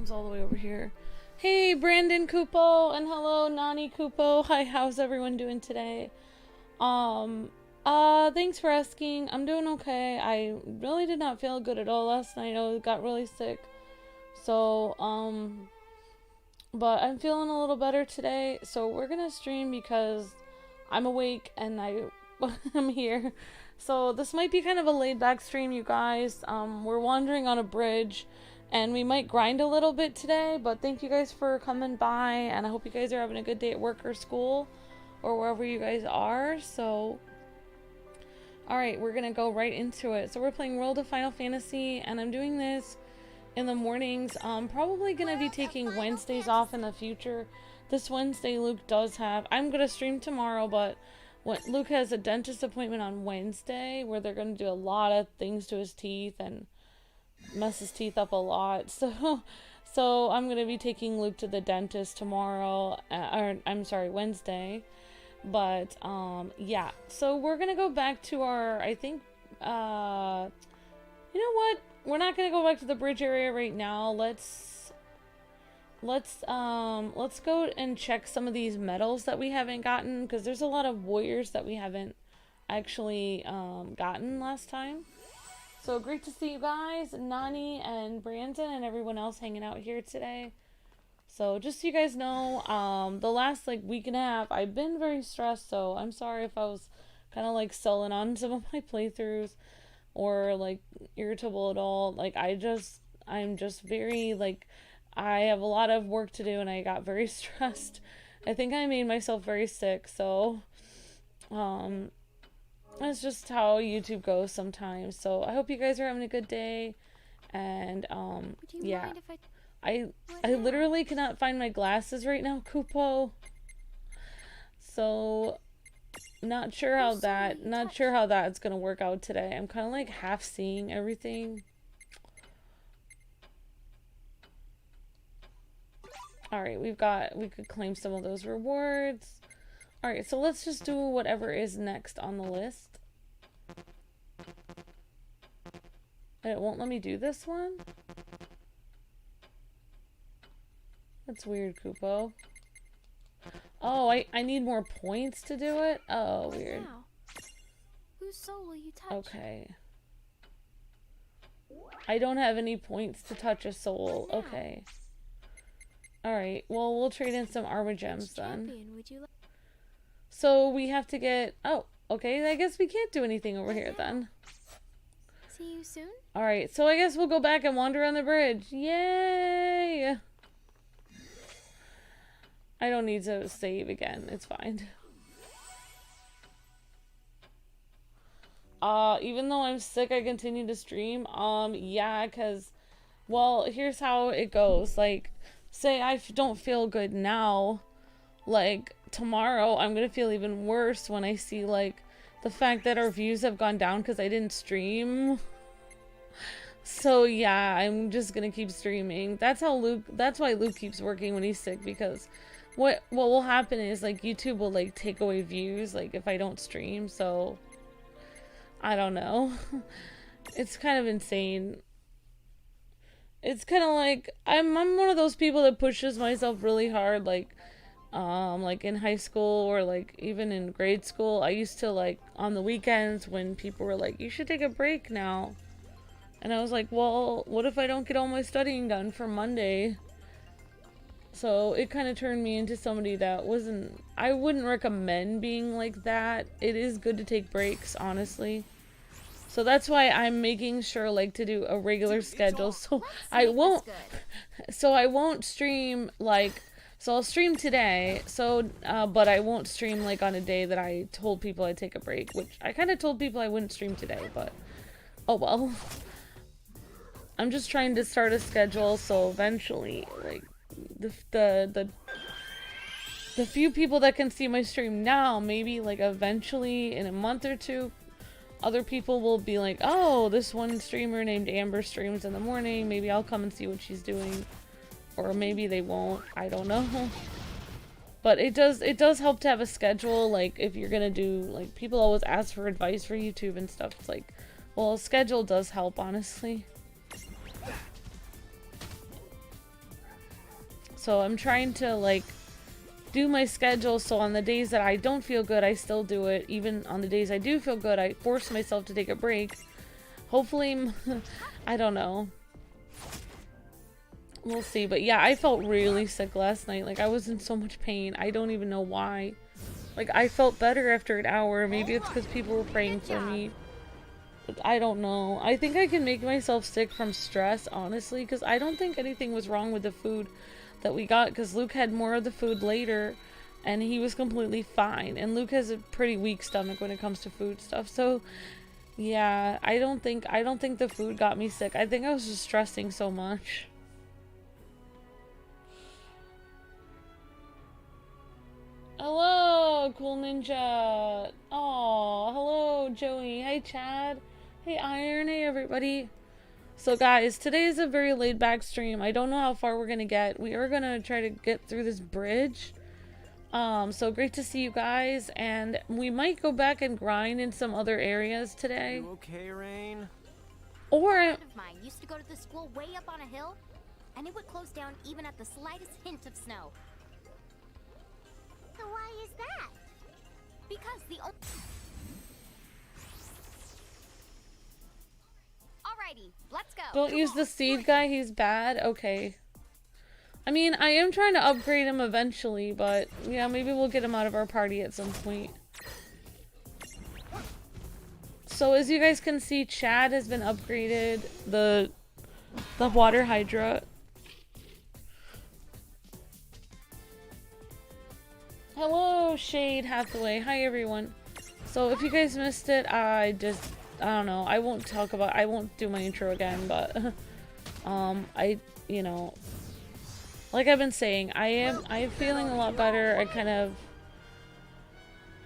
Someone's all the way over here. Hey, Brandon Kupo, and hello, Nani Kupo. Hi, how's everyone doing today? Thanks for asking. I'm doing okay. I really did not feel good at all last night. I got really sick. So, but I'm feeling a little better today. So we're gonna stream because I'm awake and I'm here. So this might be kind of a laid-back stream, you guys. We're wandering on a bridge, and we might grind a little bit today, but thank you guys for coming by, and I hope you guys are having a good day at work or school, or wherever you guys are. So, alright, we're gonna go right into it. So we're playing World of Final Fantasy, and I'm doing this in the mornings. Probably gonna be taking Wednesdays off in the future. This Wednesday Luke does have, I'm gonna stream tomorrow, but Luke has a dentist appointment on Wednesday where they're going to do a lot of things to his teeth and mess his teeth up a lot. So I'm going to be taking Luke to the dentist tomorrow, or I'm sorry, Wednesday. But yeah, so we're going to go back to our, I think, you know what? We're not going to go back to the bridge area right now. Let's go and check some of these medals that we haven't gotten, because there's a lot of warriors that we haven't actually gotten last time. So great to see you guys, Nani and Brandon and everyone else hanging out here today. So just so you guys know, the last week and a half I've been very stressed, so I'm sorry if I was kind of sulling on some of my playthroughs or irritable at all. I'm just very I have a lot of work to do, and I got very stressed. I think I made myself very sick, so that's just how YouTube goes sometimes. So I hope you guys are having a good day, and yeah. I literally cannot find my glasses right now, Kupo. So not sure how that's gonna work out today. I'm kind of half seeing everything. Alright, we could claim some of those rewards. Alright, so let's just do whatever is next on the list. It won't let me do this one? That's weird, Kupo. Oh, I need more points to do it? Oh, weird. Whose soul will you touch? Okay. I don't have any points to touch a soul. Okay. Alright, well, we'll trade in some armor gems then. So we have to get... Oh, okay, I guess we can't do anything over here then. See you soon? Alright, so I guess we'll go back and wander on the bridge. Yay! I don't need to save again. It's fine. Even though I'm sick, I continue to stream. Yeah, because... Well, here's how it goes. Say I don't feel good now, tomorrow I'm gonna feel even worse when I see the fact that our views have gone down because I didn't stream. So yeah, I'm just gonna keep streaming. That's why Luke keeps working when he's sick, because what will happen is YouTube will take away views if I don't stream. So I don't know. It's kind of insane. It's kind of I'm one of those people that pushes myself really hard, in high school or even in grade school. I used to on the weekends when people were you should take a break now, and I was well, what if I don't get all my studying done for Monday? So it kind of turned me into somebody that I wouldn't recommend being like that. It is good to take breaks, honestly. So that's why I'm making sure to do a regular schedule. So I won't stream so I'll stream today. So but I won't stream on a day that I told people I'd take a break, which I kind of told people I wouldn't stream today, but oh well. I'm just trying to start a schedule so eventually the few people that can see my stream now, maybe eventually in a month or two, other people will be oh, this one streamer named Amber streams in the morning. Maybe I'll come and see what she's doing. Or maybe they won't. I don't know. But it does help to have a schedule. If you're gonna do, people always ask for advice for YouTube and stuff. It's well, a schedule does help, honestly. So I'm trying to like do my schedule so on the days that I don't feel good, I still do it. Even on the days I do feel good, I force myself to take a break. Hopefully, I don't know. We'll see. But yeah, I felt really sick last night. Like I was in so much pain. I don't even know why. Like I felt better after an hour. Maybe it's because people were praying for me. But I don't know. I think I can make myself sick from stress, honestly, because I don't think anything was wrong with the food that we got, because Luke had more of the food later and he was completely fine, and Luke has a pretty weak stomach when it comes to food stuff. So yeah, I don't think the food got me sick. I think I was just stressing so much. Hello, Cool Ninja. Oh, hello, Joey. Hey, Chad. Hey, Iron. Hey, everybody. So guys, today is a very laid back stream. I don't know how far we're gonna get. We are gonna try to get through this bridge. So great to see you guys, and we might go back and grind in some other areas today. You okay, Reynn? Or A friend of mine used to go to the school way up on a hill, and it would close down even at the slightest hint of snow. So why is that? Because the Alrighty, let's go. don't use the seed guy, he's bad. Okay. I mean, I am trying to upgrade him eventually, but yeah, maybe we'll get him out of our party at some point. So as you guys can see, Chad has been upgraded, the water hydra. Hello, Shade Hathaway. Hi, everyone. So if you guys missed it, I don't know. I won't do my intro again, but you know, like I've been saying, I'm feeling a lot better. I kind of,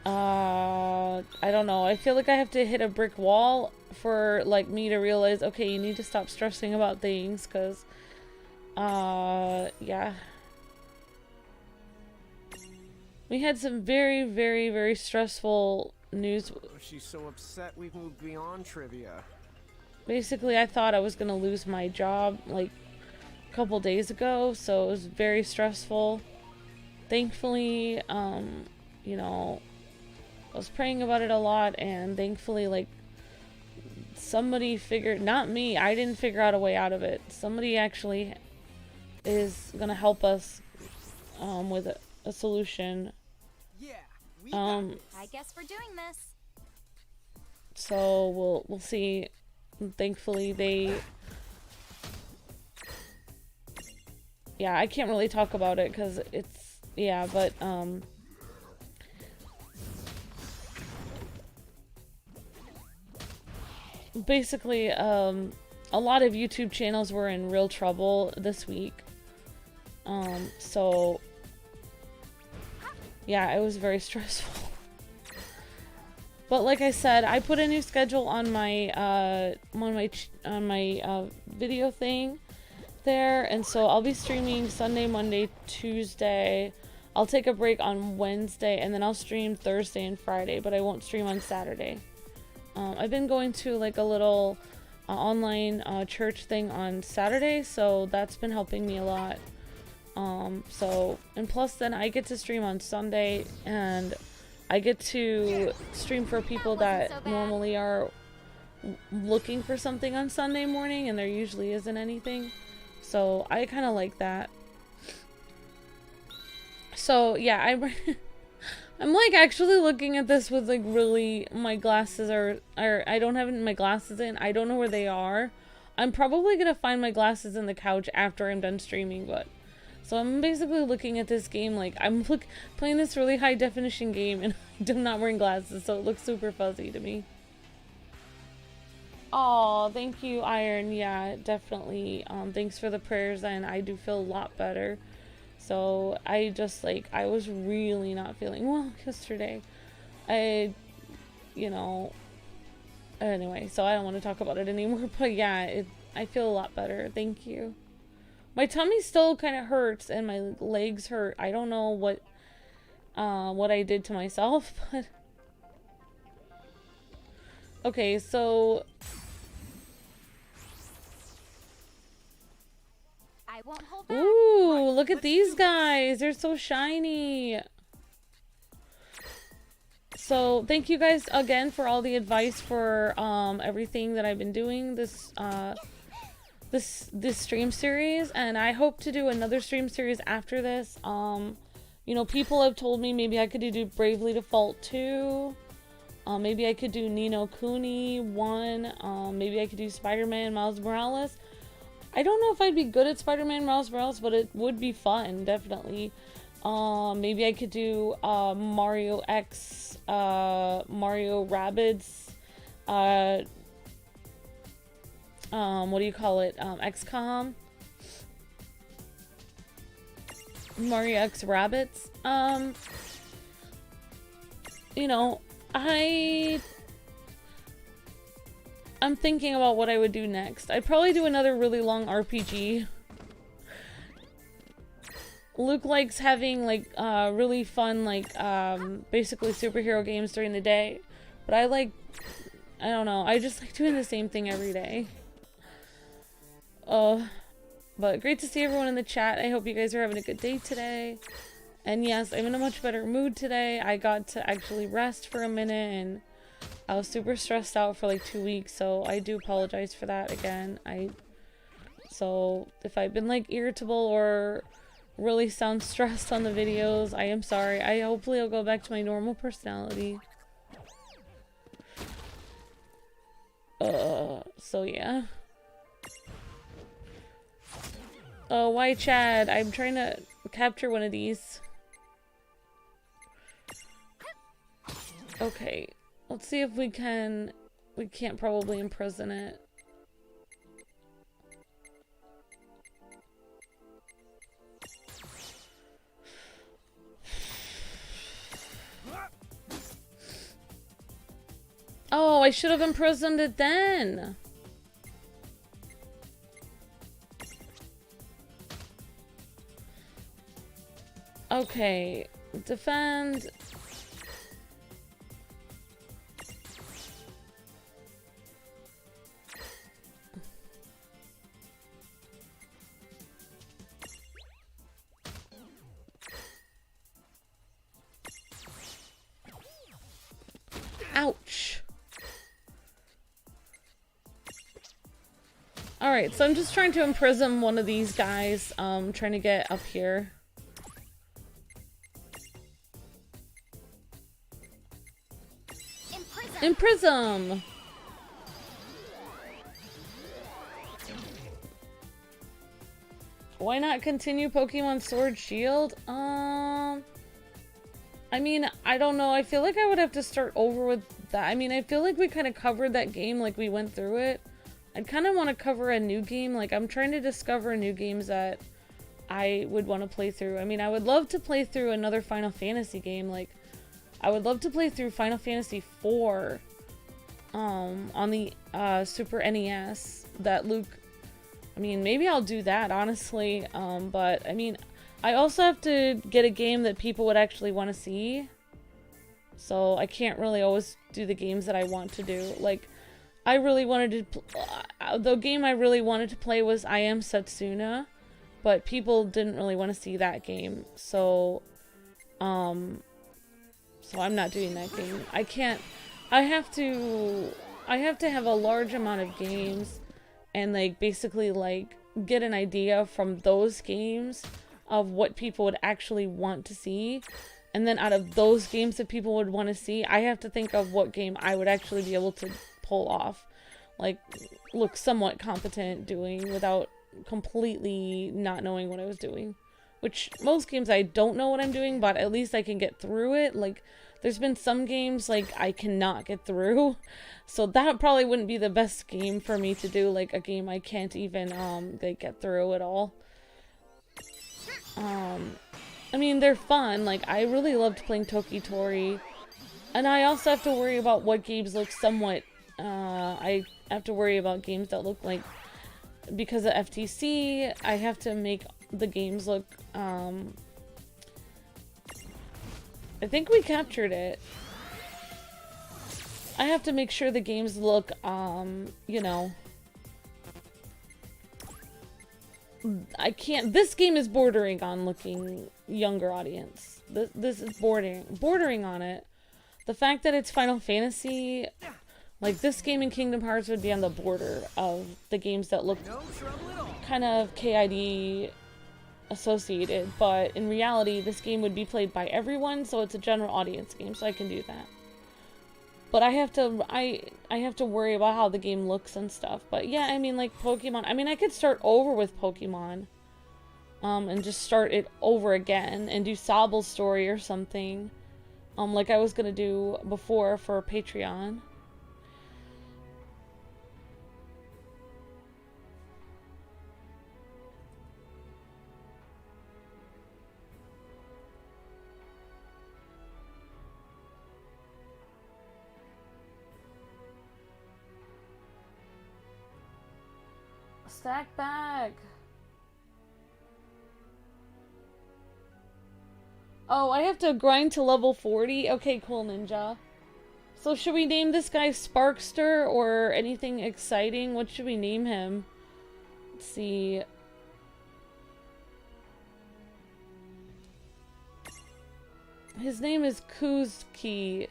I don't know. I feel like I have to hit a brick wall for like me to realize, okay, you need to stop stressing about things, cause, yeah. We had some very, very, very stressful news. She's so upset we've moved beyond trivia. Basically, I thought I was gonna lose my job like a couple days ago, so it was very stressful. Thankfully, you know, I was praying about it a lot, and thankfully, like, somebody figured, not me, I didn't figure out a way out of it. Somebody actually is gonna help us with a solution. Yeah, I guess we're doing this. So we'll see. Thankfully yeah, I can't really talk about it because it's, yeah, but basically a lot of YouTube channels were in real trouble this week. So yeah, it was very stressful. But like I said, I put a new schedule on my video thing there, and so I'll be streaming Sunday, Monday, Tuesday. I'll take a break on Wednesday, and then I'll stream Thursday and Friday, but I won't stream on Saturday. I've been going to like a little online church thing on Saturday, so that's been helping me a lot. So, and plus then I get to stream on Sunday, and I get to stream for people that normally are looking for something on Sunday morning, and there usually isn't anything. So I kind of like that. So yeah, I'm like actually looking at this with like really, my glasses are I don't have my glasses in. I don't know where they are. I'm probably gonna find my glasses in the couch after I'm done streaming, but so I'm basically looking at this game like I'm playing this really high definition game, and I'm not wearing glasses, so it looks super fuzzy to me. Oh, thank you, Iron. Yeah, definitely. Thanks for the prayers, and I do feel a lot better. So I just like, I was really not feeling well yesterday. You know, anyway, so I don't want to talk about it anymore, but yeah, I feel a lot better. Thank you. My tummy still kind of hurts, and my legs hurt. I don't know what I did to myself, but okay, so won't hold back. Ooh, look at these guys. They're so shiny. So thank you guys again for all the advice for everything that I've been doing this this stream series, and I hope to do another stream series after this. You know, people have told me maybe I could do Bravely Default 2. Maybe I could do Ni no Kuni 1. Maybe I could do Spider-Man Miles Morales. I don't know if I'd be good at Spider-Man Miles Morales, but it would be fun, definitely. Maybe I could do Mario X, Mario Rabbids, what do you call it? XCOM. Mario X Rabbids. You know, I'm thinking about what I would do next. I'd probably do another really long RPG. Luke likes having like really fun like basically superhero games during the day, but I don't know, I just like doing the same thing every day. But great to see everyone in the chat. I hope you guys are having a good day today. And yes, I'm in a much better mood today. I got to actually rest for a minute, and I was super stressed out for like 2 weeks, so I do apologize for that again. So if I've been like irritable or really sound stressed on the videos, I am sorry. Hopefully I'll go back to my normal personality. So yeah. Oh, why Chad? I'm trying to capture one of these. Okay, let's see if we can. We can't probably imprison it. Oh, I should have imprisoned it then. Okay, defend. Ouch. Alright, so I'm just trying to imprison one of these guys, trying to get up here. Imprison! Why not continue Pokemon Sword Shield? I mean, I don't know. I feel like I would have to start over with that. I mean, I feel like we kind of covered that game, like we went through it. I'd kind of want to cover a new game. Like, I'm trying to discover new games that I would want to play through. I mean, I would love to play through another Final Fantasy game. Like, I would love to play through Final Fantasy IV on the Super NES that Luke... I mean, maybe I'll do that, honestly. But, I mean, I also have to get a game that people would actually want to see. So, I can't really always do the games that I want to do. Like, I really wanted to... the game I really wanted to play was I Am Setsuna. But people didn't really want to see that game. So, so I'm not doing that game. I can't... I have to have a large amount of games and, like, basically, like, get an idea from those games of what people would actually want to see. And then out of those games that people would want to see, I have to think of what game I would actually be able to pull off. Like, look somewhat competent doing without completely not knowing what I was doing. Which, most games I don't know what I'm doing, but at least I can get through it. Like, there's been some games, like, I cannot get through. So that probably wouldn't be the best game for me to do. Like, a game I can't even, like, get through at all. I mean, they're fun. Like, I really loved playing Tokitori. And I also have to worry about what games look somewhat... I have to worry about games that look like... Because of FTC, I have to make the games look... I think we captured it. I have to make sure the games look, you know... I can't. This game is bordering on looking younger audience. This is bordering on it. The fact that it's Final Fantasy, like this game in Kingdom Hearts would be on the border of the games that look kind of KID associated, but in reality this game would be played by everyone, so it's a general audience game, so I can do that. But I have to worry about how the game looks and stuff. But yeah, I mean, like Pokemon, I mean, I could start over with Pokemon and just start it over again and do Sabl's story or something, like I was gonna do before for Patreon. Stack bag. Oh, I have to grind to level 40? Okay, cool, Ninja. So should we name this guy Sparkster or anything exciting? What should we name him? Let's see. His name is Kuzki.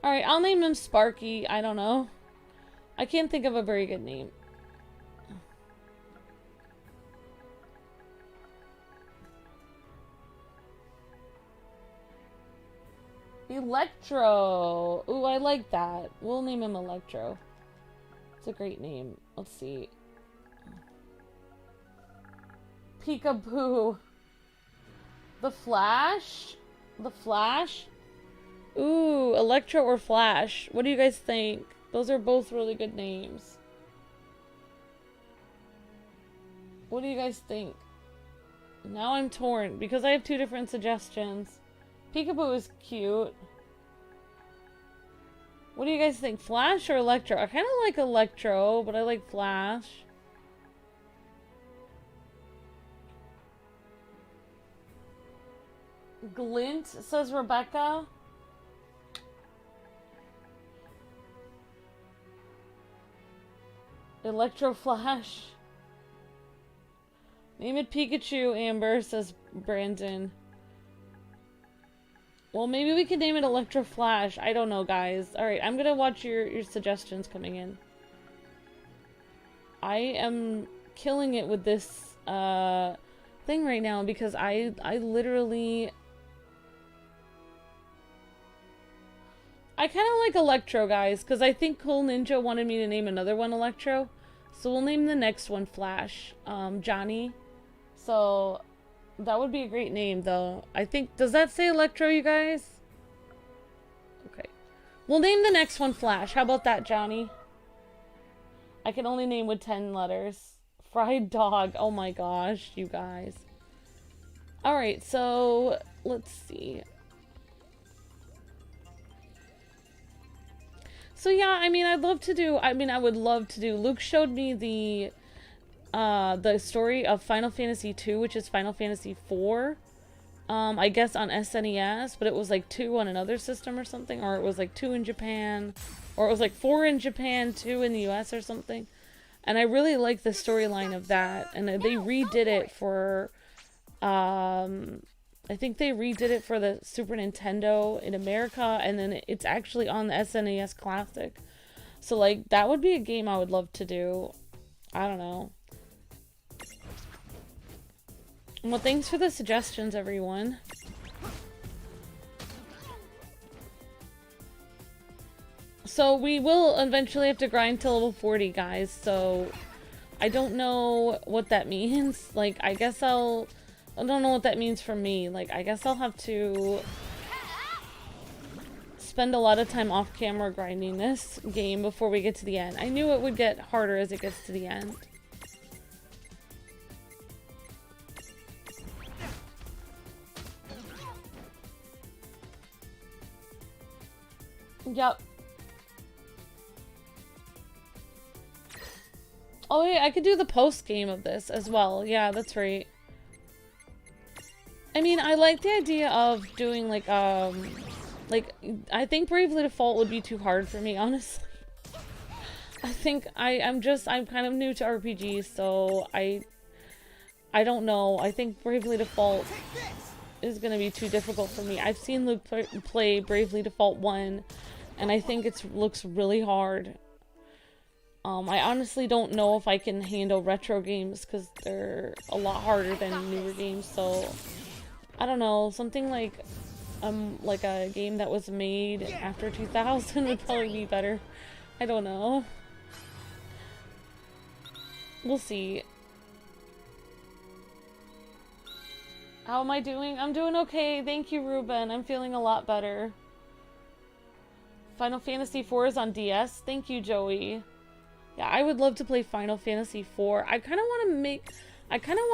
Alright, I'll name him Sparky. I don't know. I can't think of a very good name. Electro. Ooh, I like that. We'll name him Electro. It's a great name. Let's see. Peekaboo. The Flash? The Flash? Ooh, Electro or Flash. What do you guys think? Those are both really good names. What do you guys think? Now I'm torn because I have two different suggestions. Peekaboo is cute. What do you guys think? Flash or Electro? I kind of like Electro, but I like Flash. Glint, says Rebecca. Electro Flash. Name it Pikachu, Amber, says Brandon. Well, maybe we could name it Electro Flash. I don't know, guys. Alright, I'm gonna watch your suggestions coming in. I am killing it with this thing right now because I literally... I kind of like Electro, guys, because I think Cool Ninja wanted me to name another one Electro. So we'll name the next one Flash, Johnny. So that would be a great name, though. I think, does that say Electro, you guys? Okay. We'll name the next one Flash. How about that, Johnny? I can only name with 10 letters. Fried dog. Oh my gosh, you guys. Alright, so let's see. So yeah, I mean, I would love to do, Luke showed me the story of Final Fantasy 2, which is Final Fantasy 4, I guess on SNES, but it was like 2 on another system or something, or it was like 2 in Japan, or it was like 4 in Japan, 2 in the US or something, and I really like the storyline of that, and they redid it for, I think they redid it for the Super Nintendo in America, and then it's actually on the SNES Classic. So, like, that would be a game I would love to do. I don't know. Well, thanks for the suggestions, everyone. So, we will eventually have to grind to level 40, guys, so I don't know what that means. Like, I don't know what that means for me. Like, I guess I'll have to spend a lot of time off camera grinding this game before we get to the end. I knew it would get harder as it gets to the end. Yep. Oh yeah, I could do the post game of this as well. Yeah, that's right. I mean, I like the idea of doing like Like, I think Bravely Default would be too hard for me, honestly. I think I'm kind of new to RPGs, so I don't know. I think Bravely Default is gonna be too difficult for me. I've seen Luke play Bravely Default 1, and I think it looks really hard. I honestly don't know if I can handle retro games because they're a lot harder than newer games, so I don't know. Something like a game that was made after 2000 would probably be better. I don't know. We'll see. How am I doing? I'm doing okay. Thank you, Ruben. I'm feeling a lot better. Final Fantasy IV is on DS. Thank you, Joey. Yeah, I would love to play Final Fantasy IV. I kind of want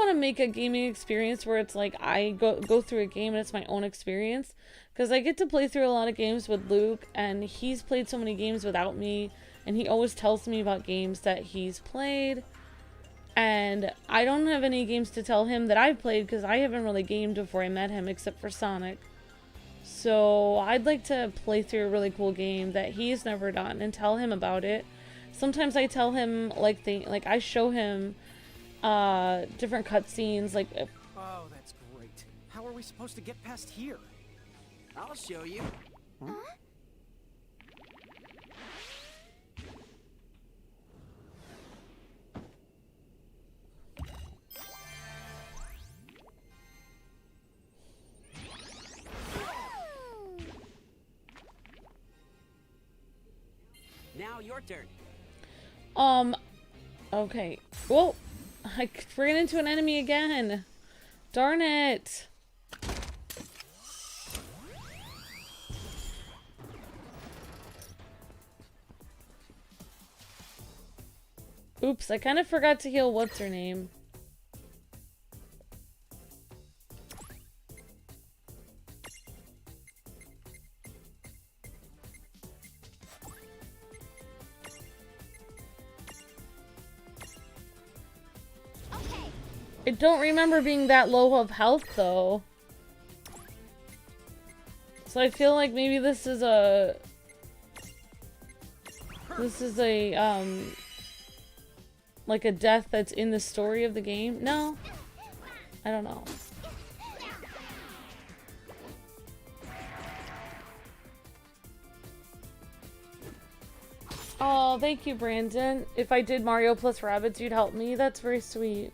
to make a gaming experience where it's like I go through a game and it's my own experience, because I get to play through a lot of games with Luke, and he's played so many games without me, and he always tells me about games that he's played, and I don't have any games to tell him that I've played because I haven't really gamed before I met him except for Sonic. So I'd like to play through a really cool game that he's never done and tell him about it. Sometimes I tell him like I show him different cutscenes, like. Oh, that's great. How are we supposed to get past here? I'll show you. Huh? Now your turn. Okay. Whoa! I ran into an enemy again. Darn it! Oops, I kind of forgot to heal what's her name. I don't remember being that low of health though. So I feel like maybe this is a like a death that's in the story of the game. No, I don't know. Oh, thank you, Brandon. If I did Mario plus Rabbids, you'd help me. That's very sweet.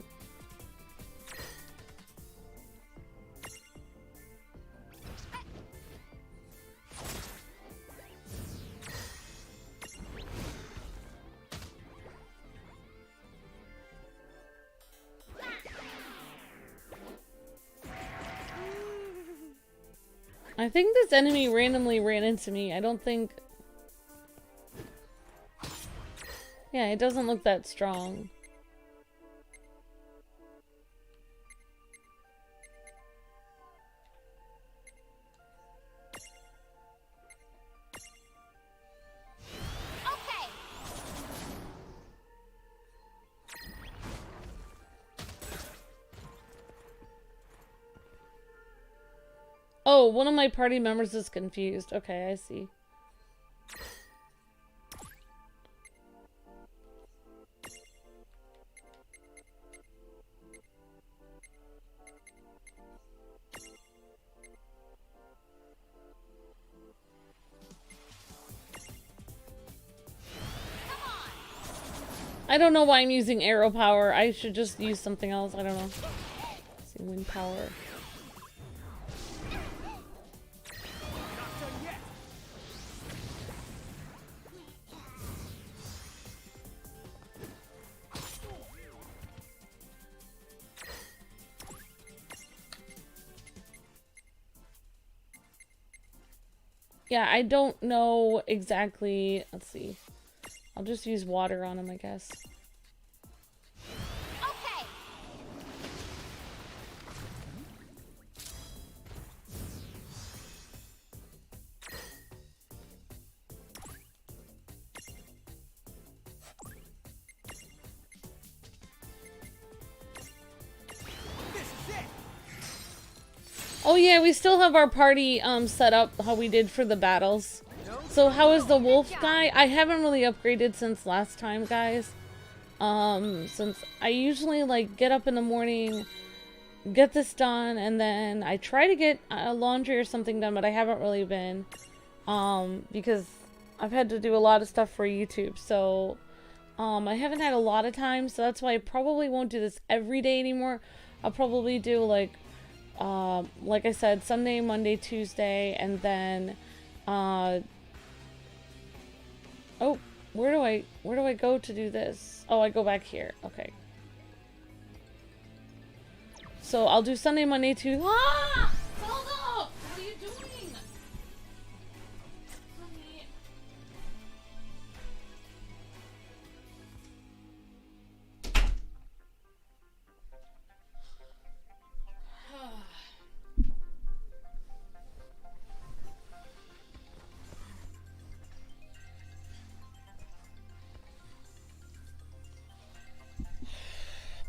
I think this enemy randomly ran into me. I don't think... Yeah, it doesn't look that strong. Oh, one of my party members is confused. Okay, I see. I don't know why I'm using arrow power. I should just use something else. I don't know. Let's see, wind power. Yeah, I don't know exactly. Let's see. I'll just use water on him, I guess. Okay. Oh yeah, we still have our party set up how we did for the battles. So how is the wolf guy? I haven't really upgraded since last time, guys. Since I usually like get up in the morning, get this done, and then I try to get laundry or something done, but I haven't really been, because I've had to do a lot of stuff for YouTube, so I haven't had a lot of time, so that's why I probably won't do this every day anymore. I'll probably do like I said, Sunday, Monday, Tuesday, and then oh, where do I go to do this? Oh, I go back here. Okay. So I'll do Sunday, Monday, Tuesday. Ah! Hold up! What are you doing? Honey.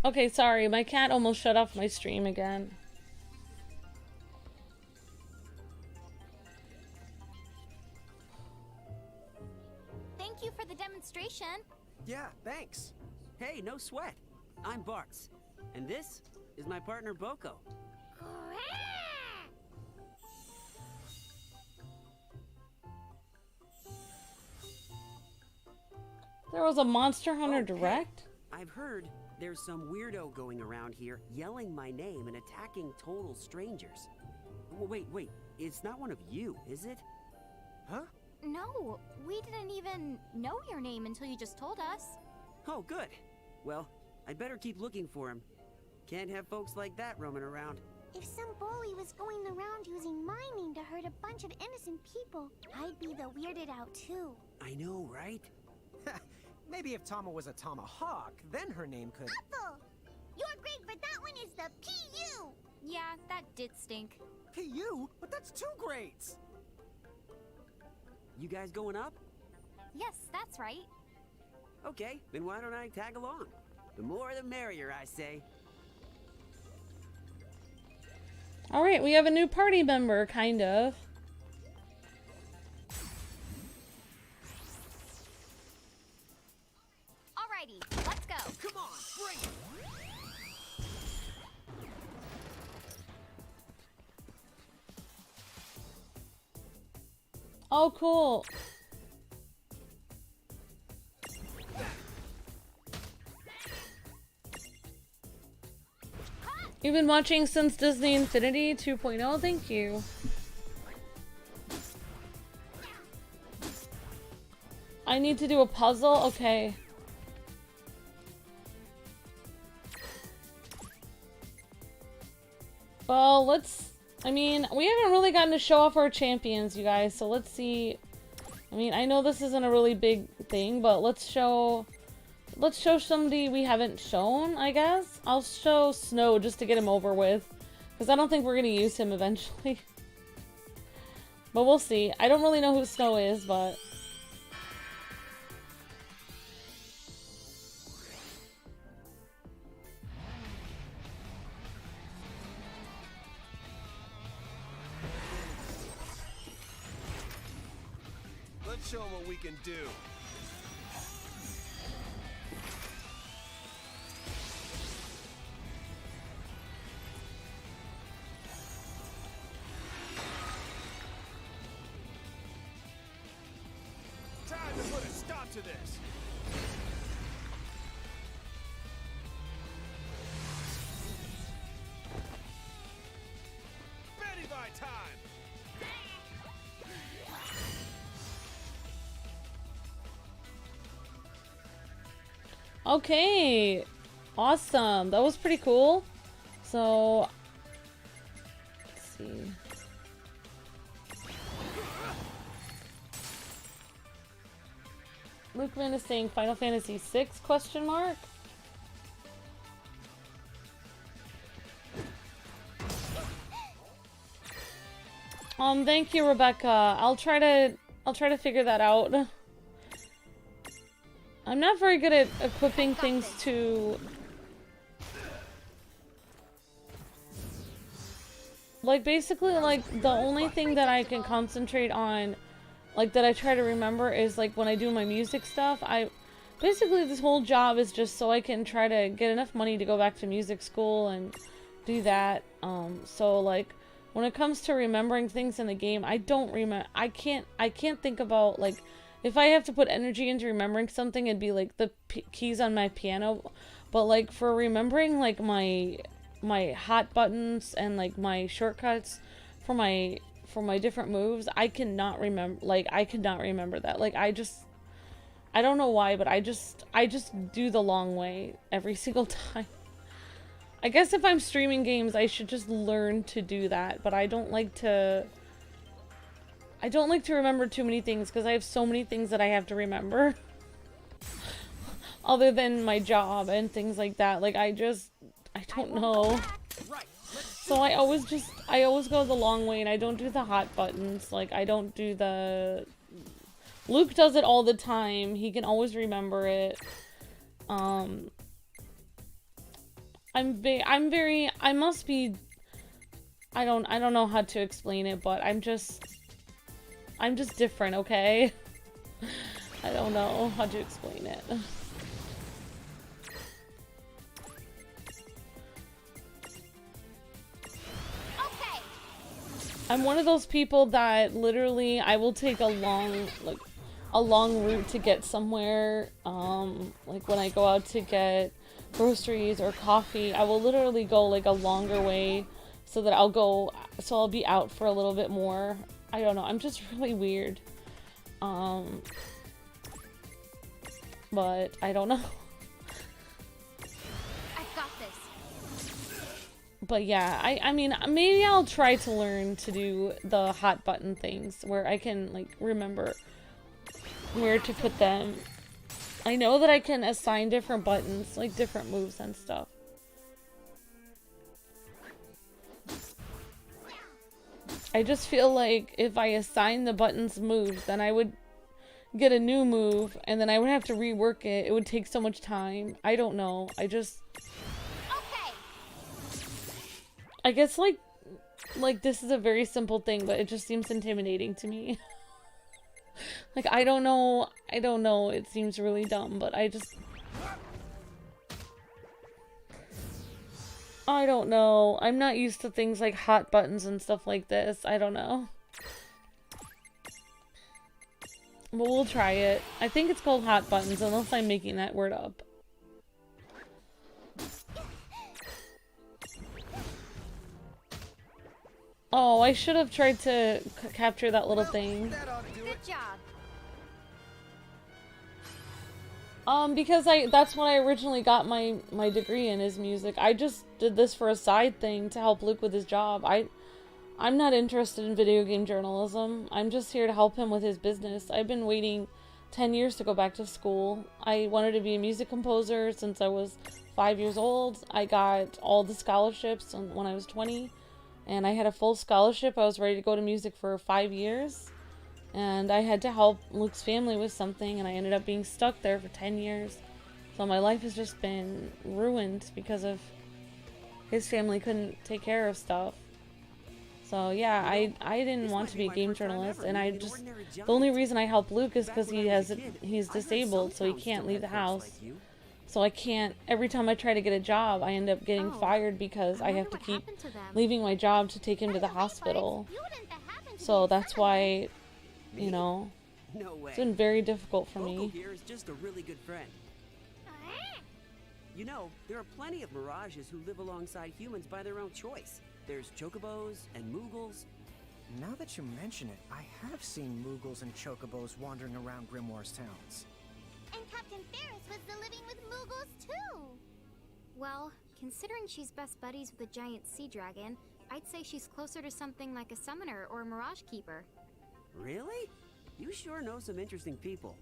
Okay, sorry, my cat almost shut off my stream again. Thank you for the demonstration. Yeah, thanks. Hey, no sweat. I'm Bartz. And this is my partner Boko. There was a Monster Hunter Oh, Direct? I've heard there's some weirdo going around here yelling my name and attacking total strangers. Wait, it's not one of you, is it? Huh? No, we didn't even know your name until you just told us. Oh, good. Well, I'd better keep looking for him. Can't have folks like that roaming around. If some bully was going around using my name to hurt a bunch of innocent people, I'd be the weirded out too. I know, right? Maybe if Tama was a tomahawk, then her name could... Apple! Your grade for that one is the PU! Yeah, that did stink. PU? But that's 2 grades! You guys going up? Yes, that's right. Okay, then why don't I tag along? The more the merrier, I say. Alright, we have a new party member, kind of. Alrighty, let's go. Come on, bring it! Oh, cool. You've been watching since Disney Infinity 2.0? Thank you. I need to do a puzzle? Okay. Well, I mean, we haven't really gotten to show off our champions, you guys, so let's see. I mean, I know this isn't a really big thing, but let's show somebody we haven't shown, I guess. I'll show Snow just to get him over with, because I don't think we're going to use him eventually. But we'll see. I don't really know who Snow is, but... Let's show them what we can do. Time to put a stop to this. Betty by time. Okay, awesome. That was pretty cool. So, let's see. Lukeman is saying Final Fantasy VI question mark. Thank you, Rebecca. I'll try to figure that out. I'm not very good at equipping things to... Like, basically, like, the only thing that I can concentrate on, like, that I try to remember is, like, when I do my music stuff, basically, this whole job is just so I can try to get enough money to go back to music school and do that. So, like, when it comes to remembering things in the game, I can't think about, like, if I have to put energy into remembering something, it'd be, like, the keys on my piano. But, like, for remembering, like, my hot buttons and, like, my shortcuts for my different moves, I cannot remember, like, I could not remember that. Like, I don't know why, but I just do the long way every single time. I guess if I'm streaming games, I should just learn to do that, but I don't like to remember too many things because I have so many things that I have to remember. Other than my job and things like that. Like, I don't know. So I always go the long way and I don't do the hot buttons. Like, I don't do the... Luke does it all the time. He can always remember it. I don't know how to explain it, but I'm just different, okay? I don't know how to explain it. I'm one of those people that literally I will take a long route to get somewhere. Like when I go out to get groceries or coffee, I will literally go like a longer way so that I'll be out for a little bit more. I don't know, I'm just really weird. But I don't know. But yeah, I mean, maybe I'll try to learn to do the hot button things where I can, like, remember where to put them. I know that I can assign different buttons, like, different moves and stuff. I just feel like if I assign the buttons moves, then I would get a new move, and then I would have to rework it. It would take so much time. I don't know. I guess, like, this is a very simple thing, but it just seems intimidating to me. Like, I don't know, it seems really dumb, but I don't know. I'm not used to things like hot buttons and stuff like this. I don't know. But we'll try it. I think it's called hot buttons, unless I'm making that word up. Oh, I should have tried to capture that little thing. Good job. Because that's what I originally got my degree in, is music. I just did this for a side thing to help Luke with his job. I'm not interested in video game journalism. I'm just here to help him with his business. I've been waiting 10 years to go back to school. I wanted to be a music composer since I was 5 years old. I got all the scholarships when I was 20. And I had a full scholarship. I was ready to go to music for 5 years. And I had to help Luke's family with something, and I ended up being stuck there for 10 years. So my life has just been ruined because of his family couldn't take care of stuff. So yeah, I didn't want to be a game journalist, and the only reason I help Luke is because he's disabled, so he can't leave the house. So I can't, every time I try to get a job, I end up getting fired because I have to keep leaving my job to take him to the hospital. So that's why, you know, it's been very difficult for me. Here is just a really good friend. You know, there are plenty of mirages who live alongside humans by their own choice. There's chocobos and moogles. Now that you mention it, I have seen moogles and chocobos wandering around Grymoire's towns. And Captain Ferris was the living with Moogles too! Well, considering she's best buddies with a giant sea dragon, I'd say she's closer to something like a summoner or a mirage keeper. Really? You sure know some interesting people.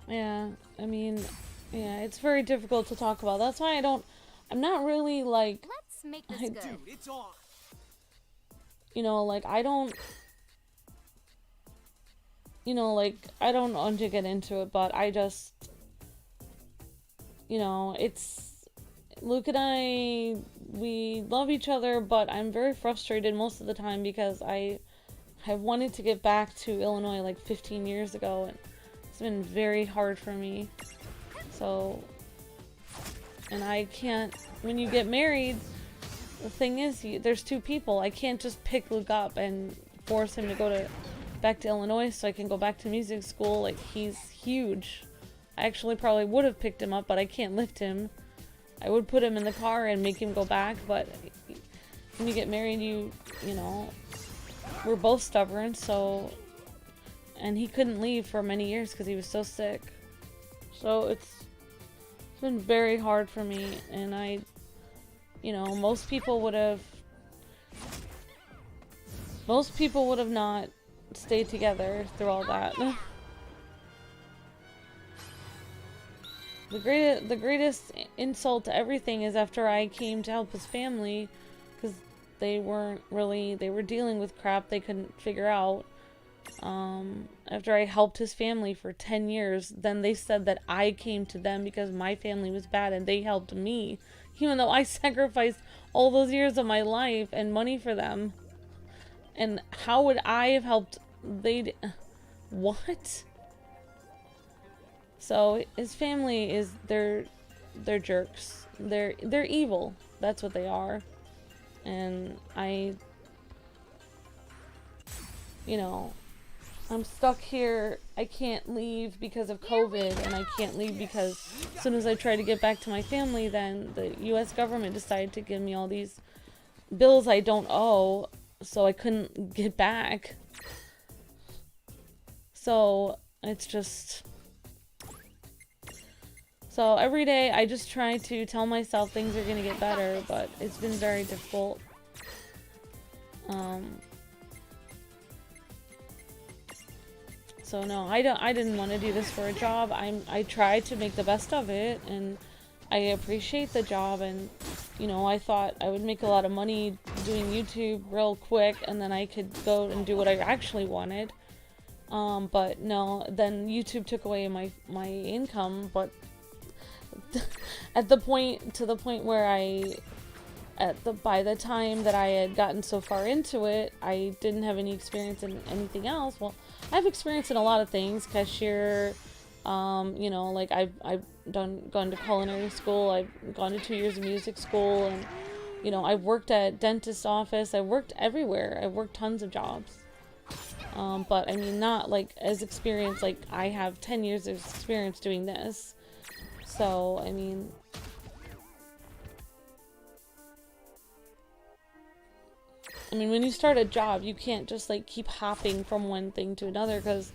Yeah, I mean, yeah, it's very difficult to talk about. That's why I'm not really, like... Let's make this good. Dude, it's on! You know, like, I don't... You know, like, I don't want to get into it, but I just... You know, it's Luke and I, we love each other, but I'm very frustrated most of the time because I wanted to get back to Illinois like 15 years ago, and it's been very hard for me. So, and I can't, when you get married, the thing is, there's two people. I can't just pick Luke up and force him to go back to Illinois so I can go back to music school. Like, he's huge. I actually probably would have picked him up, but I can't lift him. I would put him in the car and make him go back, but when you get married, you know, we're both stubborn, so, and he couldn't leave for many years because he was so sick. So it's been very hard for me, and I, you know, most people would have not stayed together through all that. The greatest insult to everything is after I came to help his family, because they were dealing with crap they couldn't figure out. After I helped his family for 10 years, then they said that I came to them because my family was bad and they helped me, even though I sacrificed all those years of my life and money for them. And how would I have helped? What? So his family is, they're jerks. They're evil. That's what they are. And you know, I'm stuck here. I can't leave because of COVID, and I can't leave because as soon as I try to get back to my family, then the US government decided to give me all these bills I don't owe, so I couldn't get back. So it's just, so every day I just try to tell myself things are gonna get better, but it's been very difficult. So no, I didn't want to do this for a job. I tried to make the best of it, and I appreciate the job, and you know, I thought I would make a lot of money doing YouTube real quick, and then I could go and do what I actually wanted. But no, then YouTube took away my income, but to the point where by the time that I had gotten so far into it, I didn't have any experience in anything else. Well, I have experience in a lot of things, cashier, you know, like I've gone to culinary school, I've gone to 2 years of music school, and you know, I've worked at dentist office, I've worked everywhere, I've worked tons of jobs. But I mean, not like as experienced, like I have 10 years of experience doing this. So, I mean, when you start a job, you can't just like keep hopping from one thing to another, because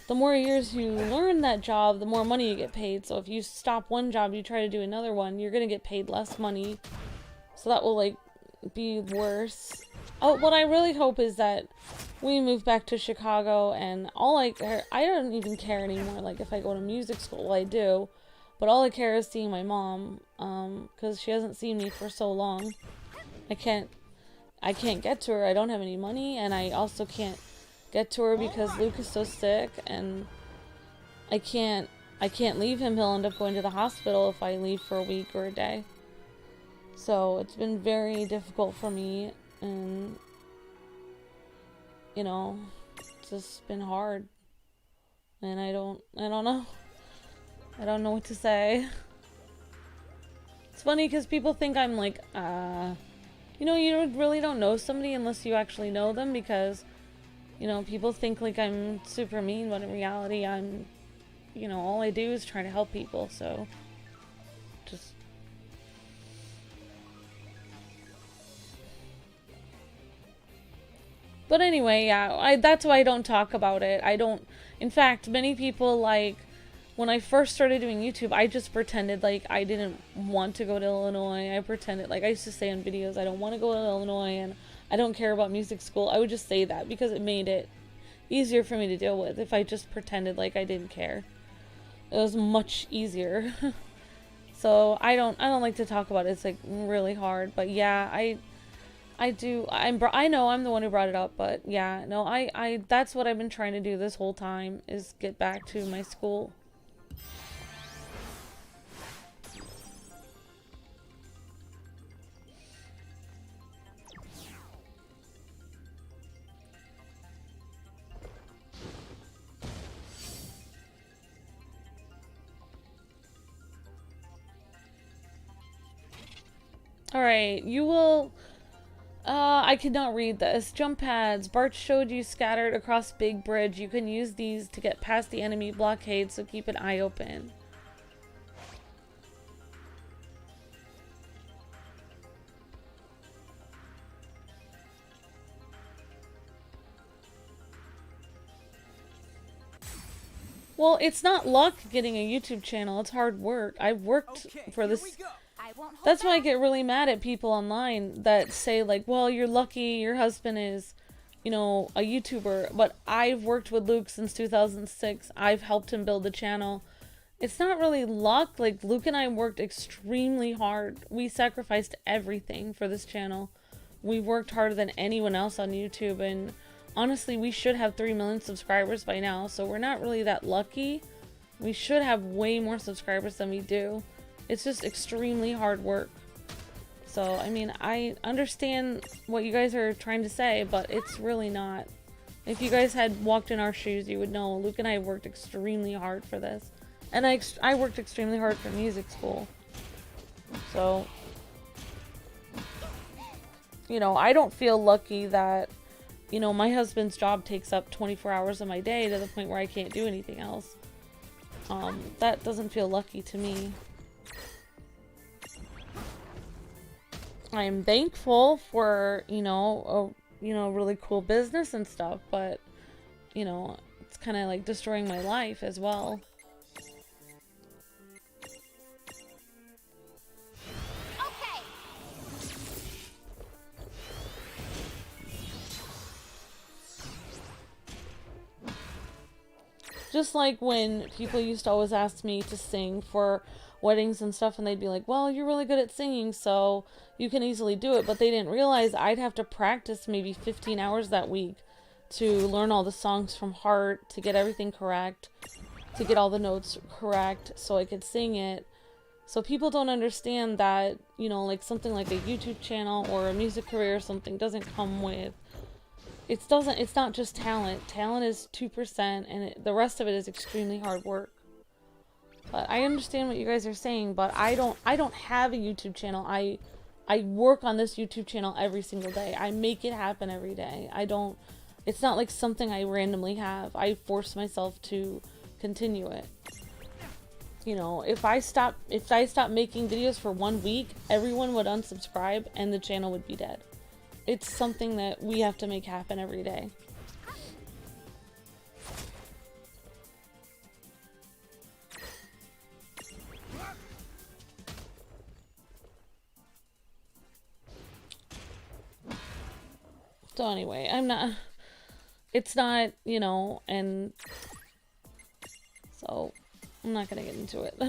the more years you learn that job, the more money you get paid. So if you stop one job, you try to do another one, you're gonna get paid less money. So that will like be worse. Oh, what I really hope is that we move back to Chicago, and I don't even care anymore. Like if I go to music school, well, I do, but all I care is seeing my mom, because she hasn't seen me for so long. I can't get to her. I don't have any money, and I also can't get to her because Luke is so sick, and I can't leave him. He'll end up going to the hospital if I leave for a week or a day. So it's been very difficult for me, and you know, it's just been hard, and I don't know what to say. It's funny because people think I'm like, you know, you really don't know somebody unless you actually know them, because, you know, people think like I'm super mean, but in reality, I'm, you know, all I do is try to help people, so, just. But anyway, yeah, that's why I don't talk about it. In fact, many people, like, when I first started doing YouTube, I just pretended like I didn't want to go to Illinois. I pretended, like I used to say in videos, I don't want to go to Illinois and I don't care about music school. I would just say that because it made it easier for me to deal with if I just pretended like I didn't care. It was much easier. So I don't like to talk about it. It's like really hard, but yeah, I know I'm the one who brought it up, but yeah, no, that's what I've been trying to do this whole time, is get back to my school. Alright, you will... I cannot read this. Jump pads. Bart showed you scattered across big bridge. You can use these to get past the enemy blockade, so keep an eye open. Well, it's not luck getting a YouTube channel. It's hard work. I've worked for this... That's why I get really mad at people online that say, like, well, you're lucky your husband is, you know, a YouTuber. But I've worked with Luke since 2006. I've helped him build the channel. It's not really luck. Like, Luke and I worked extremely hard. We sacrificed everything for this channel. We worked harder than anyone else on YouTube. And honestly, we should have 3 million subscribers by now. So we're not really that lucky. We should have way more subscribers than we do. It's just extremely hard work. So, I mean, I understand what you guys are trying to say, but it's really not. If you guys had walked in our shoes, you would know Luke and I worked extremely hard for this. And I worked extremely hard for music school. So, you know, I don't feel lucky that, you know, my husband's job takes up 24 hours of my day to the point where I can't do anything else. That doesn't feel lucky to me. I'm thankful for, you know, a really cool business and stuff, but, you know, it's kind of like destroying my life as well. Okay. Just like when people used to always ask me to sing for weddings and stuff, and they'd be like, well, you're really good at singing, so you can easily do it. But they didn't realize I'd have to practice maybe 15 hours that week to learn all the songs from heart, to get everything correct, to get all the notes correct so I could sing it. So people don't understand that, you know, like something like a YouTube channel or a music career or something doesn't come with, it's not just talent. Talent is 2%, and the rest of it is extremely hard work. But I understand what you guys are saying, but I don't have a YouTube channel. I work on this YouTube channel every single day. I make it happen every day. It's not like something I randomly have. I force myself to continue it. You know, if I stop making videos for 1 week, everyone would unsubscribe and the channel would be dead. It's something that we have to make happen every day. So anyway, it's not, you know, and so I'm not gonna get into it.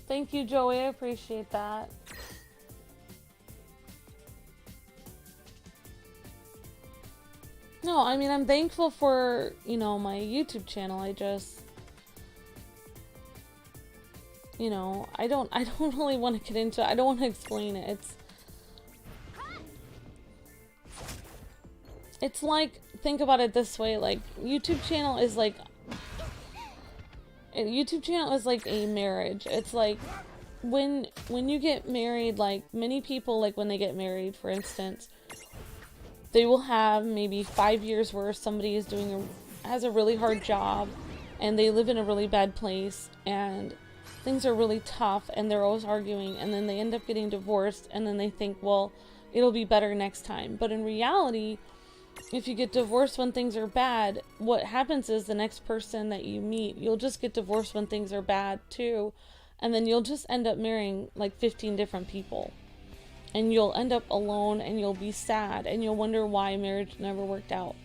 Thank you, Joey. I appreciate that. No, I mean, I'm thankful for, you know, my YouTube channel. I just, you know, I don't really want to get into it. I don't want to explain it. It's like, think about it this way, like, YouTube channel is like a marriage. It's like when you get married, like many people, like when they get married, for instance, they will have maybe 5 years where somebody is has a really hard job and they live in a really bad place and things are really tough and they're always arguing, and then they end up getting divorced, and then they think, well, it'll be better next time. But in reality, if you get divorced when things are bad, what happens is the next person that you meet, you'll just get divorced when things are bad too. And then you'll just end up marrying like 15 different people. And you'll end up alone and you'll be sad and you'll wonder why marriage never worked out.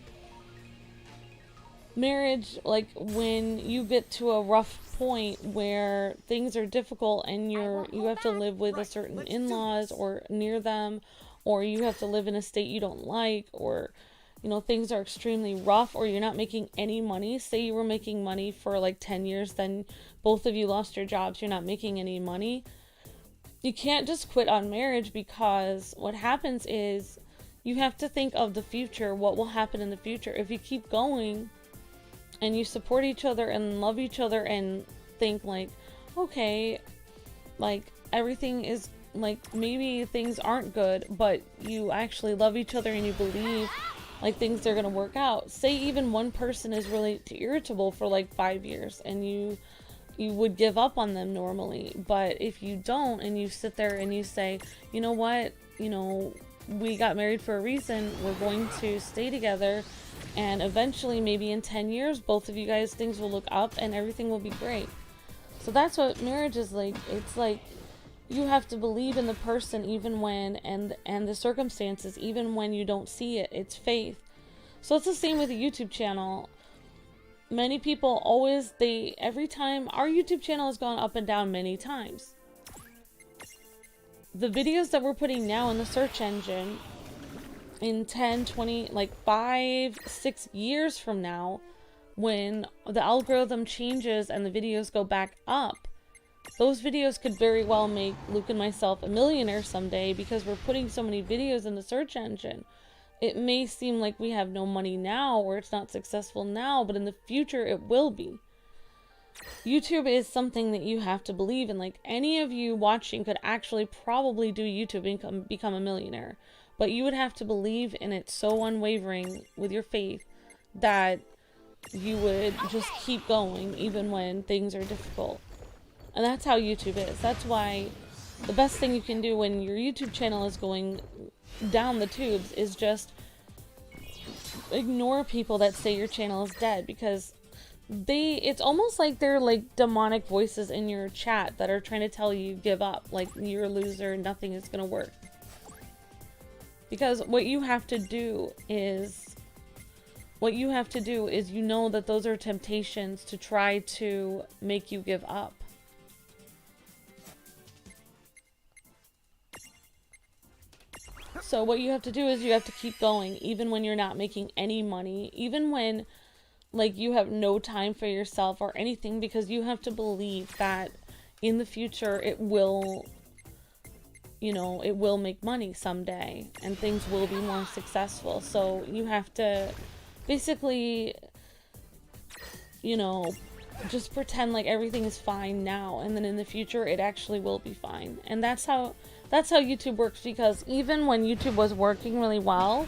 marriage, like when you get to a rough point where things are difficult and you have to live with a certain in-laws or near them, or you have to live in a state you don't like, or you know, things are extremely rough, or you're not making any money. Say you were making money for like 10 years, then both of you lost your jobs, you're not making any money. You can't just quit on marriage, because what happens is you have to think of the future, what will happen in the future. If you keep going and you support each other and love each other and think like, okay, like everything is like, maybe things aren't good, but you actually love each other and you believe like things are gonna work out. Say even one person is really irritable for like 5 years and you would give up on them normally, but if you don't and you sit there and you say, you know what, you know, we got married for a reason, we're going to stay together, and eventually maybe in 10 years both of you guys, things will look up and everything will be great. So that's what marriage is like. It's like you have to believe in the person even when, and the circumstances, even when you don't see it. It's faith. So it's the same with a YouTube channel. Many people always, every time, our YouTube channel has gone up and down many times. The videos that we're putting now in the search engine, in 10, 20, like 5, 6 years from now, when the algorithm changes and the videos go back up, those videos could very well make Luke and myself a millionaire someday, because we're putting so many videos in the search engine. It may seem like we have no money now, or it's not successful now, but in the future it will be. YouTube is something that you have to believe in. Like, any of you watching could actually probably do YouTube and become a millionaire, but you would have to believe in it so unwavering with your faith that you would just keep going even when things are difficult. And that's how YouTube is. That's why the best thing you can do when your YouTube channel is going down the tubes is just ignore people that say your channel is dead, because it's almost like they're like demonic voices in your chat that are trying to tell you give up, like you're a loser, nothing is gonna work. Because what you have to do is you know that those are temptations to try to make you give up. So what you have to do is you have to keep going, even when you're not making any money, even when like you have no time for yourself or anything, because you have to believe that in the future it will, you know, it will make money someday and things will be more successful. So you have to basically, you know, just pretend like everything is fine now, and then in the future it actually will be fine. And that's how YouTube works, because even when YouTube was working really well,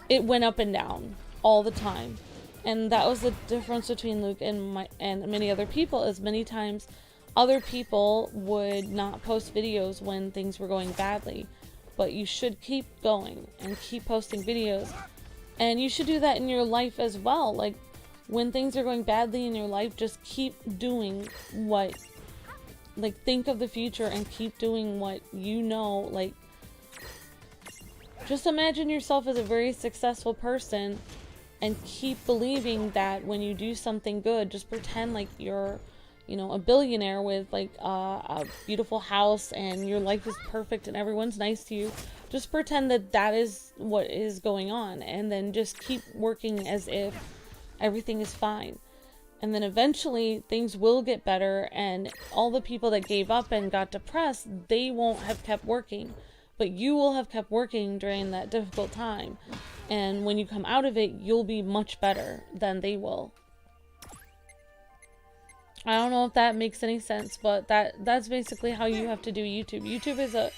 it went up and down all the time. And that was the difference between Luke and many other people, is many times other people would not post videos when things were going badly, but you should keep going and keep posting videos. And you should do that in your life as well. Like, when things are going badly in your life, just keep doing what, like, think of the future and keep doing what you know. Like, just imagine yourself as a very successful person and keep believing that when you do something good, just pretend like you're, you know, a billionaire with like a beautiful house and your life is perfect and everyone's nice to you. Just pretend that that is what is going on, and then just keep working as if everything is fine. And then eventually things will get better, and all the people that gave up and got depressed, they won't have kept working, but you will have kept working during that difficult time. And when you come out of it, you'll be much better than they will. I don't know if that makes any sense, but that's basically how you have to do YouTube. YouTube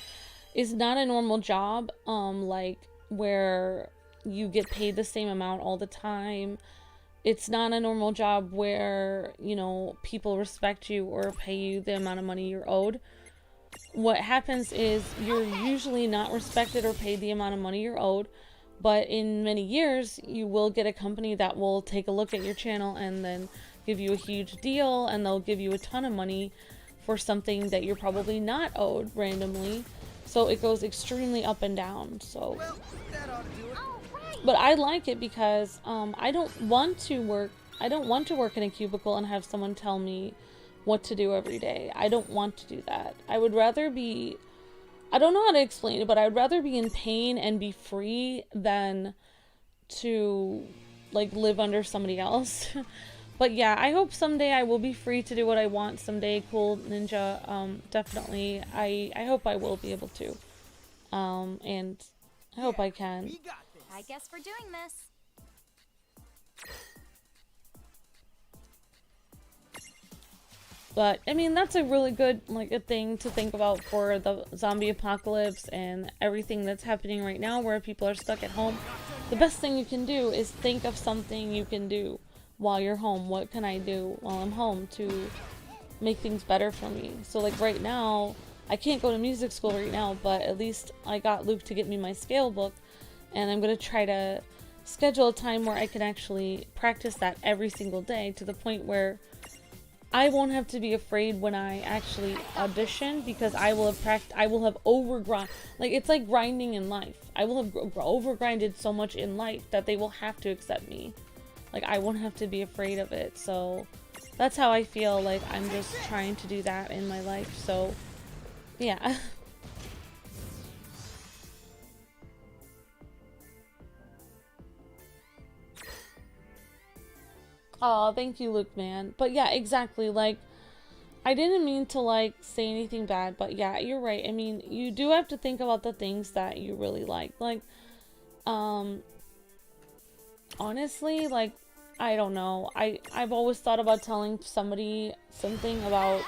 is not a normal job, like where you get paid the same amount all the time. It's not a normal job where, you know, people respect you or pay you the amount of money you're owed. What happens is you're usually not respected or paid the amount of money you're owed, but in many years you will get a company that will take a look at your channel and then give you a huge deal, and they'll give you a ton of money for something that you're probably not owed randomly. So it goes extremely up and down. So, Well, that ought to do it. but I like it because I don't want to work I don't want to work in a cubicle and have someone tell me what to do every day. I don't want to do that. I would rather be, I don't know how to explain it, but I would rather be in pain and be free than to like live under somebody else. But yeah, I hope someday I will be free to do what I want someday. Cool Ninja, definitely. I hope I will be able to. And I hope I can. I guess we're doing this. But I mean, that's a really good like a thing to think about for the zombie apocalypse and everything that's happening right now where people are stuck at home. The best thing you can do is think of something you can do while you're home. What can I do while I'm home to make things better for me? So like right now, I can't go to music school right now, but at least I got Luke to get me my scale book, and I'm going to try to schedule a time where I can actually practice that every single day to the point where I won't have to be afraid when I actually audition, because I will have overgrind. Like, it's like grinding in life. I will have overgrinded so much in life that they will have to accept me. Like, I won't have to be afraid of it. So that's how I feel. Like, I'm just trying to do that in my life. So yeah. Oh, thank you, Luke, man. But yeah, exactly. Like, I didn't mean to, like, say anything bad, but yeah, you're right. I mean, you do have to think about the things that you really like. Like, honestly, like, I don't know. I've always thought about telling somebody something about,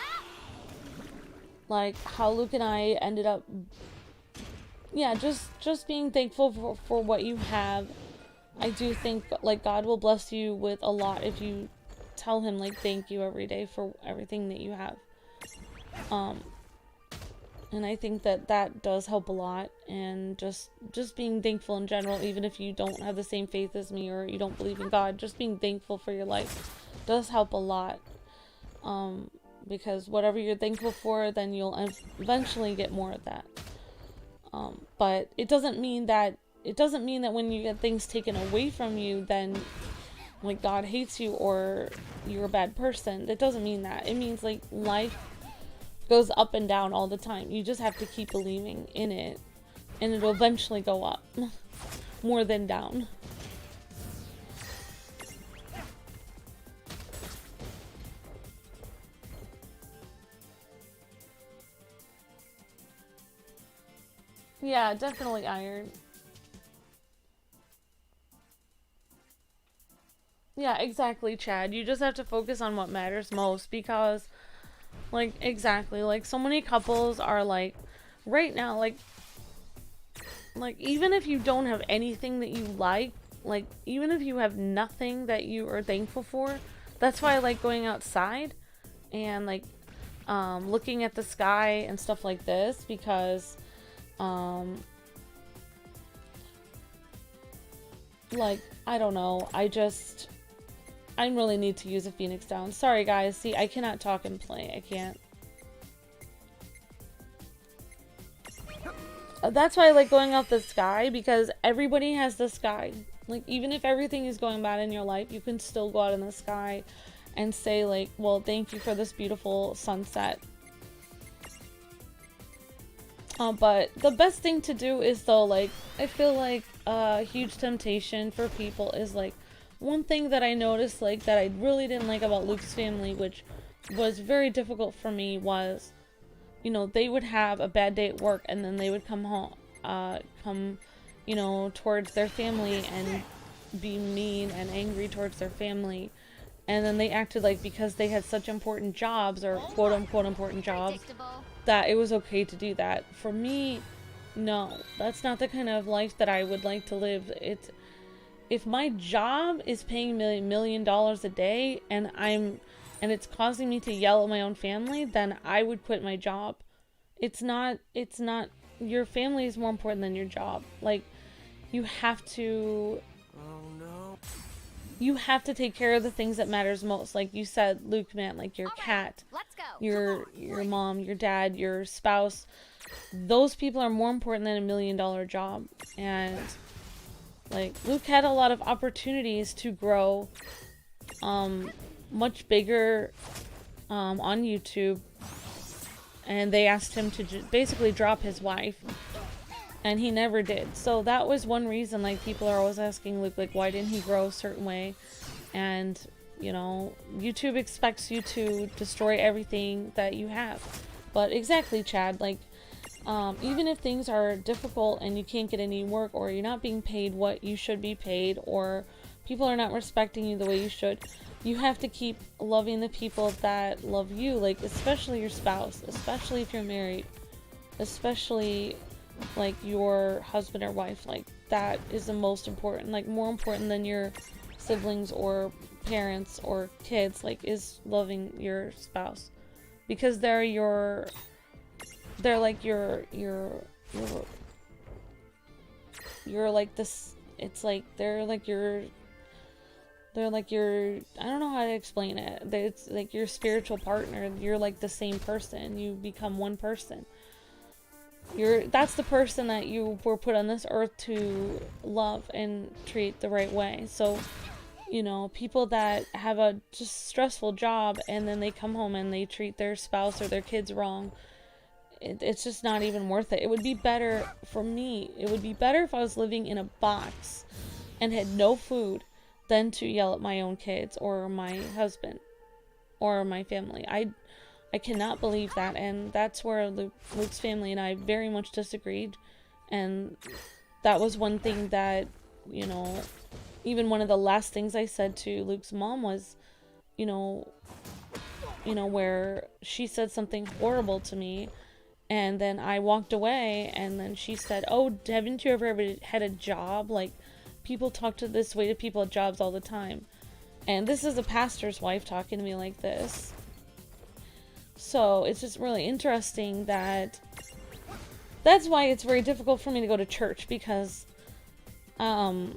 like, how Luke and I ended up, yeah, just being thankful for what you have. I do think, like, God will bless you with a lot if you tell him, like, thank you every day for everything that you have. And I think that does help a lot. And just being thankful in general, even if you don't have the same faith as me or you don't believe in God, just being thankful for your life does help a lot. Because whatever you're thankful for, then you'll eventually get more of that. But it doesn't mean that when you get things taken away from you, then, like, God hates you or you're a bad person. That doesn't mean that. It means, like, life goes up and down all the time. You just have to keep believing in it, and it'll eventually go up more than down. Yeah, definitely iron. Yeah, exactly, Chad. You just have to focus on what matters most, because, like, exactly, like, so many couples are, like, right now, like, even if you don't have anything that you like, even if you have nothing that you are thankful for, that's why I like going outside and, like, looking at the sky and stuff like this, because, like, I don't know, I really need to use a Phoenix down. Sorry, guys. See, I cannot talk and play. I can't. That's why I like going out the sky, because everybody has the sky. Like, even if everything is going bad in your life, you can still go out in the sky and say, like, well, thank you for this beautiful sunset. But the best thing to do is, though, like, I feel like a huge temptation for people is, like, one thing that I noticed, like, that I really didn't like about Luke's family, which was very difficult for me, was, you know, they would have a bad day at work, and then they would come home, you know, towards their family and be mean and angry towards their family. And then they acted like, because they had such important jobs, or quote-unquote important jobs, that it was okay to do that. For me, no. That's not the kind of life that I would like to live. If my job is paying $1 million a day, and it's causing me to yell at my own family, then I would quit my job. It's not, your family is more important than your job. Like, you have to, you have to take care of the things that matters most. Like you said, Luke, man, like your cat, your mom, your dad, your spouse. Those people are more important than $1 million job. And, like, Luke had a lot of opportunities to grow much bigger on YouTube, and they asked him to basically drop his wife, and he never did. So that was one reason, like, people are always asking Luke, like, why didn't he grow a certain way? And, you know, YouTube expects you to destroy everything that you have. But exactly, Chad, like, even if things are difficult and you can't get any work, or you're not being paid what you should be paid, or people are not respecting you the way you should, you have to keep loving the people that love you, like, especially your spouse, especially if you're married, especially, like, your husband or wife. Like, that is the most important, like, more important than your siblings or parents or kids, like, is loving your spouse, because they're like you're like this, it's like they're like your I don't know how to explain it. It's like your spiritual partner. You're like the same person. You become one person. That's the person that you were put on this earth to love and treat the right way. So, you know, people that have a just stressful job and then they come home and they treat their spouse or their kids wrong, it's just not even worth it. It would be better for me. It would be better if I was living in a box and had no food than to yell at my own kids or my husband or my family. I cannot believe that, and that's where Luke's family and I very much disagreed. And that was one thing that, you know, even one of the last things I said to Luke's mom was, you know, where she said something horrible to me, and then I walked away, and then she said, oh, haven't you ever had a job? Like, people talk to this way to people at jobs all the time. And this is a pastor's wife talking to me like this. So it's just really interesting that's why it's very difficult for me to go to church, because, you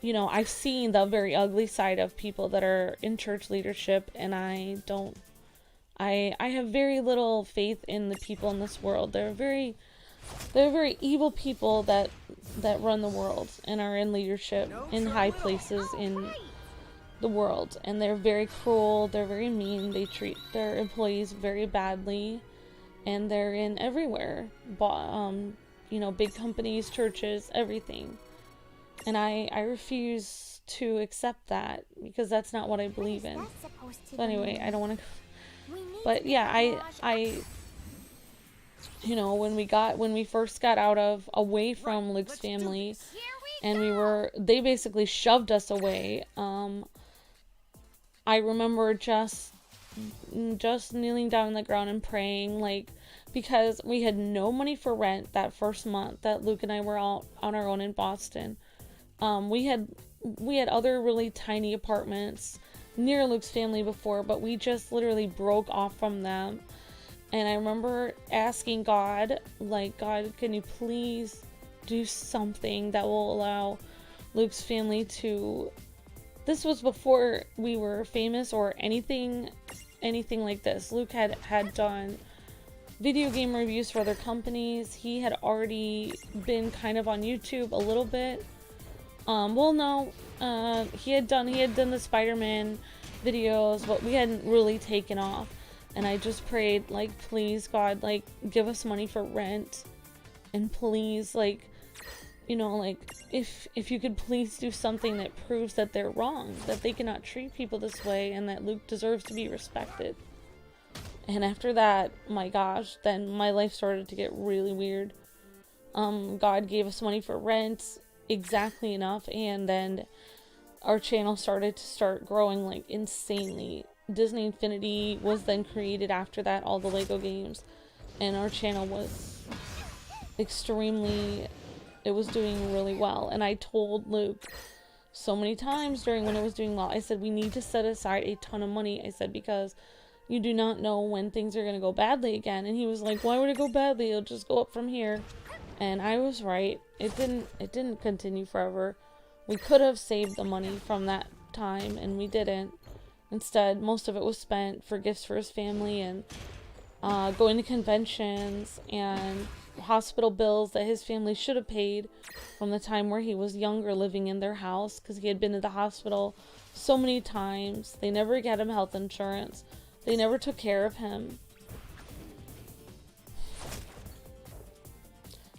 know, I've seen the very ugly side of people that are in church leadership, and I have very little faith in the people in this world. They're very evil people that run the world and are in leadership in high places in the world, and they're very cruel, they're very mean, they treat their employees very badly, and they're in everywhere, you know, big companies, churches, everything. And I refuse to accept that, because that's not what I believe in. So anyway, I don't want to, but yeah, I you know, when we first got away from Luke's family, and they basically shoved us away. I remember just kneeling down on the ground and praying, like, because we had no money for rent that first month that Luke and I were out on our own in Boston. We had other really tiny apartments near Luke's family before, but we just literally broke off from them. And I remember asking God, like, God, can you please do something that will allow Luke's family to... This was before we were famous or anything like this. Luke had done video game reviews for other companies. He had already been kind of on YouTube a little bit. Well, no, he had done the Spider-Man videos, but we hadn't really taken off. And I just prayed, like, please, God, like, give us money for rent. And please, like, you know, like, if you could please do something that proves that they're wrong, that they cannot treat people this way, and that Luke deserves to be respected. And after that, my gosh, then my life started to get really weird. God gave us money for rent, exactly enough, and then our channel started to growing, like, insanely. Disney Infinity was then created after that, all the Lego games, and our channel was it was doing really well. And I told Luke so many times during when it was doing well, I said, we need to set aside a ton of money. I said, because you do not know when things are going to go badly again. And he was like, why would it go badly? It'll just go up from here. And I was right. It didn't continue forever. We could have saved the money from that time, and we didn't. Instead, most of it was spent for gifts for his family and going to conventions and hospital bills that his family should have paid from the time where he was younger living in their house, because he had been to the hospital so many times. They never get him health insurance. They never took care of him.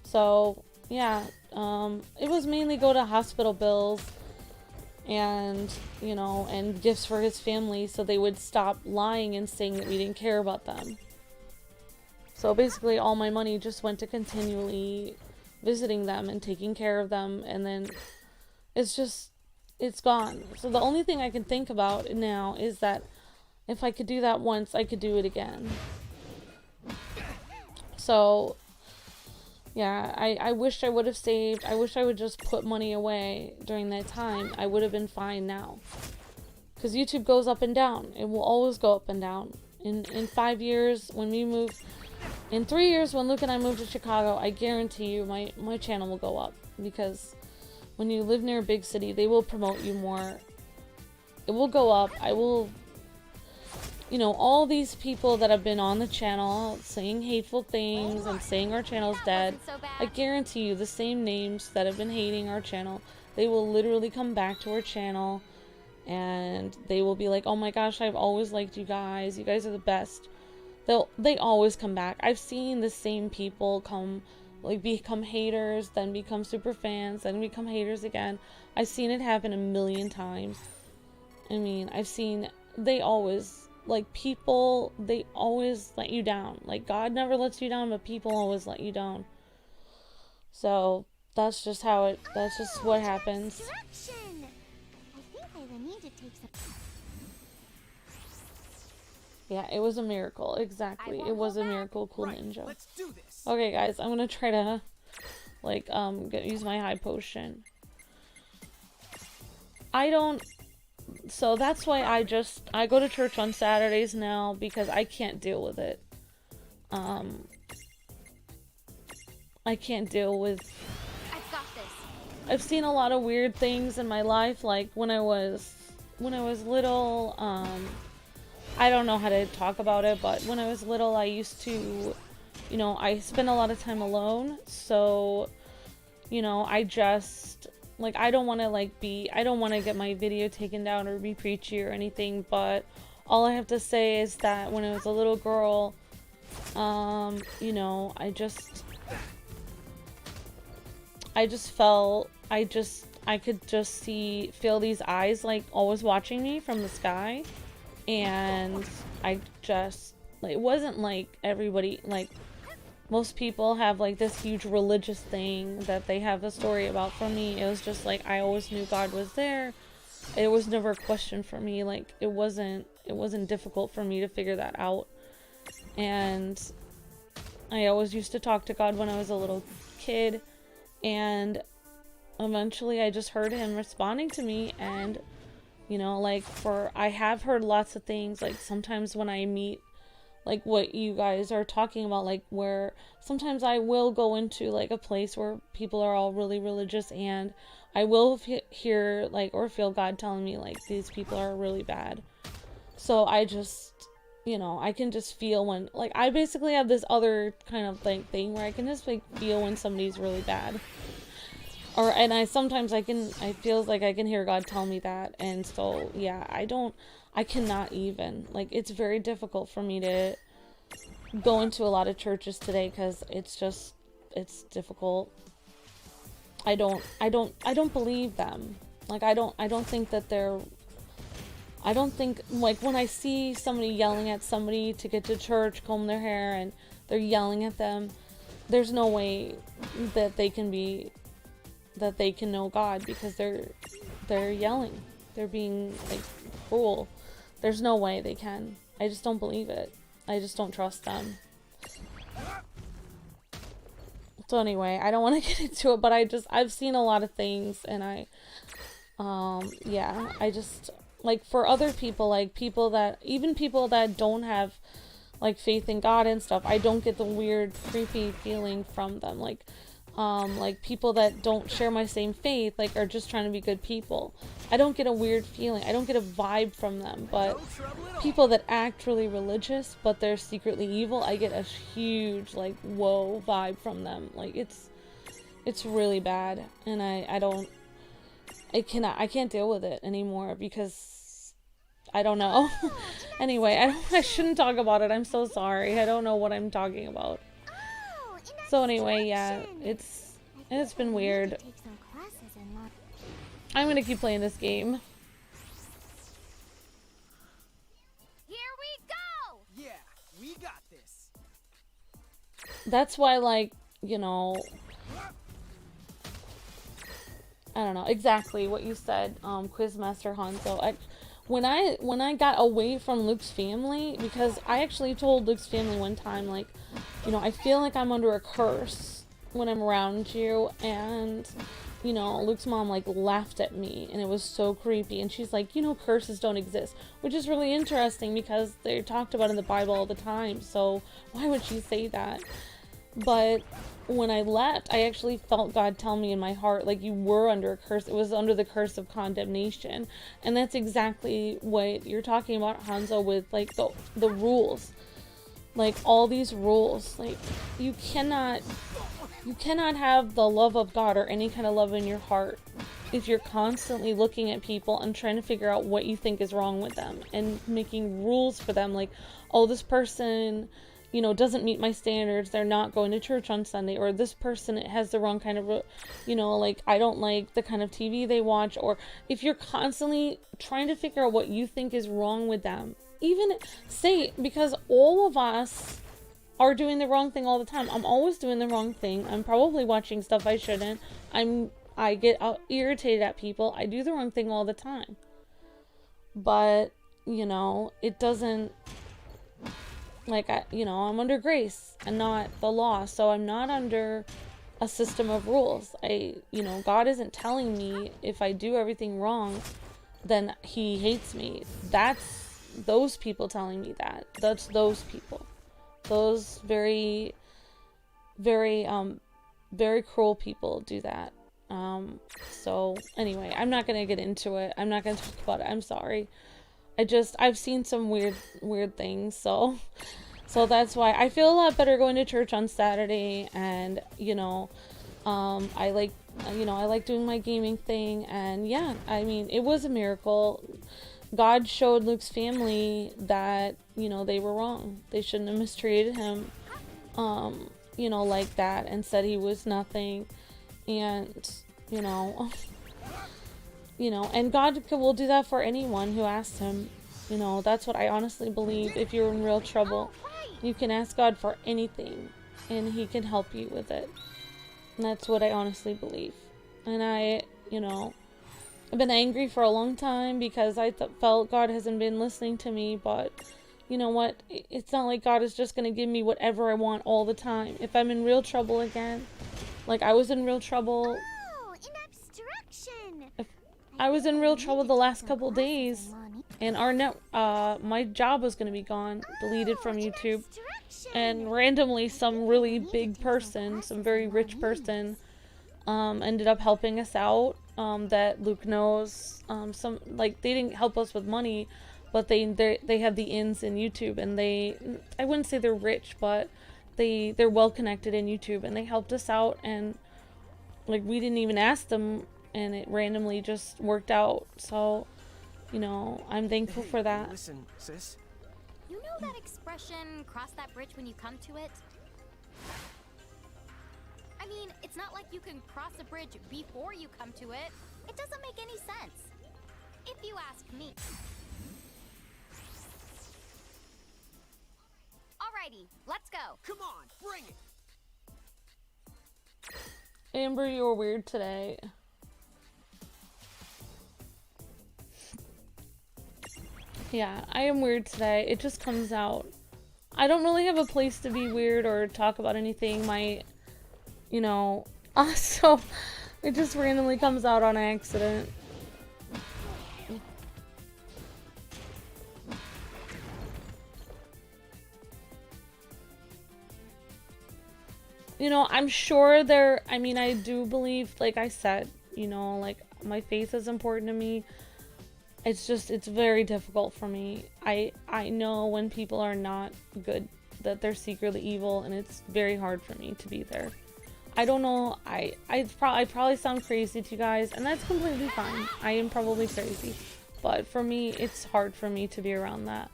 So, yeah, it was mainly go to hospital bills and, you know, and gifts for his family, so they would stop lying and saying that we didn't care about them. So basically all my money just went to continually visiting them and taking care of them, and then it's gone. So the only thing I can think about now is that if I could do that once, I could do it again. So yeah, I wish I would have saved. I wish I would just put money away during that time. I would have been fine now. Because YouTube goes up and down. It will always go up and down. In 5 years, when we move... In 3 years, when Luke and I move to Chicago, I guarantee you my channel will go up. Because when you live near a big city, they will promote you more. It will go up. I will... You know, all these people that have been on the channel saying hateful things and saying our channel's dead, I guarantee you the same names that have been hating our channel, they will literally come back to our channel and they will be like, oh my gosh, I've always liked you guys. You guys are the best. They always come back. I've seen the same people become haters, then become super fans, then become haters again. I've seen it happen a million times. I mean, they always... Like, people, they always let you down. Like, God never lets you down, but people always let you down. So, that's just what happens. I think I will need to take some... Yeah, it was a miracle. Exactly. It was a miracle, cool Right, ninja. let's do this. Okay, guys, I'm gonna try to, like, use my high potion. So that's why I go to church on Saturdays now, because I can't deal with it. I can't deal with... I've got this. I've seen a lot of weird things in my life, like when I was little, I don't know how to talk about it, but when I was little, I used to, you know, I spent a lot of time alone, so, you know, I just... Like, I don't want to get my video taken down or be preachy or anything, but all I have to say is that when I was a little girl, you know, I could just feel these eyes, like, always watching me from the sky, and like, it wasn't like everybody, like, most people have like this huge religious thing that they have a story about. For me, it was just like, I always knew God was there. It was never a question for me. Like, it wasn't difficult for me to figure that out. And I always used to talk to God when I was a little kid, and eventually I just heard him responding to me. And, you know, like, I have heard lots of things, like sometimes when I meet, like what you guys are talking about, like where sometimes I will go into like a place where people are all really religious, and I will hear like, or feel God telling me like, these people are really bad. So I just, you know, I can just feel when, like, I basically have this other kind of like thing where I can just like feel when somebody's really bad. And I feel like I can hear God tell me that. And so, yeah, I cannot even, like, it's very difficult for me to go into a lot of churches today, because it's difficult. I don't believe them. Like, I don't think that like, when I see somebody yelling at somebody to get to church, comb their hair, and they're yelling at them, there's no way that they can know God, because they're yelling. They're being, like, cruel. There's no way they can. I just don't believe it. I just don't trust them. So anyway, I don't want to get into it, but I've seen a lot of things, and yeah, I just, like, for other people, like, even people that don't have, like, faith in God and stuff, I don't get the weird, creepy feeling from them. Like people that don't share my same faith, like, are just trying to be good people. I don't get a weird feeling. I don't get a vibe from them. But people that act really religious, but they're secretly evil, I get a huge, like, whoa vibe from them. Like, it's really bad. And I don't, I can't deal with it anymore because I don't know. Anyway, I shouldn't talk about it. I'm so sorry. I don't know what I'm talking about. Oh, in that So anyway, yeah, direction. it's been weird. Take some classes and not. I'm gonna keep playing this game. Here we go! Yeah, we got this. That's why, like, you know, I don't know exactly what you said, Quizmaster Hanzo. When I got away from Luke's family, because I actually told Luke's family one time, like, you know, I feel like I'm under a curse when I'm around you, and, you know, Luke's mom, like, laughed at me, and it was so creepy, and she's like, you know, curses don't exist, which is really interesting, because they're talked about in the Bible all the time, so why would she say that? But when I left, I actually felt God tell me in my heart, like, you were under a curse. It was under the curse of condemnation. And that's exactly what you're talking about, Hanzo, with, like, the rules. Like, all these rules. Like, you cannot have the love of God or any kind of love in your heart if you're constantly looking at people and trying to figure out what you think is wrong with them and making rules for them, like, oh, this person, you know, doesn't meet my standards, they're not going to church on Sunday, or this person has the wrong kind of, you know, like, I don't like the kind of TV they watch, or if you're constantly trying to figure out what you think is wrong with them, even say, because all of us are doing the wrong thing all the time. I'm always doing the wrong thing. I'm probably watching stuff I shouldn't. I get irritated at people. I do the wrong thing all the time. But, you know, it doesn't, like, you know, I'm under grace and not the law, so I'm not under a system of rules. You know, God isn't telling me if I do everything wrong, then he hates me. That's those people telling me that. That's those people. Those very, very, very cruel people do that. So anyway, I'm not gonna get into it. I'm not gonna talk about it. I'm sorry. I've seen some weird things, so that's why I feel a lot better going to church on Saturday, and, you know, I like doing my gaming thing, and yeah, I mean, it was a miracle. God showed Luke's family that, you know, they were wrong. They shouldn't have mistreated him, you know, like that, and said he was nothing, and, you know, and God will do that for anyone who asks him. You know, that's what I honestly believe. If you're in real trouble, you can ask God for anything, and he can help you with it. And that's what I honestly believe. And you know, I've been angry for a long time because I felt God hasn't been listening to me, but you know what? It's not like God is just going to give me whatever I want all the time. If I'm in real trouble again, like I was in real trouble. Oh, in abstraction. I was in real trouble the last couple days, and my job was going to be gone, deleted from YouTube, and randomly some really big person, some very rich person, ended up helping us out, that Luke knows. Some, like, they didn't help us with money, but they have the ins in YouTube, and I wouldn't say they're rich, but they're well connected in YouTube, and they helped us out, and like we didn't even ask them, and it randomly just worked out. So, you know, I'm thankful for that. Listen, sis. You know that expression, cross that bridge when you come to it? I mean, it's not like you can cross a bridge before you come to it. It doesn't make any sense, if you ask me. Alrighty, let's go. Come on, bring it. Amber, you were weird today. Yeah, I am weird today. It just comes out. I don't really have a place to be weird or talk about anything. You know, so it just randomly comes out on accident. You know, I'm sure I mean, I do believe, like I said, you know, like, my faith is important to me. It's just, it's very difficult for me. I know when people are not good, that they're secretly evil, and it's very hard for me to be there. I don't know, I probably sound crazy to you guys, and that's completely fine. I am probably crazy, but for me, it's hard for me to be around that.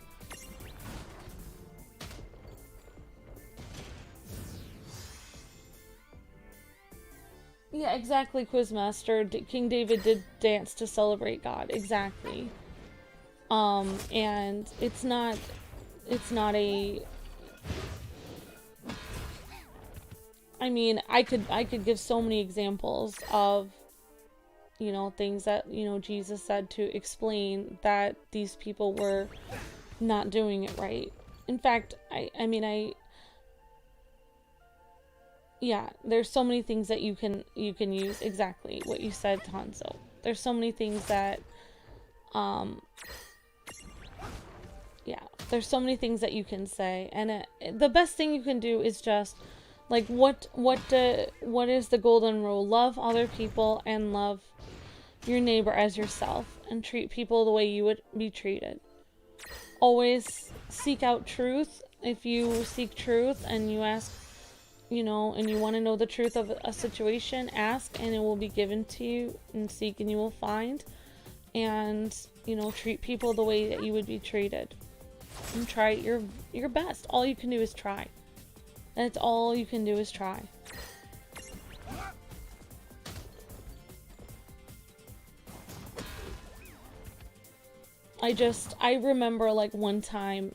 Yeah, exactly, Quizmaster. King David did dance to celebrate God. Exactly. And it's not a... I mean, I could give so many examples of, you know, things that, you know, Jesus said to explain that these people were not doing it right. In fact, yeah, there's so many things that you can use. Exactly what you said, Hanzo. There's so many things that yeah, there's so many things that you can say, and the best thing you can do is just like what is the golden rule? Love other people and love your neighbor as yourself, and treat people the way you would be treated. Always seek out truth. If you seek truth and you ask, you know, and you want to know the truth of a situation, ask and it will be given to you, and seek and you will find. And, you know, treat people the way that you would be treated, and try your best. All you can do is try. That's all you can do is try. I remember like one time,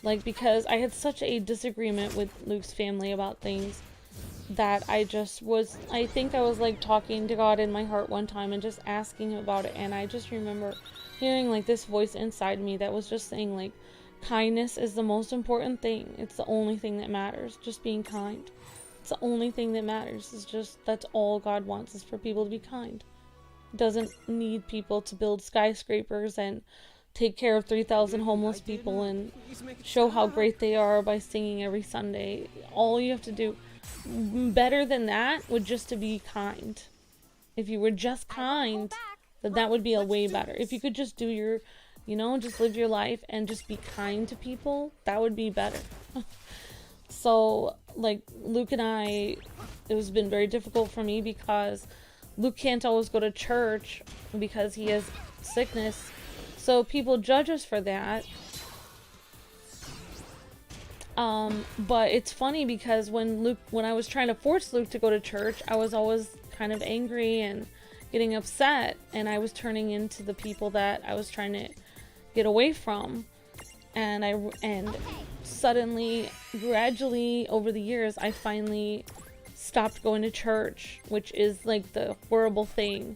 like, because I had such a disagreement with Luke's family about things, that I think I was like talking to God in my heart one time and just asking him about it, and I just remember hearing like this voice inside me that was just saying like, kindness is the most important thing. It's the only thing that matters. Just being kind. It's the only thing that matters. It's just, that's all God wants, is for people to be kind. He doesn't need people to build skyscrapers and take care of 3,000 homeless people and show how great they are by singing every Sunday. All you have to do better than that would just to be kind. If you were just kind, then that would be a way better. If you could just do your, you know, just live your life and just be kind to people, that would be better. So, like, Luke and I, it has been very difficult for me because Luke can't always go to church because he has sickness. So people judge us for that. But it's funny because when I was trying to force Luke to go to church, I was always kind of angry and getting upset, and I was turning into the people that I was trying to get away from. And suddenly, gradually, over the years, I finally stopped going to church, which is like the horrible thing,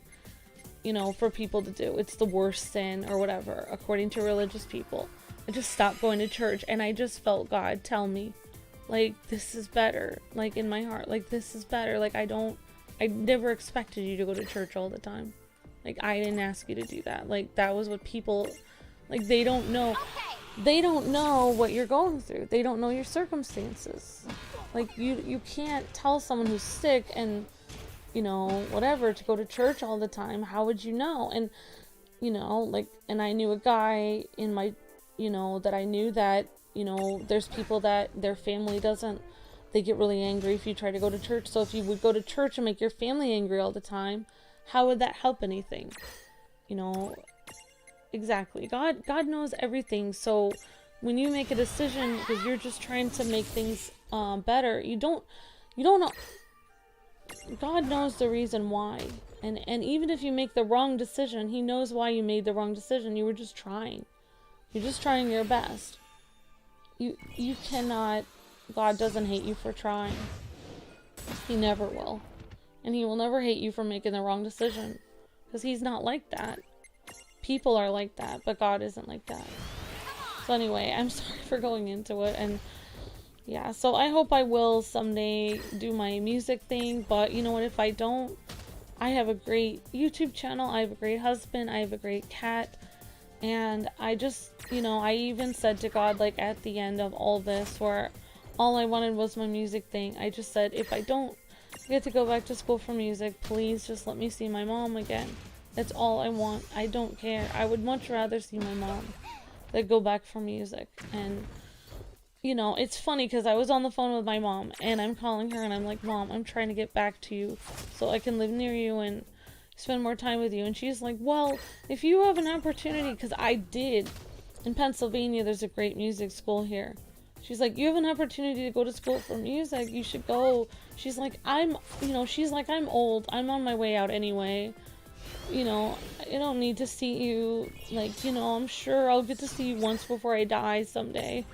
you know, for people to do. It's the worst sin or whatever, according to religious people. I just stopped going to church, and I just felt God tell me, like, this is better. Like, in my heart, like, this is better. Like, I never expected you to go to church all the time. Like, I didn't ask you to do that. Like, that was what people, like, they don't know. They don't know what you're going through. They don't know your circumstances. Like, you can't tell someone who's sick and, you know, whatever, to go to church all the time. How would you know? And, you know, like, and I knew a guy in my, you know, that I knew that, you know, there's people that their family doesn't, they get really angry if you try to go to church. So if you would go to church and make your family angry all the time, how would that help anything? You know, exactly. God knows everything. So when you make a decision because you're just trying to make things better, you don't know. God knows the reason why. And even if you make the wrong decision, he knows why you made the wrong decision. You were just trying. You're just trying your best. You cannot, God doesn't hate you for trying. He never will. And he will never hate you for making the wrong decision. Because he's not like that. People are like that, but God isn't like that. So anyway, I'm sorry for going into it. And yeah, so I hope I will someday do my music thing. But you know what, if I don't, I have a great YouTube channel. I have a great husband. I have a great cat. And I just, you know, I even said to God, like, at the end of all this, where all I wanted was my music thing, I just said, if I don't get to go back to school for music, please just let me see my mom again. That's all I want. I don't care. I would much rather see my mom than go back for music. And you know, it's funny because I was on the phone with my mom and I'm calling her and I'm like, Mom, I'm trying to get back to you so I can live near you and spend more time with you. And she's like, well, if you have an opportunity, because I did. In Pennsylvania, there's a great music school here. She's like, you have an opportunity to go to school for music, you should go. She's like, I'm old. I'm on my way out anyway. You know, I don't need to see you. Like, you know, I'm sure I'll get to see you once before I die someday.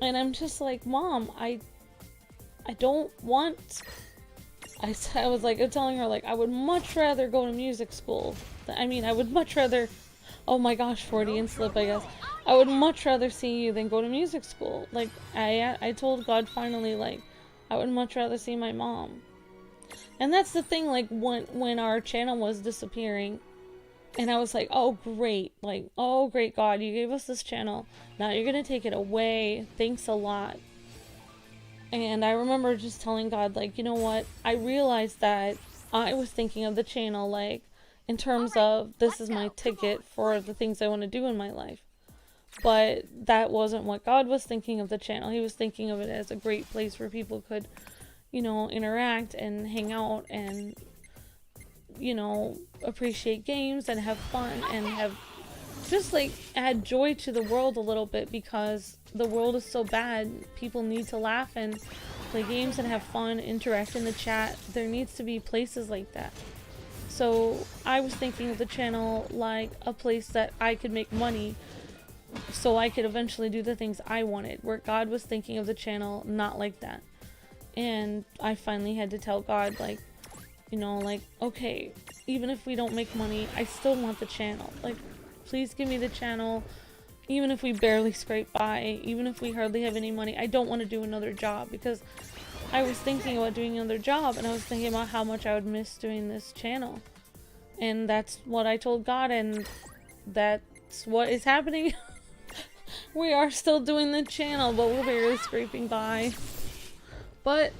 And I'm just like, Mom, I don't want... I was like, I'm telling her, like, I would much rather go to music school. I mean, I would much rather... Oh my gosh, 40 and slip, I guess. I would much rather see you than go to music school. Like, I told God finally, like, I would much rather see my mom. And that's the thing, like, when our channel was disappearing, and I was like, oh great, like, oh great God, you gave us this channel, now you're gonna take it away, thanks a lot. And I remember just telling God, like, you know what, I realized that I was thinking of the channel, like, in terms of, this is my ticket for the things I want to do in my life. But that wasn't what God was thinking of the channel. He was thinking of it as a great place where people could, you know, interact and hang out and, you know, appreciate games and have fun and have just, like, add joy to the world a little bit, because the world is so bad. People need to laugh and play games and have fun, interact in the chat. There needs to be places like that. So I was thinking of the channel like a place that I could make money so I could eventually do the things I wanted, where God was thinking of the channel not like that. And I finally had to tell God, like, you know, like, okay, even if we don't make money, I still want the channel. Like, please give me the channel, even if we barely scrape by, even if we hardly have any money. I don't want to do another job, because I was thinking about doing another job, and I was thinking about how much I would miss doing this channel. And that's what I told God, and that's what is happening. We are still doing the channel, but we're barely scraping by. But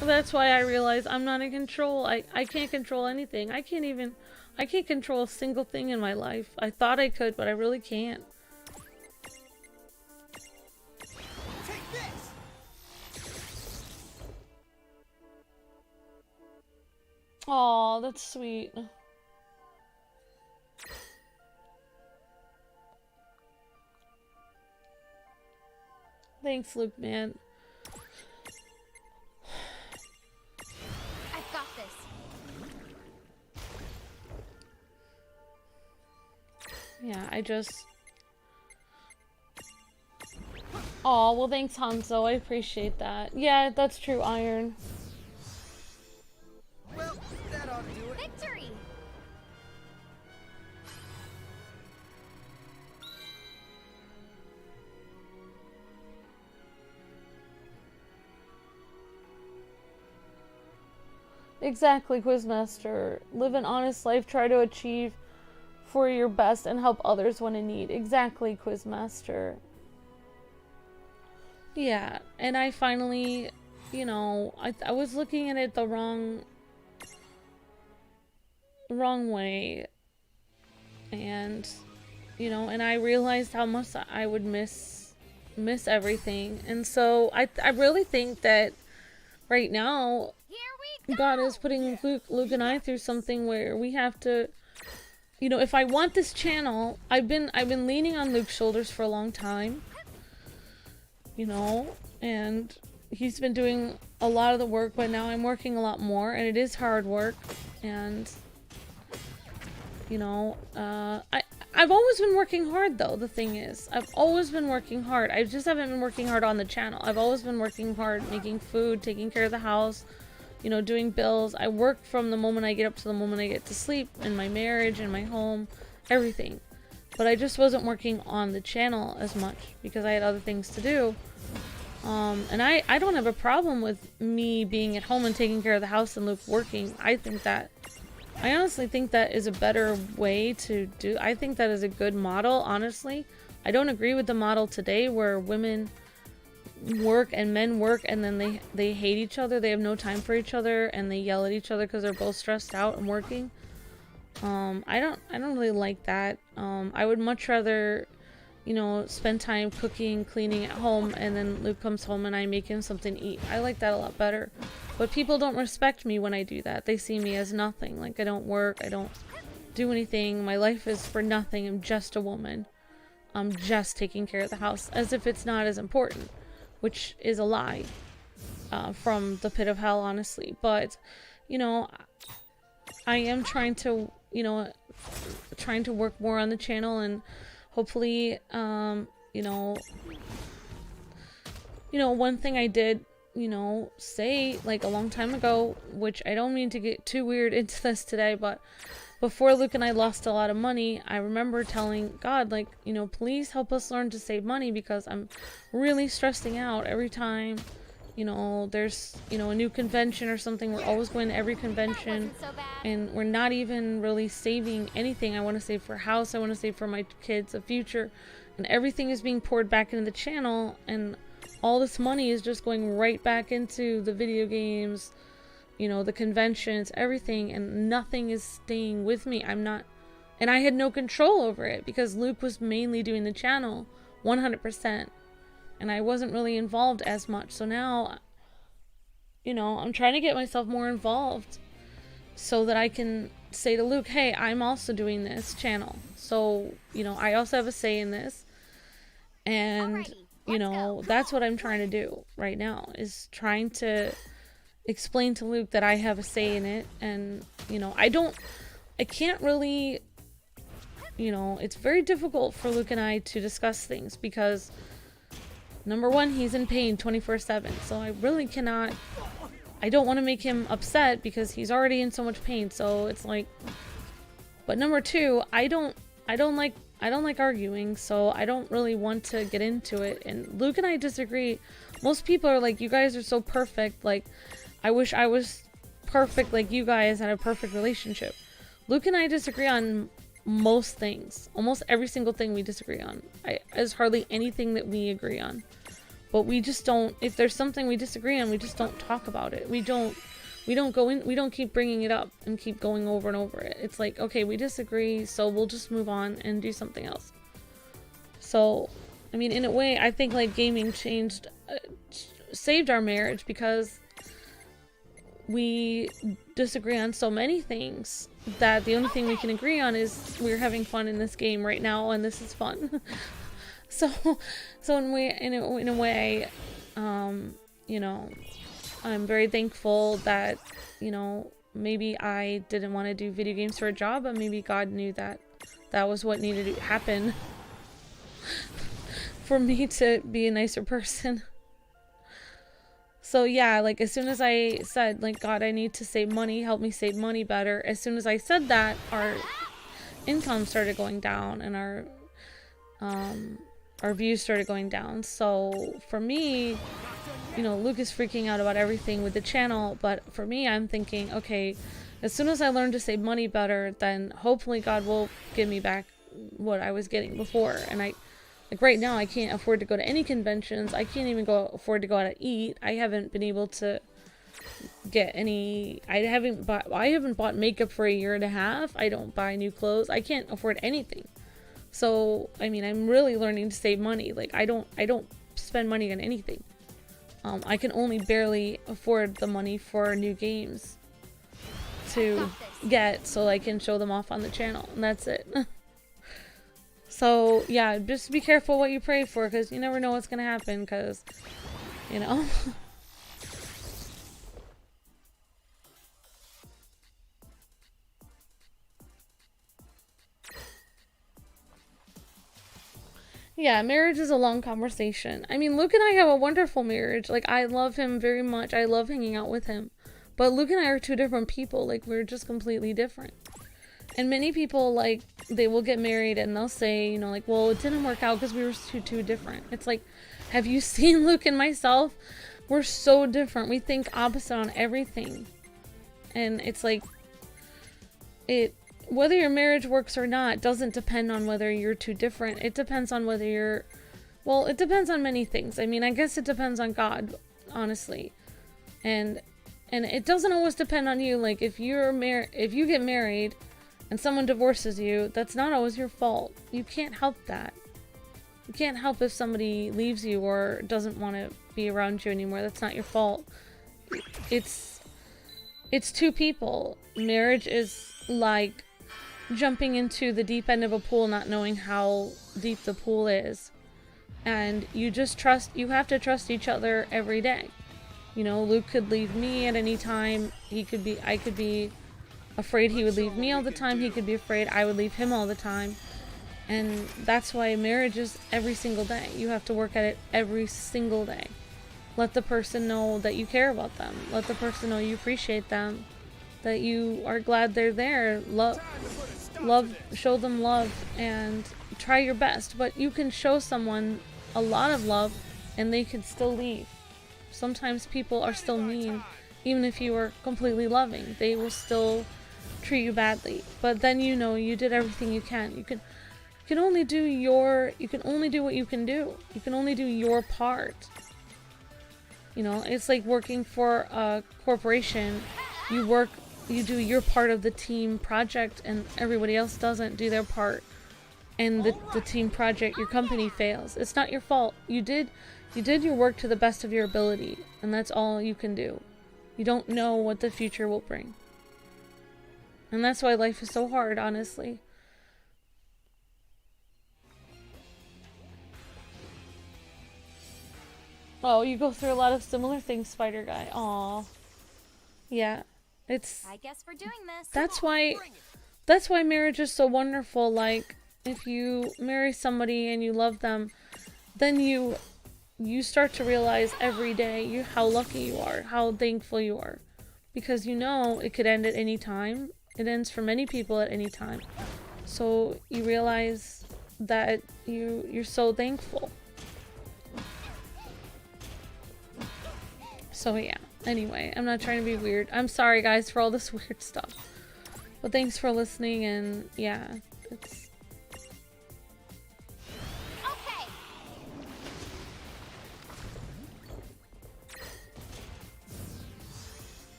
that's why I realized I'm not in control. I can't control anything. I can't control a single thing in my life. I thought I could, but I really can't. Aw, that's sweet. Thanks, Luke, man. I've got this. Yeah, I just... Aw, well thanks, Hanzo. I appreciate that. Yeah, that's true, Iron. Well, that ought to do it. Victory! Exactly, Quizmaster. Live an honest life, try to achieve for your best, and help others when in need. Exactly, Quizmaster. Yeah, and I finally, you know, I was looking at it the wrong way, and, you know, and I realized how much I would miss everything. And so I really think that right now God is putting Luke and I through something where we have to, you know, if I want this channel, I've been leaning on Luke's shoulders for a long time, you know, and he's been doing a lot of the work, but now I'm working a lot more, and it is hard work. And, you know, I've always been working hard, though. The thing is, I've always been working hard. I just haven't been working hard on the channel. I've always been working hard, making food, taking care of the house, you know, doing bills. I work from the moment I get up to the moment I get to sleep, in my marriage, in my home, everything. But I just wasn't working on the channel as much because I had other things to do. And I don't have a problem with me being at home and taking care of the house and Luke working. I honestly think that is a better way to do. I think that is a good model, honestly. I don't agree with the model today where women work and men work and then they hate each other. They have no time for each other and they yell at each other because they're both stressed out and working. I don't really like that. I would much rather you know, spend time cooking, cleaning at home, and then Luke comes home and I make him something to eat. I like that a lot better. But people don't respect me when I do that. They see me as nothing. Like, I don't work, I don't do anything. My life is for nothing. I'm just a woman. I'm just taking care of the house, as if it's not as important, which is a lie from the pit of hell, honestly. But, you know, I am trying to, you know, work more on the channel, and hopefully, you know, one thing I did, you know, say like a long time ago, which I don't mean to get too weird into this today, but before Luke and I lost a lot of money, I remember telling God, like, you know, please help us learn to save money, because I'm really stressing out every time, you know, there's, you know, a new convention or something. We're always going to every convention, and we're not even really saving anything. I want to save for a house, I want to save for my kids, a future, and everything is being poured back into the channel, and all this money is just going right back into the video games, you know, the conventions, everything, and nothing is staying with me. I'm not, and I had no control over it because Luke was mainly doing the channel 100%, and I wasn't really involved as much. So now, you know, I'm trying to get myself more involved so that I can say to Luke, hey, I'm also doing this channel, so, you know, I also have a say in this. And you know, that's what I'm trying to do right now, is trying to explain to Luke that I have a say in it. And, you know, I can't really, you know, it's very difficult for Luke and I to discuss things because, number one, he's in pain 24/7, so I really cannot, I don't want to make him upset because he's already in so much pain, so it's like, but number two, I don't like arguing, so I don't really want to get into it. And Luke and I disagree. Most people are like, you guys are so perfect, like, I wish I was perfect like you guys, had a perfect relationship. Luke and I disagree on most things. Almost every single thing we disagree on. There's hardly anything that we agree on. But we just don't, if there's something we disagree on, we just don't talk about it. We don't keep bringing it up and keep going over and over it. It's like, okay, we disagree, so we'll just move on and do something else. So, I mean, in a way, I think like gaming saved our marriage, because we disagree on so many things that the only thing we can agree on is we're having fun in this game right now, and this is fun. so in a way, you know, I'm very thankful that, you know, maybe I didn't want to do video games for a job, but maybe God knew that that was what needed to happen for me to be a nicer person. So yeah, like, as soon as I said, like, God, I need to save money, help me save money better, as soon as I said that, our income started going down, and our views started going down. So for me, you know, Luke is freaking out about everything with the channel, but for me, I'm thinking, okay, as soon as I learn to save money better, then hopefully God will give me back what I was getting before. And like, right now, I can't afford to go to any conventions. I can't even afford to go out to eat. I haven't been able to get any, I haven't bought makeup for a year and a half. I don't buy new clothes. I can't afford anything. So, I mean, I'm really learning to save money. Like, I don't spend money on anything. I can only barely afford the money for new games to get, so I can show them off on the channel, and that's it. So yeah, just be careful what you pray for, because you never know what's gonna happen, because, you know. Yeah, marriage is a long conversation. I mean, Luke and I have a wonderful marriage. Like, I love him very much. I love hanging out with him. But Luke and I are two different people. Like, we're just completely different. And many people, like, they will get married and they'll say, you know, like, well, it didn't work out because we were too different. It's like, have you seen Luke and myself? We're so different. We think opposite on everything. And it's like, whether your marriage works or not doesn't depend on whether you're too different. It depends on whether you're, well, it depends on many things. I mean, I guess it depends on God, honestly. And it doesn't always depend on you. Like, if you get married and someone divorces you, that's not always your fault. You can't help that. You can't help if somebody leaves you or doesn't want to be around you anymore. That's not your fault. It's two people. Marriage is like jumping into the deep end of a pool not knowing how deep the pool is. And you have to trust each other every day. You know, Luke could leave me at any time. I could be afraid he would leave me all the time. He could be afraid I would leave him all the time. And that's why marriage is every single day. You have to work at it every single day. Let the person know that you care about them. Let the person know you appreciate them. That you are glad they're there. Show them love and try your best. But you can show someone a lot of love and they can still leave. Sometimes people are still mean, even if you are completely loving. They will still treat you badly. But then you know you did everything you can. You can only do what you can do. You can only do your part. You know, it's like working for a corporation. You do your part of the team project and everybody else doesn't do their part. And the team project, your company fails. It's not your fault. You did your work to the best of your ability, and that's all you can do. You don't know what the future will bring. And that's why life is so hard, honestly. Oh, you go through a lot of similar things, Spider Guy. Aw. Yeah. I guess we're doing this. That's why marriage is so wonderful. Like, if you marry somebody and you love them, then you start to realize every day how lucky you are, how thankful you are. Because you know it could end at any time. It ends for many people at any time. So you realize that you're so thankful. So yeah, anyway, I'm not trying to be weird. I'm sorry guys for all this weird stuff. But thanks for listening, and yeah, it's... Okay.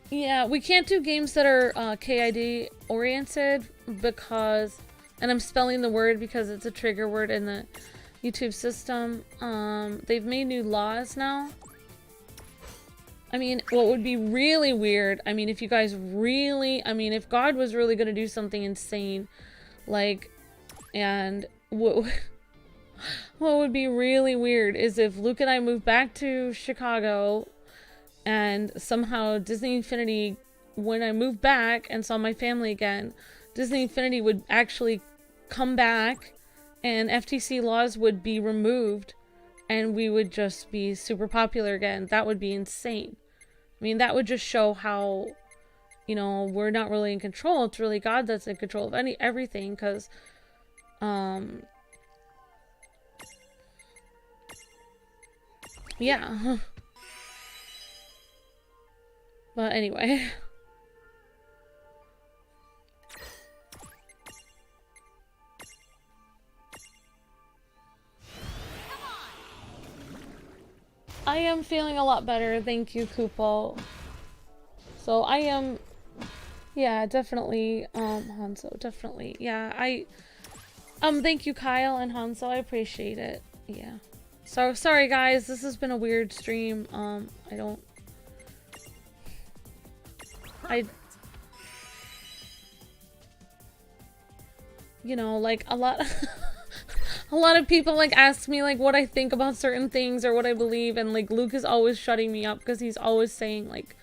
Yeah, we can't do games that are KID oriented because, and I'm spelling the word because it's a trigger word in the YouTube system. They've made new laws now. I mean, what would be really weird, I mean, if you guys really, I mean, if God was really going to do something insane, like, and what would be really weird is if Luke and I moved back to Chicago and somehow Disney Infinity, when I moved back and saw my family again, Disney Infinity would actually come back and FTC laws would be removed and we would just be super popular again. That would be insane. I mean, that would just show how, you know, we're not really in control. It's really God that's in control of everything, because, yeah. But anyway. I am feeling a lot better, thank you, Kupo. So I am, yeah, definitely, Hanzo, definitely, yeah, thank you, Kyle and Hanzo, I appreciate it, yeah. So, sorry guys, this has been a weird stream, you know, like, a lot of people, like, ask me, like, what I think about certain things or what I believe, and, like, Luke is always shutting me up because he's always saying, like,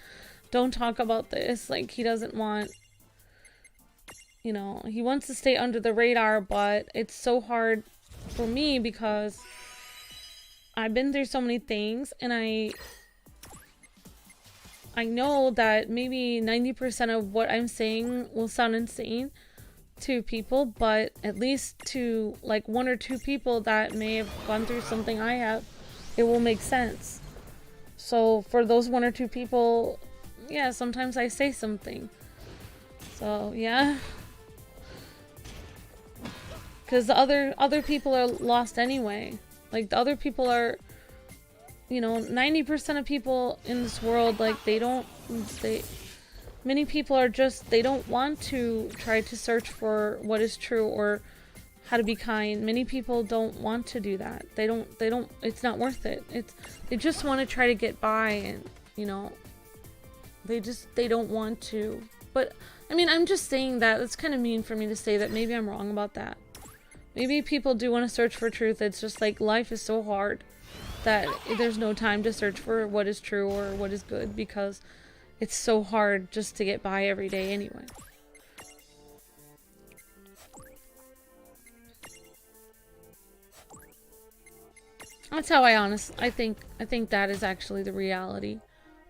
don't talk about this, like, he doesn't want, you know, he wants to stay under the radar, but it's so hard for me because I've been through so many things, and I know that maybe 90% of what I'm saying will sound insane to people, but at least to like 1 or 2 people that may have gone through something I have, it will make sense. So for those 1 or 2 people, yeah, sometimes I say something. So yeah, because the other people are lost anyway. Like, the other people are, you know, 90% of people in this world, like, many people are just, they don't want to try to search for what is true or how to be kind. Many people don't want to do that. They don't, it's not worth it. They just want to try to get by, and, you know, they don't want to. But, I mean, I'm just saying that. It's kind of mean for me to say that. Maybe I'm wrong about that. Maybe people do want to search for truth. It's just like life is so hard that there's no time to search for what is true or what is good, because it's so hard just to get by every day anyway. That's how I think that is actually the reality.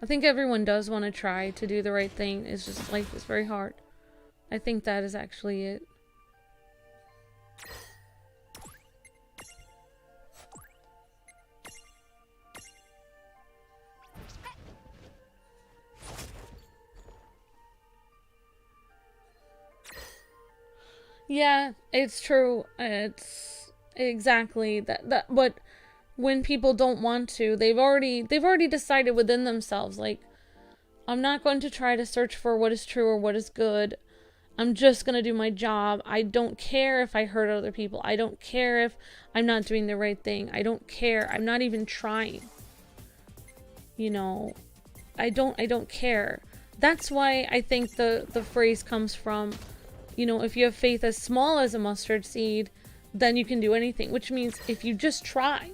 I think everyone does want to try to do the right thing. It's just life is very hard. I think that is actually it. Yeah, it's true. It's exactly that but when people don't want to, they've already decided within themselves, like, I'm not going to try to search for what is true or what is good. I'm just going to do my job. I don't care if I hurt other people. I don't care if I'm not doing the right thing. I don't care. I'm not even trying. You know, I don't care. That's why I think the phrase comes from, you know, if you have faith as small as a mustard seed, then you can do anything. Which means if you just try,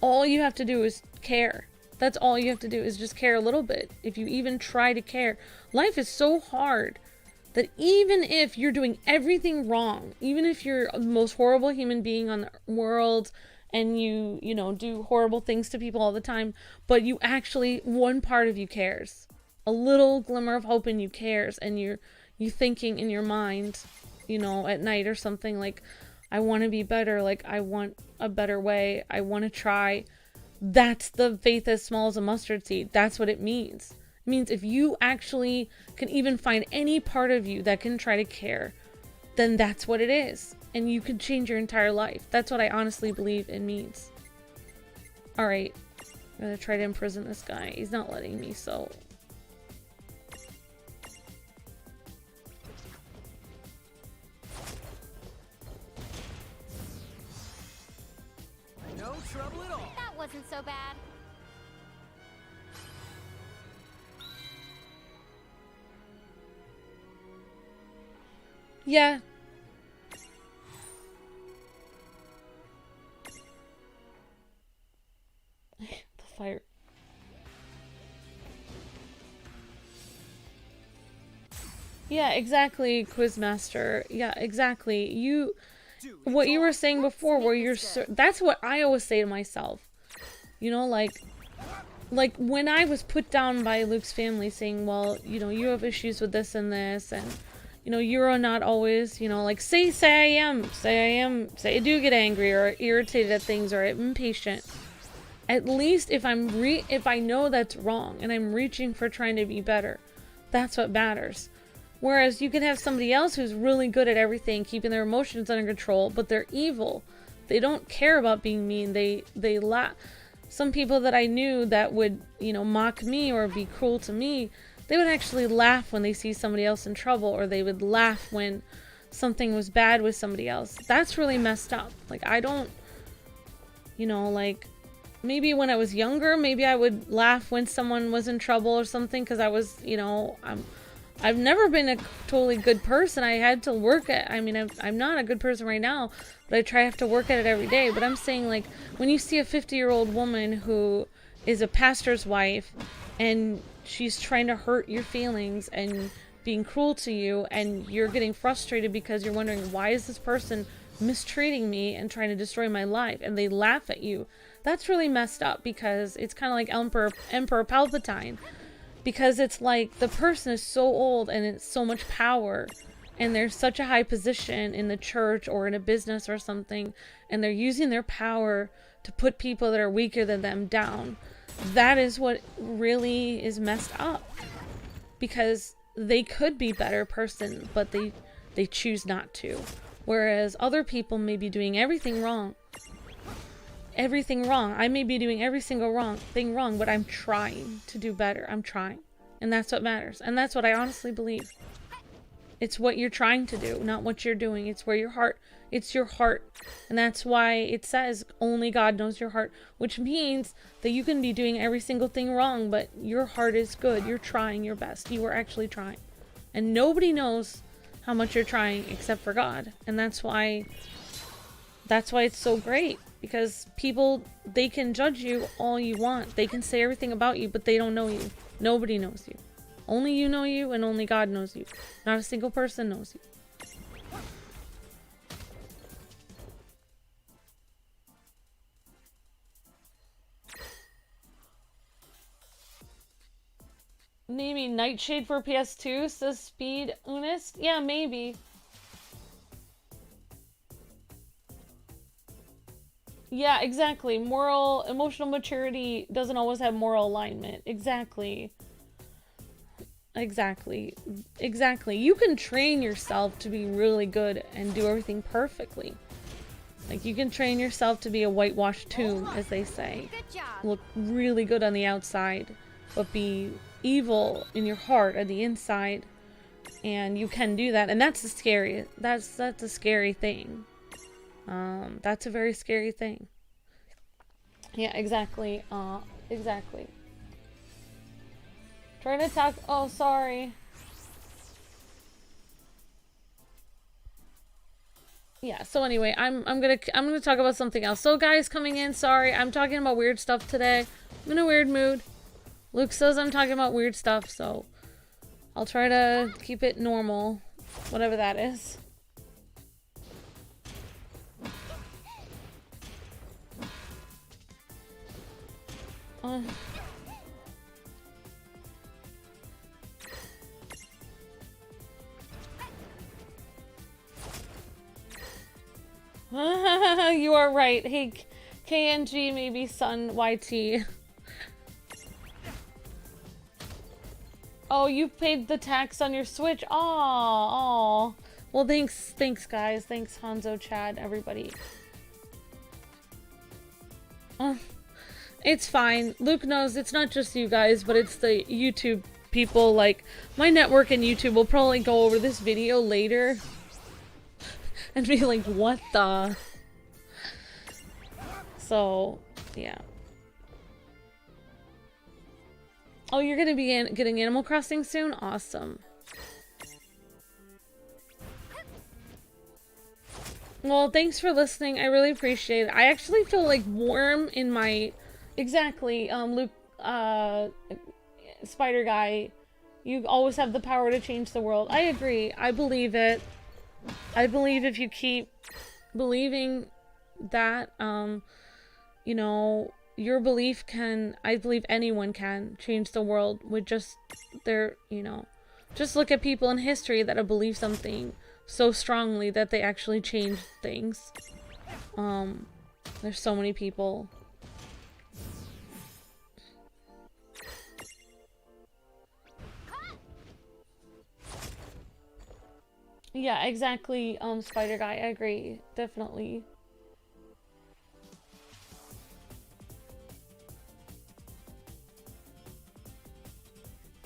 all you have to do is care. That's all you have to do, is just care a little bit. If you even try to care. Life is so hard that even if you're doing everything wrong, even if you're the most horrible human being on the world, and you know, do horrible things to people all the time, but you actually, one part of you cares. A little glimmer of hope in you cares, and you thinking in your mind, you know, at night or something, like, I want to be better, like, I want a better way, I want to try. That's the faith as small as a mustard seed. That's what it means. It means if you actually can even find any part of you that can try to care, then that's what it is. And you can change your entire life. That's what I honestly believe it means. Alright. I'm gonna try to imprison this guy. He's not letting me, so... No trouble at all. That wasn't so bad. Yeah. The fire. Yeah, exactly, Quizmaster. Yeah, exactly. What you were saying before, where you're that's what I always say to myself. You know, like when I was put down by Luke's family saying, well, you know, you have issues with this and this, and, you know, you're not always, you know, like, say I do get angry or irritated at things or I'm impatient. At least if I know that's wrong and I'm reaching for trying to be better, that's what matters. Whereas you can have somebody else who's really good at everything, keeping their emotions under control, but they're evil. They don't care about being mean. They laugh. Some people that I knew that would, you know, mock me or be cruel to me, they would actually laugh when they see somebody else in trouble, or they would laugh when something was bad with somebody else. That's really messed up. Like, I don't, you know, like, maybe when I was younger, maybe I would laugh when someone was in trouble or something, because I was, you know, I've never been a totally good person. I had to work at, I mean, I'm not a good person right now, but I have to work at it every day. But I'm saying, like, when you see a 50-year-old woman who is a pastor's wife and she's trying to hurt your feelings and being cruel to you, and you're getting frustrated because you're wondering, why is this person mistreating me and trying to destroy my life? And they laugh at you. That's really messed up, because it's kind of like Emperor Palpatine. Because it's like the person is so old and it's so much power, and there's such a high position in the church or in a business or something, and they're using their power to put people that are weaker than them down. That is what really is messed up, because they could be a better person, but they choose not to. Whereas other people may be doing everything wrong. I may be doing every single thing wrong, but I'm trying to do better. I'm trying. And that's what matters. And that's what I honestly believe. It's what you're trying to do, not what you're doing. It's where your heart, it's your heart. And that's why it says only God knows your heart, which means that you can be doing every single thing wrong, but your heart is good. You're trying your best. You are actually trying. And nobody knows how much you're trying except for God. And that's why it's so great, because people, they can judge you all you want. They can say everything about you, but they don't know you. Nobody knows you. Only you know you, and only God knows you. Not a single person knows you. Maybe Nightshade for PS2, says Speed Unist? Yeah, maybe. Yeah, exactly. Emotional maturity doesn't always have moral alignment. Exactly. Exactly. Exactly. You can train yourself to be really good and do everything perfectly. Like, you can train yourself to be a whitewashed tomb, as they say. Good job. Look really good on the outside, but be evil in your heart on the inside. And you can do that, and that's a scary thing. That's a very scary thing. Yeah, exactly. Exactly. Trying to talk. Oh, sorry. Yeah. So anyway, I'm gonna talk about something else. So guys coming in, sorry, I'm talking about weird stuff today. I'm in a weird mood. Luke says I'm talking about weird stuff, so I'll try to keep it normal, whatever that is. You are right. Hey, KNG, maybe Sun YT. Oh, you paid the tax on your Switch. Aw. Well, thanks guys. Thanks Hanzo, Chad, everybody. It's fine. Luke knows it's not just you guys, but it's the YouTube people. Like, my network and YouTube will probably go over this video later and be like, what the? So, yeah. Oh, you're gonna be getting Animal Crossing soon? Awesome. Well, thanks for listening. I really appreciate it. I actually feel like warm in my... Exactly, Luke, Spider Guy. You always have the power to change the world. I agree. I believe it. I believe if you keep believing that, you know, your belief can... I believe anyone can change the world with just their, you know... Just look at people in history that have believed something so strongly that they actually change things. There's so many people. Yeah, exactly, Spider Guy, I agree. Definitely.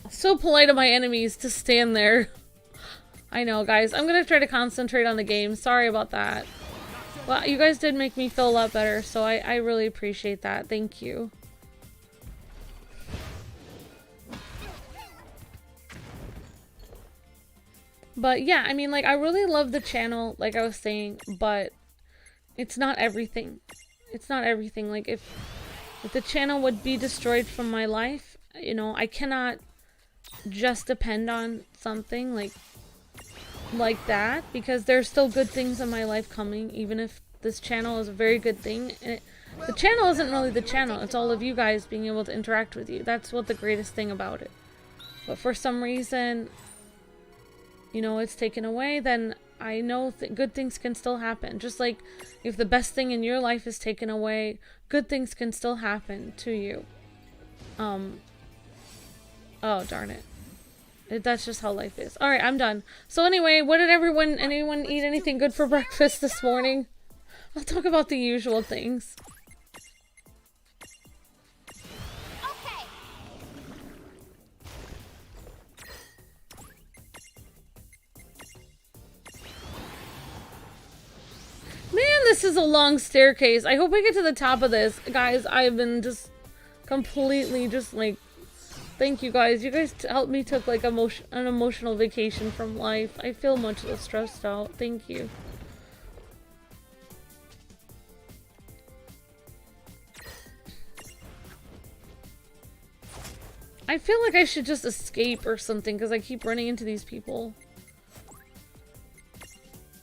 So polite of my enemies to stand there. I know, guys. I'm gonna try to concentrate on the game. Sorry about that. Well, you guys did make me feel a lot better, so I really appreciate that. Thank you. But yeah, I mean, like, I really love the channel, like I was saying, but it's not everything. It's not everything. Like, if the channel would be destroyed from my life, you know, I cannot just depend on something like that, because there's still good things in my life coming, even if this channel is a very good thing. And the channel isn't really the channel, it's all of you guys being able to interact with you. That's what the greatest thing about it. But for some reason, you know, it's taken away, then I know good things can still happen. Just like if the best thing in your life is taken away, good things can still happen to you. Oh, darn it. That's just how life is. Alright, I'm done. So anyway, what did anyone eat anything good for breakfast this morning? I'll talk about the usual things. Okay. this is a long staircase. I hope we get to the top of this. Guys, I've been just completely just like... Thank you guys. You guys helped me took like an emotional vacation from life. I feel much less stressed out. Thank you. I feel like I should just escape or something because I keep running into these people.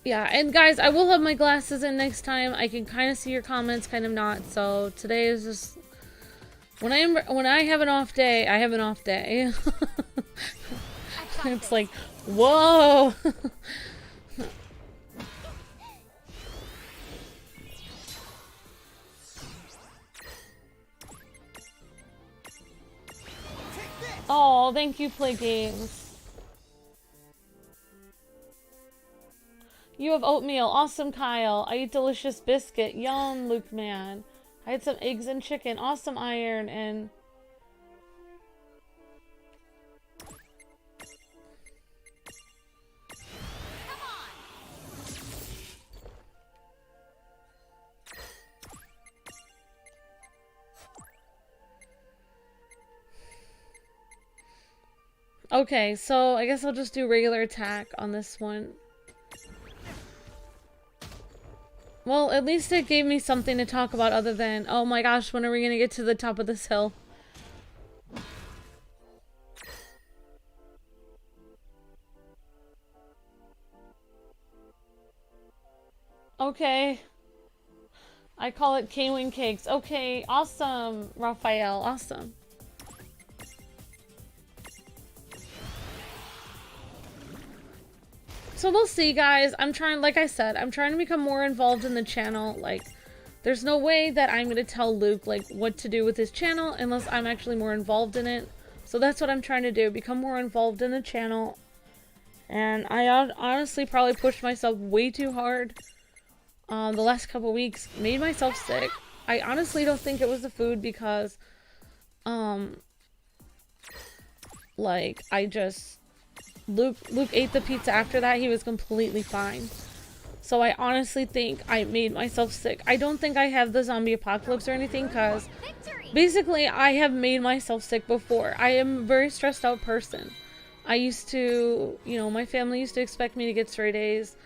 Yeah, and guys, I will have my glasses in next time. I can kind of see your comments, kind of not. So today is just when I have an off day, I have an off day. It's like, whoa. Oh, thank you, Play Games. You have oatmeal. Awesome, Kyle. I eat delicious biscuit. Yum, Luke man. I had some eggs and chicken. Awesome, Iron. And okay, so I guess I'll just do regular attack on this one. Well, at least it gave me something to talk about other than, oh my gosh, when are we gonna get to the top of this hill? Okay. I call it Kwing cakes. Okay, awesome, Raphael, awesome. So we'll see, guys. I'm trying, like I said, I'm trying to become more involved in the channel. Like, there's no way that I'm gonna tell Luke, like, what to do with his channel unless I'm actually more involved in it. So that's what I'm trying to do, become more involved in the channel. And I honestly probably pushed myself way too hard the last couple weeks. Made myself sick. I honestly don't think it was the food because, like, Luke ate the pizza after that. He was completely fine. So I honestly think I made myself sick. I don't think I have the zombie apocalypse or anything because basically I have made myself sick before. I am a very stressed out person. I used to, you know, my family used to expect me to get straight A's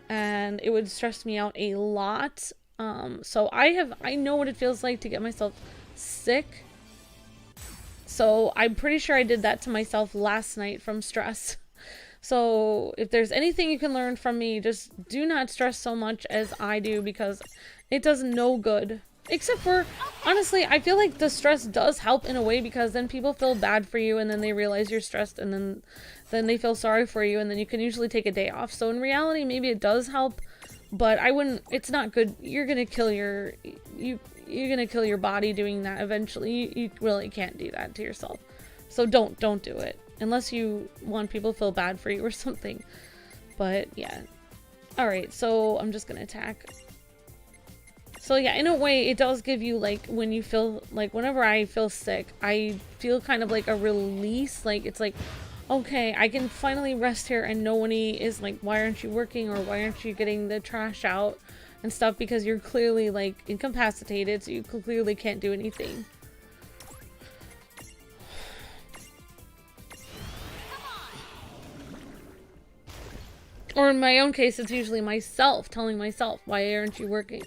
and it would stress me out a lot. So I know what it feels like to get myself sick. So I'm pretty sure I did that to myself last night from stress. So if there's anything you can learn from me, just do not stress so much as I do because it does no good. Except for, honestly, I feel like the stress does help in a way because then people feel bad for you and then they realize you're stressed and then they feel sorry for you and then you can usually take a day off. So in reality, maybe it does help, but I wouldn't, it's not good. You're gonna kill your body doing that eventually. You really can't do that to yourself. So don't do it. Unless you want people to feel bad for you or something. But yeah. Alright, so I'm just gonna attack. So yeah, in a way, it does give you, like, when you feel, like, whenever I feel sick, I feel kind of like a release. Like, it's like, okay, I can finally rest here and nobody is like, why aren't you working? Or why aren't you getting the trash out and stuff? Because you're clearly, like, incapacitated, so you clearly can't do anything. Or in my own case, it's usually myself telling myself, why aren't you working?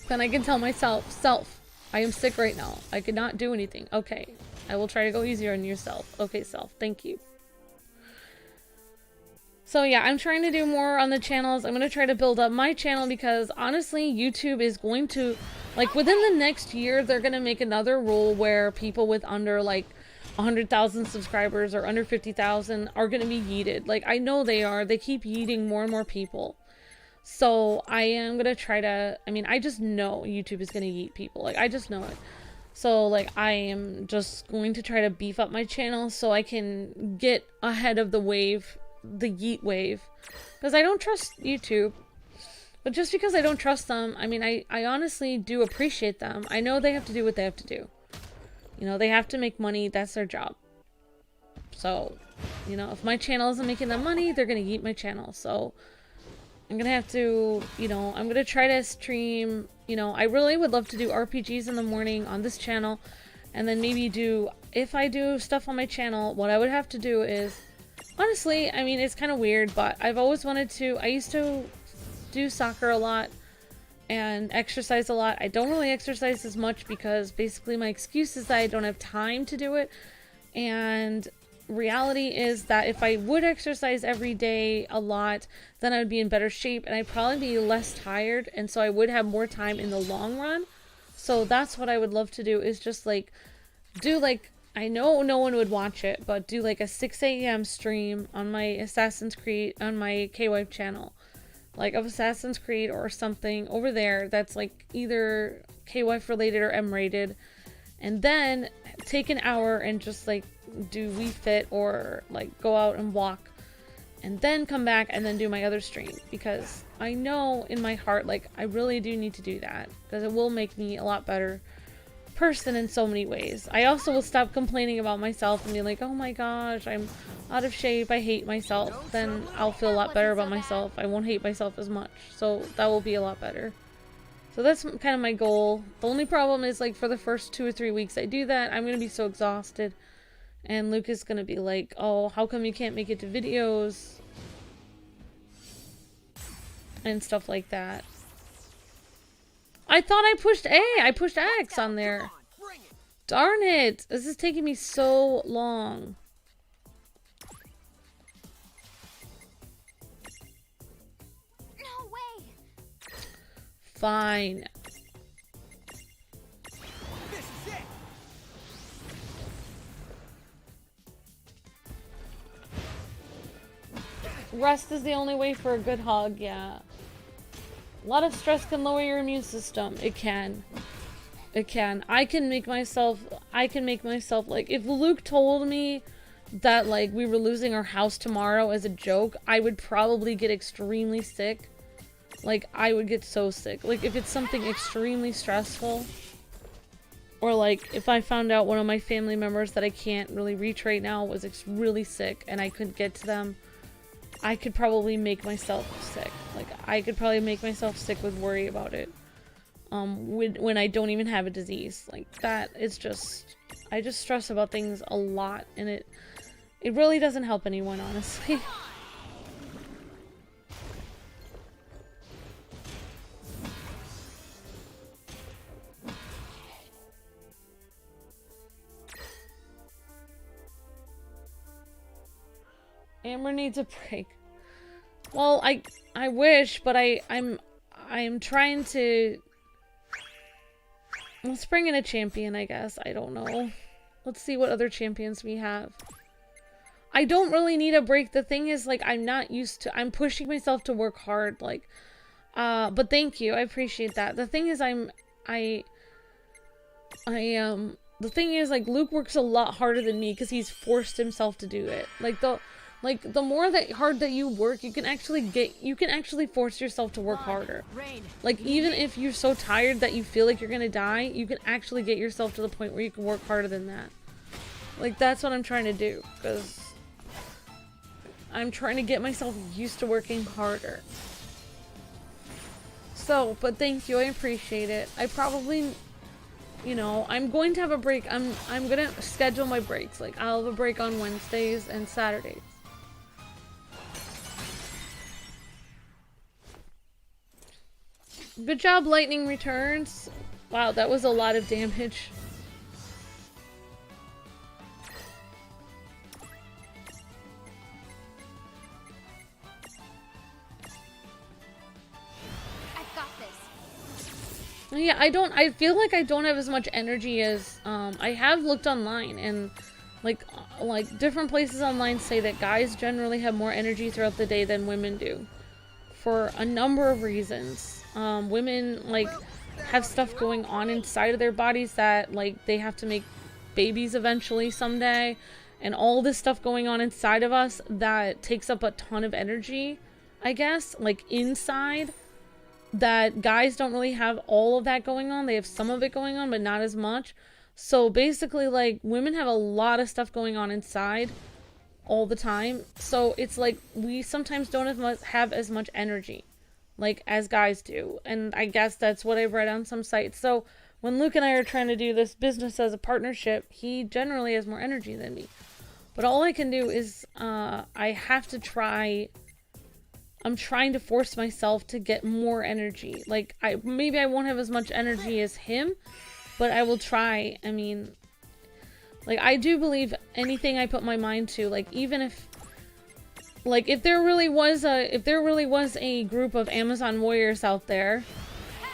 Then I can tell myself, self, I am sick right now. I cannot do anything. Okay, I will try to go easier on yourself. Okay, self, thank you. So yeah, I'm trying to do more on the channels. I'm going to try to build up my channel because honestly, YouTube is going to, like, within the next year, they're going to make another rule where people with under, like, 100,000 subscribers or under 50,000 are going to be yeeted. Like, I know they are. They keep yeeting more and more people. So I am going to try to, I mean, I just know YouTube is going to yeet people. Like, I just know it. So, like, I am just going to try to beef up my channel so I can get ahead of the wave, the yeet wave. Because I don't trust YouTube. But just because I don't trust them, I mean, I honestly do appreciate them. I know they have to do what they have to do. You know, they have to make money. That's their job. So, you know, if my channel isn't making them money, they're going to eat my channel. So, I'm gonna have to, you know, I'm gonna try to stream, you know, I really would love to do RPGs in the morning on this channel, and then maybe do, if I do stuff on my channel, what I would have to do is, honestly, I mean, it's kind of weird, but I've always wanted to, I used to do soccer a lot, and exercise a lot. I don't really exercise as much because basically my excuse is that I don't have time to do it, and reality is that if I would exercise every day a lot, then I would be in better shape and I'd probably be less tired, and so I would have more time in the long run. So that's what I would love to do, is just like do, like, I know no one would watch it, but do like a 6 a.m. stream on my Assassin's Creed, on my KWife channel, like of Assassin's Creed or something over there that's like either KWife related or M rated, and then take an hour and just like do Wii Fit or like go out and walk, and then come back and then do my other stream, because I know in my heart, like, I really do need to do that because it will make me a lot better person in so many ways. I also will stop complaining about myself and be like, oh my gosh, I'm out of shape, I hate myself. Then I'll feel a lot better about myself. I won't hate myself as much, so that will be a lot better. So that's kind of my goal. The only problem is, like, for the first 2 or 3 weeks I do that, I'm gonna be so exhausted, and Luke is gonna be like, oh, how come you can't make it to videos and stuff like that. I thought I pushed A. I pushed X on there. Darn it. This is taking me so long. No way. Fine. This is it. Rest is the only way for a good hug, yeah. A lot of stress can lower your immune system. It can. It can. I can make myself, like, if Luke told me that, like, we were losing our house tomorrow as a joke, I would probably get extremely sick. Like, I would get so sick. Like, if it's something extremely stressful, or, like, if I found out one of my family members that I can't really reach right now was really sick and I couldn't get to them, I could probably make myself sick. Like, I could probably make myself sick with worry about it. When I don't even have a disease. Like, that is just... I just stress about things a lot, and it really doesn't help anyone, honestly. Amber needs a break. Well, I wish, but I'm trying to... Let's bring in a champion, I guess. I don't know. Let's see what other champions we have. I don't really need a break. The thing is, like, I'm not used to... I'm pushing myself to work hard, like... but thank you. I appreciate that. The thing is, the thing is, like, Luke works a lot harder than me because he's forced himself to do it. Like, the more hard that you work, you can actually force yourself to work harder. Like, even if you're so tired that you feel like you're gonna die, you can actually get yourself to the point where you can work harder than that. Like, that's what I'm trying to do, because I'm trying to get myself used to working harder. So, but thank you, I appreciate it. I probably, you know, I'm going to have a break. I'm gonna schedule my breaks. Like, I'll have a break on Wednesdays and Saturdays. Good job, Lightning Returns. Wow, that was a lot of damage. I've got this. Yeah, I feel like I don't have as much energy as, I have looked online, and like different places online say that guys generally have more energy throughout the day than women do. For a number of reasons. Women, like, have stuff going on inside of their bodies that, like, they have to make babies eventually someday, and all this stuff going on inside of us that takes up a ton of energy, I guess, like, inside, that guys don't really have all of that going on. They have some of it going on, but not as much. So basically, like, women have a lot of stuff going on inside all the time, so it's like we sometimes don't have as much energy. like as guys do. And I guess that's what I've read on some sites. So when Luke and I are trying to do this business as a partnership, he generally has more energy than me. But all I can do is I have to try. I'm trying to force myself to get more energy. Like, maybe I won't have as much energy as him, but I will try. I mean, like, I do believe anything I put my mind to. Like, even if, like, if there really was a group of Amazon warriors out there,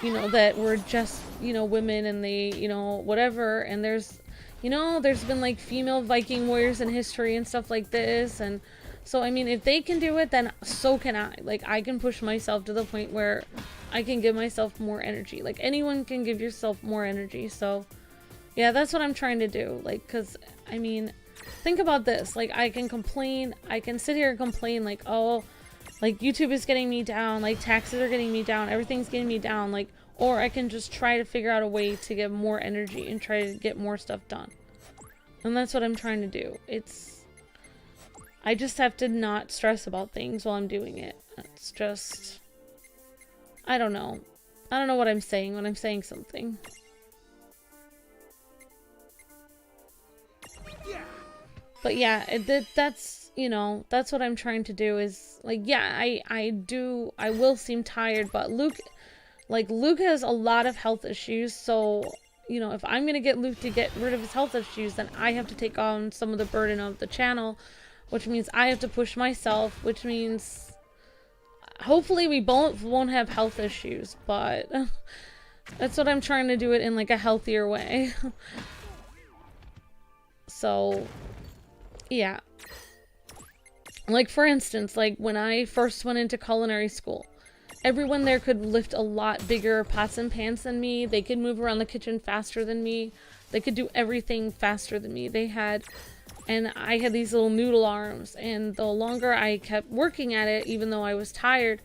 you know, that were just, you know, women and they, you know, whatever, and there's, you know, there's been like female Viking warriors in history and stuff like this, and so, I mean, if they can do it, then so can I. Like, I can push myself to the point where I can give myself more energy. Like, anyone can give yourself more energy. So, yeah, that's what I'm trying to do. Like, because, I mean, think about this. Like, I can complain. I can sit here and complain, like, oh, like, YouTube is getting me down. Like, taxes are getting me down. Everything's getting me down. Like, or I can just try to figure out a way to get more energy and try to get more stuff done. And that's what I'm trying to do. I just have to not stress about things while I'm doing it. It's just, I don't know. I don't know what I'm saying when I'm saying something. But yeah, that's, you know, that's what I'm trying to do is, like, yeah, I will seem tired, but Luke has a lot of health issues, so, you know, if I'm gonna get Luke to get rid of his health issues, then I have to take on some of the burden of the channel, which means I have to push myself, which means hopefully we both won't have health issues, but that's what I'm trying to do it in, like, a healthier way. So, yeah. Like, for instance, like, when I first went into culinary school, everyone there could lift a lot bigger pots and pans than me. They could move around the kitchen faster than me. They could do everything faster than me. And I had these little noodle arms, and the longer I kept working at it, even though I was tired,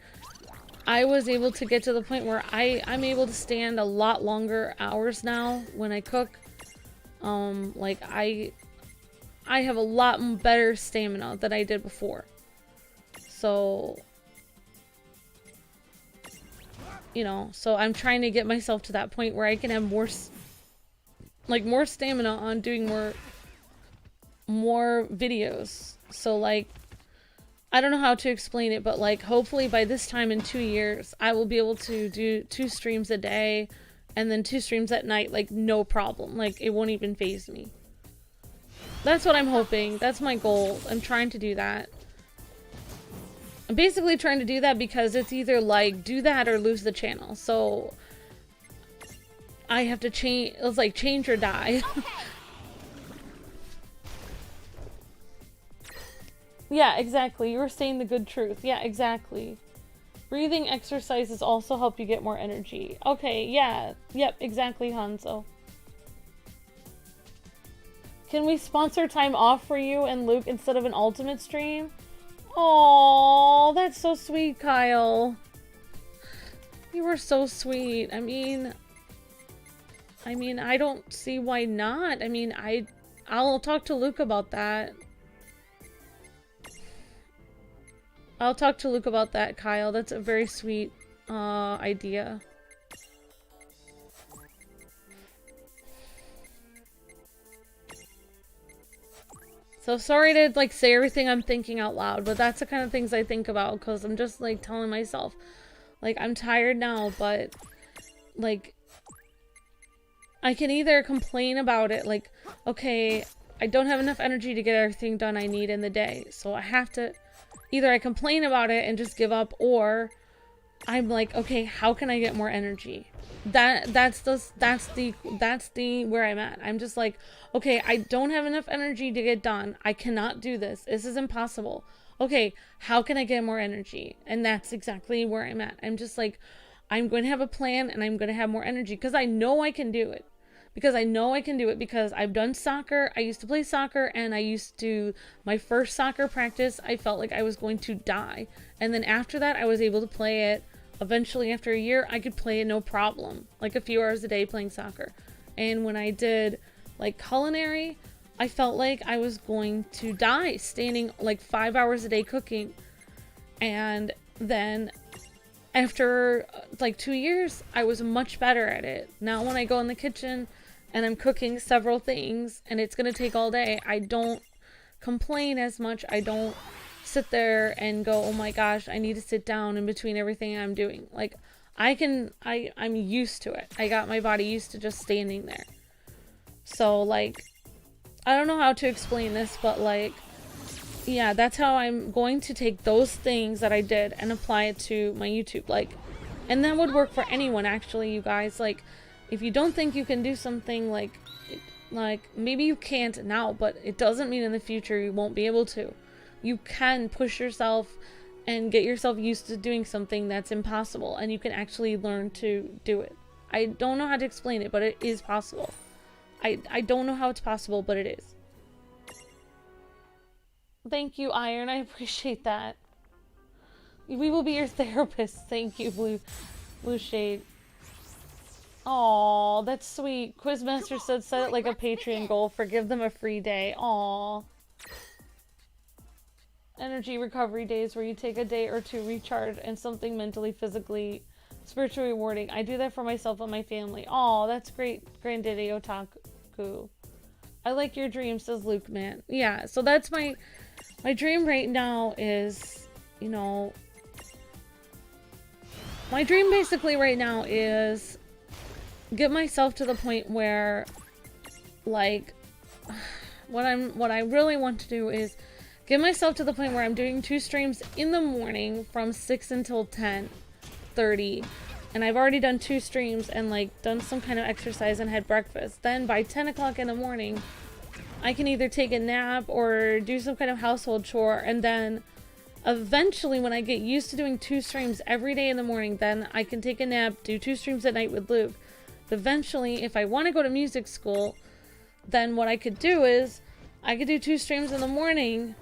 I was able to get to the point where I'm able to stand a lot longer hours now when I cook. Like, I have a lot better stamina than I did before. So, you know, so I'm trying to get myself to that point where I can have more stamina on doing more videos. So, like, I don't know how to explain it, but, like, hopefully by this time in 2 years, I will be able to do 2 streams a day and then 2 streams at night, like, no problem. Like, it won't even faze me. That's what I'm hoping. That's my goal. I'm trying to do that. I'm basically trying to do that because it's either, like, do that or lose the channel. So I have to change. It's like change or die. Yeah, exactly. You were saying the good truth. Yeah, exactly. Breathing exercises also help you get more energy. Okay, yeah. Yep, exactly, Hanzo. Can we sponsor time off for you and Luke instead of an ultimate stream? Oh, that's so sweet, Kyle. You were so sweet. I mean, I don't see why not. I mean, I'll talk to Luke about that. I'll talk to Luke about that, Kyle. That's a very sweet idea. So sorry to, like, say everything I'm thinking out loud, but that's the kind of things I think about, because I'm just, like, telling myself, like, I'm tired now, but, like, I can either complain about it, like, okay, I don't have enough energy to get everything done I need in the day, so I have to, either I complain about it and just give up, or I'm like, okay, how can I get more energy? That's the where I'm at. I'm just like, okay, I don't have enough energy to get done. I cannot do this. This is impossible. Okay, how can I get more energy? And that's exactly where I'm at. I'm just like, I'm going to have a plan and I'm going to have more energy because I know I can do it. Because I've done soccer. I used to play soccer, and I used to, my first soccer practice, I felt like I was going to die. And then after that, I was able to play it. Eventually, after a year, I could play it no problem. Like a few hours a day playing soccer. And when I did, like, culinary, I felt like I was going to die standing like 5 hours a day cooking. And then after like 2 years, I was much better at it. Now when I go in the kitchen and I'm cooking several things and it's going to take all day, I don't complain as much. I don't sit there and go, oh my gosh, I need to sit down in between everything I'm doing. Like, I'm used to it. I got my body used to just standing there. So, like, I don't know how to explain this, but, like, yeah, that's how I'm going to take those things that I did and apply it to my YouTube. Like, and that would work for anyone, actually, you guys. Like, if you don't think you can do something, like maybe you can't now, but it doesn't mean in the future you won't be able to. You can push yourself and get yourself used to doing something that's impossible, and you can actually learn to do it. I don't know how to explain it, but it is possible. I don't know how it's possible, but it is. Thank you, Iron. I appreciate that. We will be your therapist. Thank you, Blue Shade. Aw, that's sweet. Quizmaster said set it like a Patreon goal for give them a free day. Aw. Energy recovery days where you take a day or two recharge and something mentally, physically, spiritually rewarding. I do that for myself and my family. Aw, that's great, Granddaddy Otaku. I like your dream, says Luke, man. Yeah, so that's my dream right now is, you know, my dream basically right now is get myself to the point where, like, what I really want to do is get myself to the point where I'm doing 2 streams in the morning from 6 until 10:30, and I've already done 2 streams and like done some kind of exercise and had breakfast. Then by 10 o'clock in the morning, I can either take a nap or do some kind of household chore, and then eventually when I get used to doing 2 streams every day in the morning, then I can take a nap, do 2 streams at night with Luke. Eventually, if I want to go to music school, then what I could do is I could do 2 streams in the morning,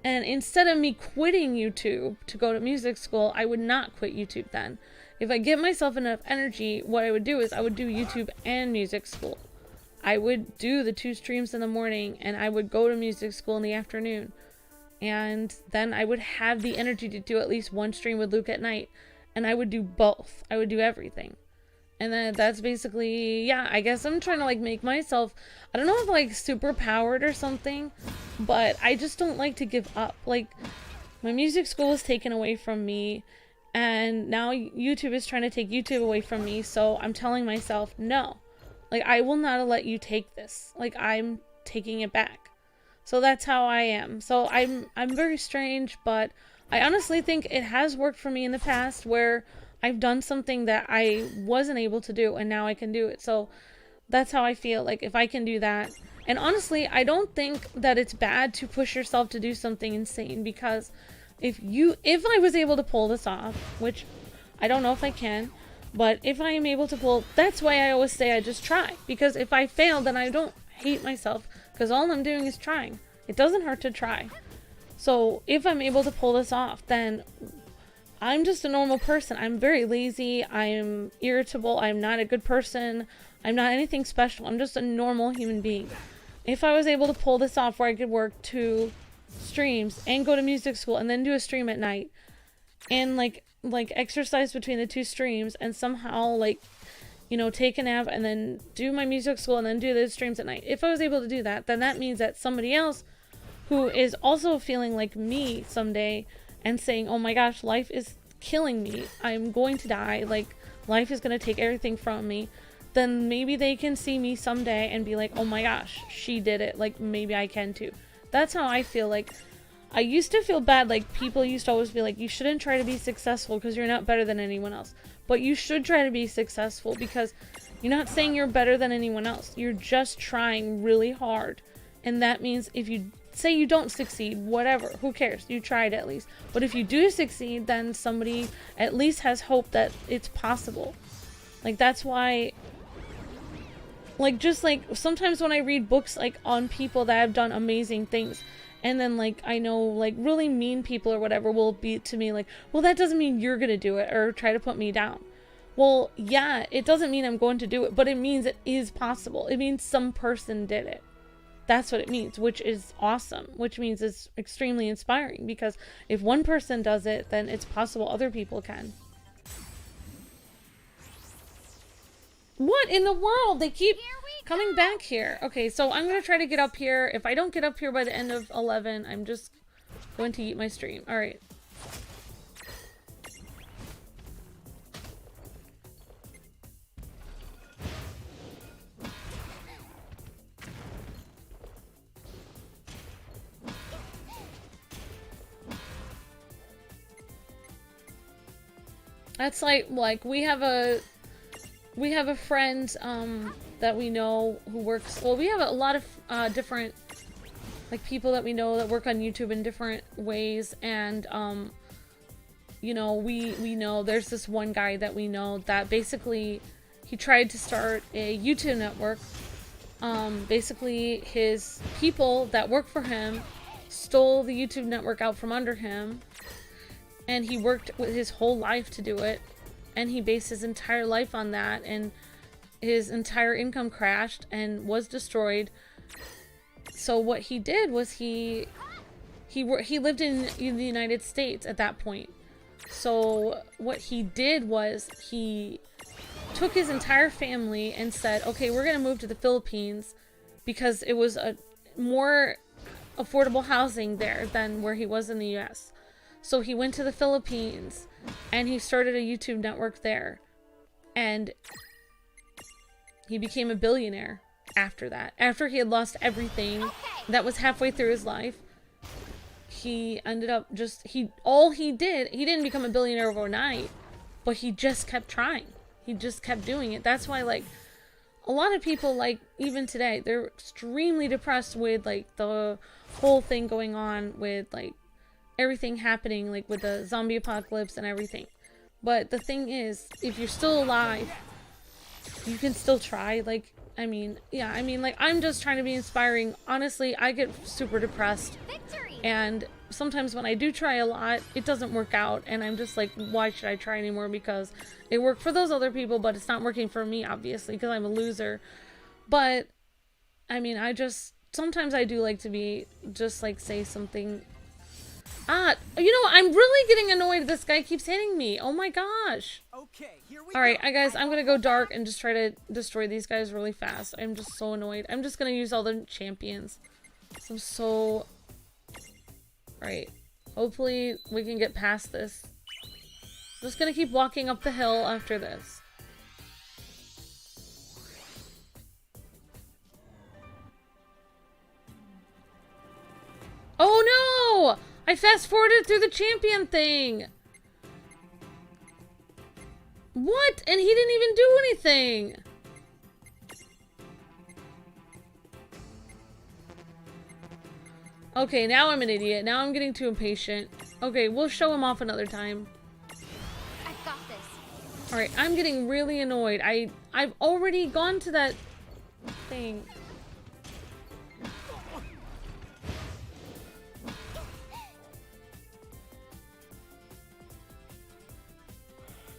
and instead of me quitting YouTube to go to music school, I would not quit YouTube then. If I give myself enough energy, what I would do is I would do YouTube and music school. I would do the 2 streams in the morning, and I would go to music school in the afternoon. And then I would have the energy to do at least 1 stream with Luke at night. And I would do both. I would do everything. And then that's basically, yeah, I guess I'm trying to like make myself, I don't know if like super powered or something, but I just don't like to give up. Like, my music school was taken away from me, and now YouTube is trying to take YouTube away from me, so I'm telling myself, no. Like, I will not let you take this. Like, I'm taking it back. So that's how I am. So I'm very strange, but I honestly think it has worked for me in the past where I've done something that I wasn't able to do, and now I can do it. So that's how I feel, like, if I can do that. And honestly, I don't think that it's bad to push yourself to do something insane, because if I was able to pull this off, which I don't know if I can, but if I am able to pull, that's why I always say I just try. Because if I fail, then I don't hate myself, because all I'm doing is trying. It doesn't hurt to try. So if I'm able to pull this off, then I'm just a normal person. I'm very lazy. I'm irritable. I'm not a good person. I'm not anything special. I'm just a normal human being. If I was able to pull this off where I could work 2 streams and go to music school and then do a stream at night and like exercise between the 2 streams and somehow like, you know, take a nap and then do my music school and then do those streams at night. If I was able to do that, then that means that somebody else who is also feeling like me someday and saying, oh my gosh, life is killing me, I'm going to die, like, life is going to take everything from me, then maybe they can see me someday and be like, oh my gosh, she did it, like, maybe I can too. That's how I feel. Like, I used to feel bad, like, people used to always be like, you shouldn't try to be successful because you're not better than anyone else. But you should try to be successful, because you're not saying you're better than anyone else, you're just trying really hard. And that means if you say you don't succeed, whatever, who cares? You tried at least. But if you do succeed, then somebody at least has hope that it's possible. Like, that's why, like, just like sometimes when I read books like on people that have done amazing things, and then like I know like really mean people or whatever will be to me like, well, that doesn't mean you're gonna do it, or try to put me down. Well, yeah, it doesn't mean I'm going to do it, but it means it is possible. It means some person did it. That's what it means, which is awesome, which means it's extremely inspiring, because if one person does it, then it's possible other people can. What in the world? They keep coming back here. Okay, so I'm going to try to get up here. If I don't get up here by the end of 11, I'm just going to eat my stream. All right. That's like we have a friend that we know who works, well, we have a lot of different like people that we know that work on YouTube in different ways, and you know, we know there's this one guy that we know that basically he tried to start a YouTube network. Basically his people that work for him stole the YouTube network out from under him, and he worked with his whole life to do it, and he based his entire life on that, and his entire income crashed and was destroyed. So what he did was he lived in the United States at that point. So what he did was he took his entire family and said, okay, we're gonna move to the Philippines because it was a more affordable housing there than where he was in the US. So he went to the Philippines and he started a YouTube network there, and he became a billionaire after that. After he had lost everything that was halfway through his life, he ended up just, he didn't become a billionaire overnight, but he just kept trying. He just kept doing it. That's why, like, a lot of people, like, even today, they're extremely depressed with, like, the whole thing going on with, like, everything happening, like, with the zombie apocalypse and everything. But the thing is, if you're still alive, you can still try. Like, I mean, yeah, I mean, like, I'm just trying to be inspiring. Honestly, I get super depressed. Victory! And sometimes when I do try a lot, it doesn't work out. And I'm just like, why should I try anymore? Because it worked for those other people, but it's not working for me, obviously, because I'm a loser. But, I mean, sometimes I do like to be, just like, say something. You know what? I'm really getting annoyed. This guy keeps hitting me. Oh my gosh. Okay, here we Alright, go. guys, I'm gonna go dark and just try to destroy these guys really fast. I'm just so annoyed. I'm just gonna use all the champions. I'm so... Alright. Hopefully we can get past this. I'm just gonna keep walking up the hill after this. Oh no! I fast forwarded through the champion thing! What? And he didn't even do anything! Okay, now I'm an idiot. Now I'm getting too impatient. Okay, we'll show him off another time. I've got this. Alright, I'm getting really annoyed. I've already gone to that thing.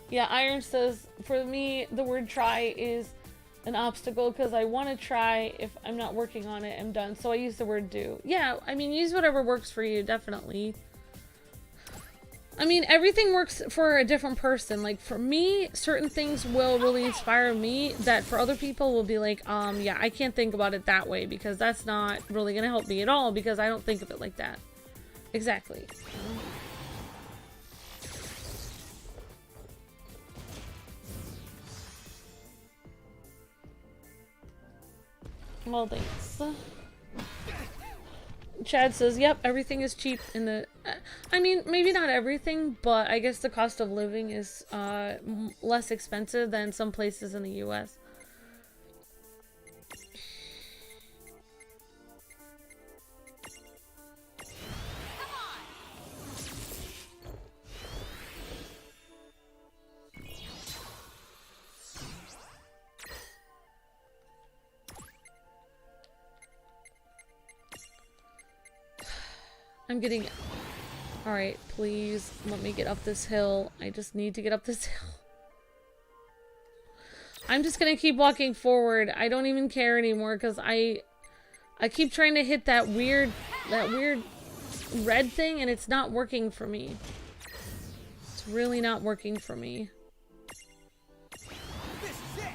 Yeah, Iron says, for me, the word try is an obstacle because I want to try. If I'm not working on it, I'm done. So I use the word do. Yeah, I mean, use whatever works for you, definitely. I mean, everything works for a different person. Like, for me, certain things will really inspire me that for other people will be like, yeah, I can't think about it that way because that's not really going to help me at all because I don't think of it like that. Exactly. Well, thanks. Chad says, yep, everything is cheap in the... I mean, maybe not everything, but I guess the cost of living is less expensive than some places in the US. I'm getting... Alright, please let me get up this hill. I just need to get up this hill. I'm just gonna keep walking forward. I don't even care anymore because I keep trying to hit that weird red thing and it's not working for me. It's really not working for me. This is it.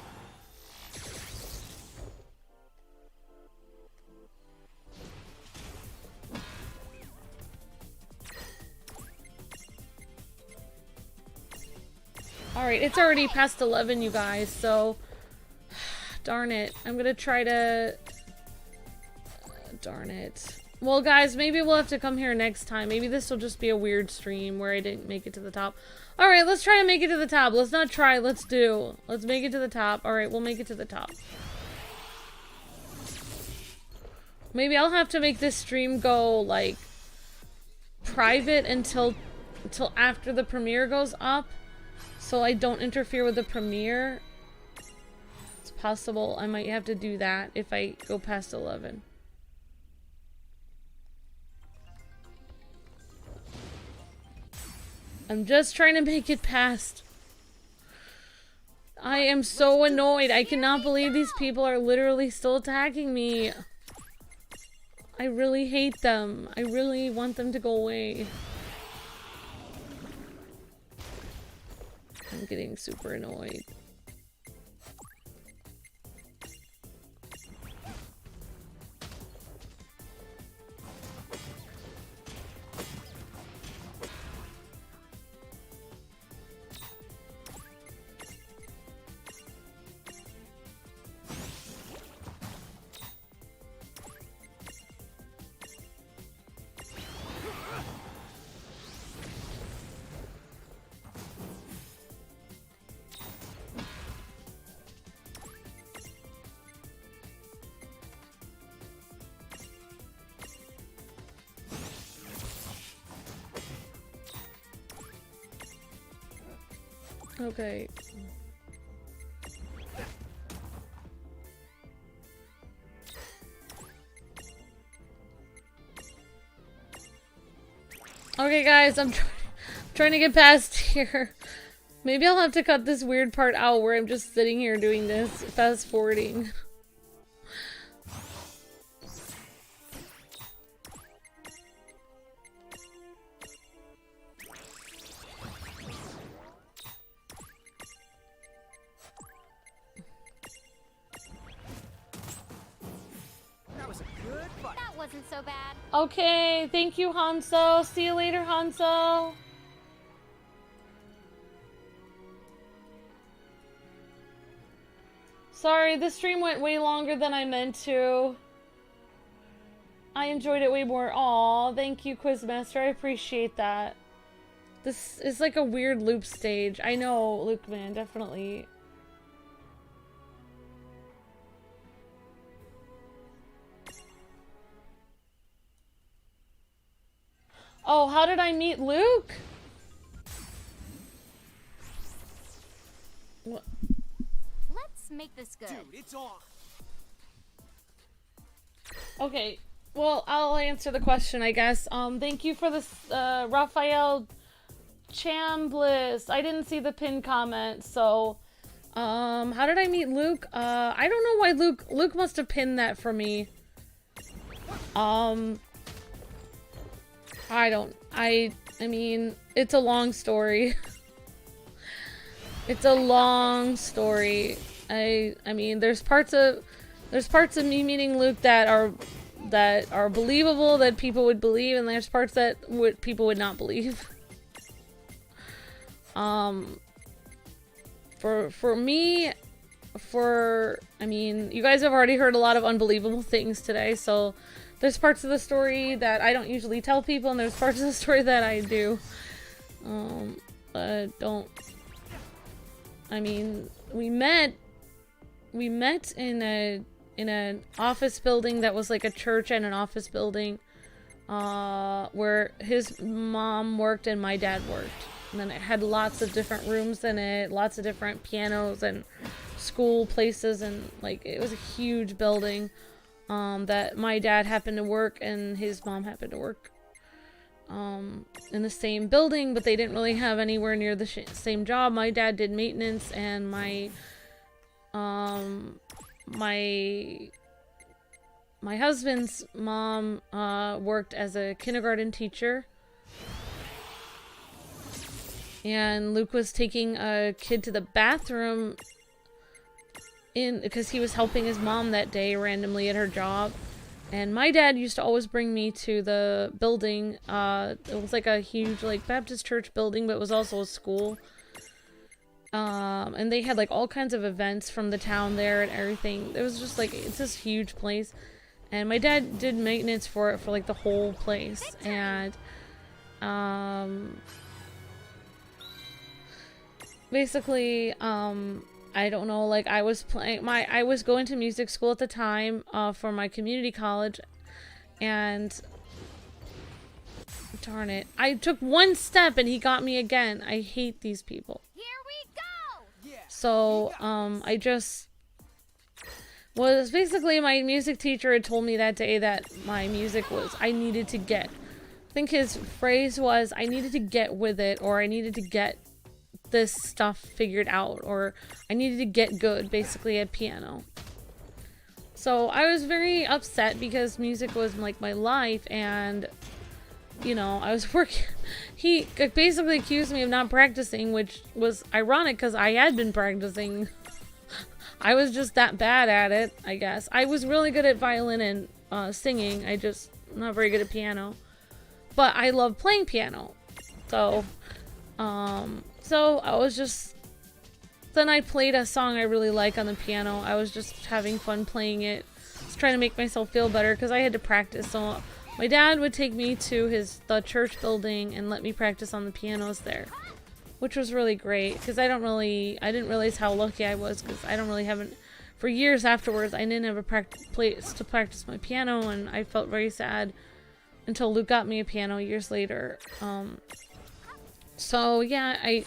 Alright, it's already past 11, you guys, so... Darn it. I'm gonna try to... darn it. Well, guys, maybe we'll have to come here next time. Maybe this will just be a weird stream where I didn't make it to the top. Alright, let's try and make it to the top. Let's not try, let's do. Let's make it to the top. Alright, we'll make it to the top. Maybe I'll have to make this stream go, like, private until after the premiere goes up. So I don't interfere with the premiere. It's possible I might have to do that if I go past 11. I'm just trying to make it past. I am so annoyed. I cannot believe these people are literally still attacking me. I really hate them. I really want them to go away. I'm getting super annoyed. Okay. Okay, guys, I'm trying to get past here. Maybe I'll have to cut this weird part out where I'm just sitting here doing this, fast forwarding. So bad. Okay, thank you, Hanso. See you later, Hanso. Sorry, this stream went way longer than I meant to. I enjoyed it way more. Aw, thank you, Quizmaster. I appreciate that. This is like a weird loop stage. I know, Luke, man, definitely. Oh, how did I meet Luke? What? Let's make this good. Dude, it's on. Okay, well, I'll answer the question, I guess. Thank you for this, Raphael Chambliss. I didn't see the pinned comment, so, how did I meet Luke? I don't know why Luke must have pinned that for me. I mean, it's a long story. It's a long story. I mean, there's parts of me meeting Luke that are believable, that people would believe, and there's parts that people would not believe. For me, I mean, you guys have already heard a lot of unbelievable things today, so there's parts of the story that I don't usually tell people, and there's parts of the story that I do. I mean, we met in an office building that was like a church and an office building, where his mom worked and my dad worked. And then it had lots of different rooms in it, lots of different pianos and school places, and like it was a huge building. That my dad happened to work and his mom happened to work in the same building, but they didn't really have anywhere near the same job. My dad did maintenance, and my my husband's mom worked as a kindergarten teacher. And Luke was taking a kid to the bathroom because he was helping his mom that day randomly at her job. And my dad used to always bring me to the building. It was like a huge like Baptist church building, but it was also a school. And they had like all kinds of events from the town there and everything. It was just like, it's this huge place. And my dad did maintenance for it for like the whole place. And basically, I don't know, like I was going to music school at the time for my community college, and darn it, I took one step and he got me again. I hate these people. Here we go! So I just was basically, my music teacher had told me that day that my music was, I needed to get, I think his phrase was, I needed to get with it, or I needed to get this stuff figured out, or I needed to get good basically at piano. So I was very upset because music was like my life, and you know, I was working. He basically accused me of not practicing, which was ironic because I had been practicing. I was just that bad at it, I guess. I was really good at violin and singing. I just not very good at piano, but I love playing piano. So so I was just, then I played a song I really like on the piano. I was just having fun playing it. I was trying to make myself feel better because I had to practice. So my dad would take me to the church building and let me practice on the pianos there, which was really great because I didn't realize how lucky I was, because I don't really haven't, for years afterwards, I didn't have a place to practice my piano, and I felt very sad until Luke got me a piano years later. So yeah,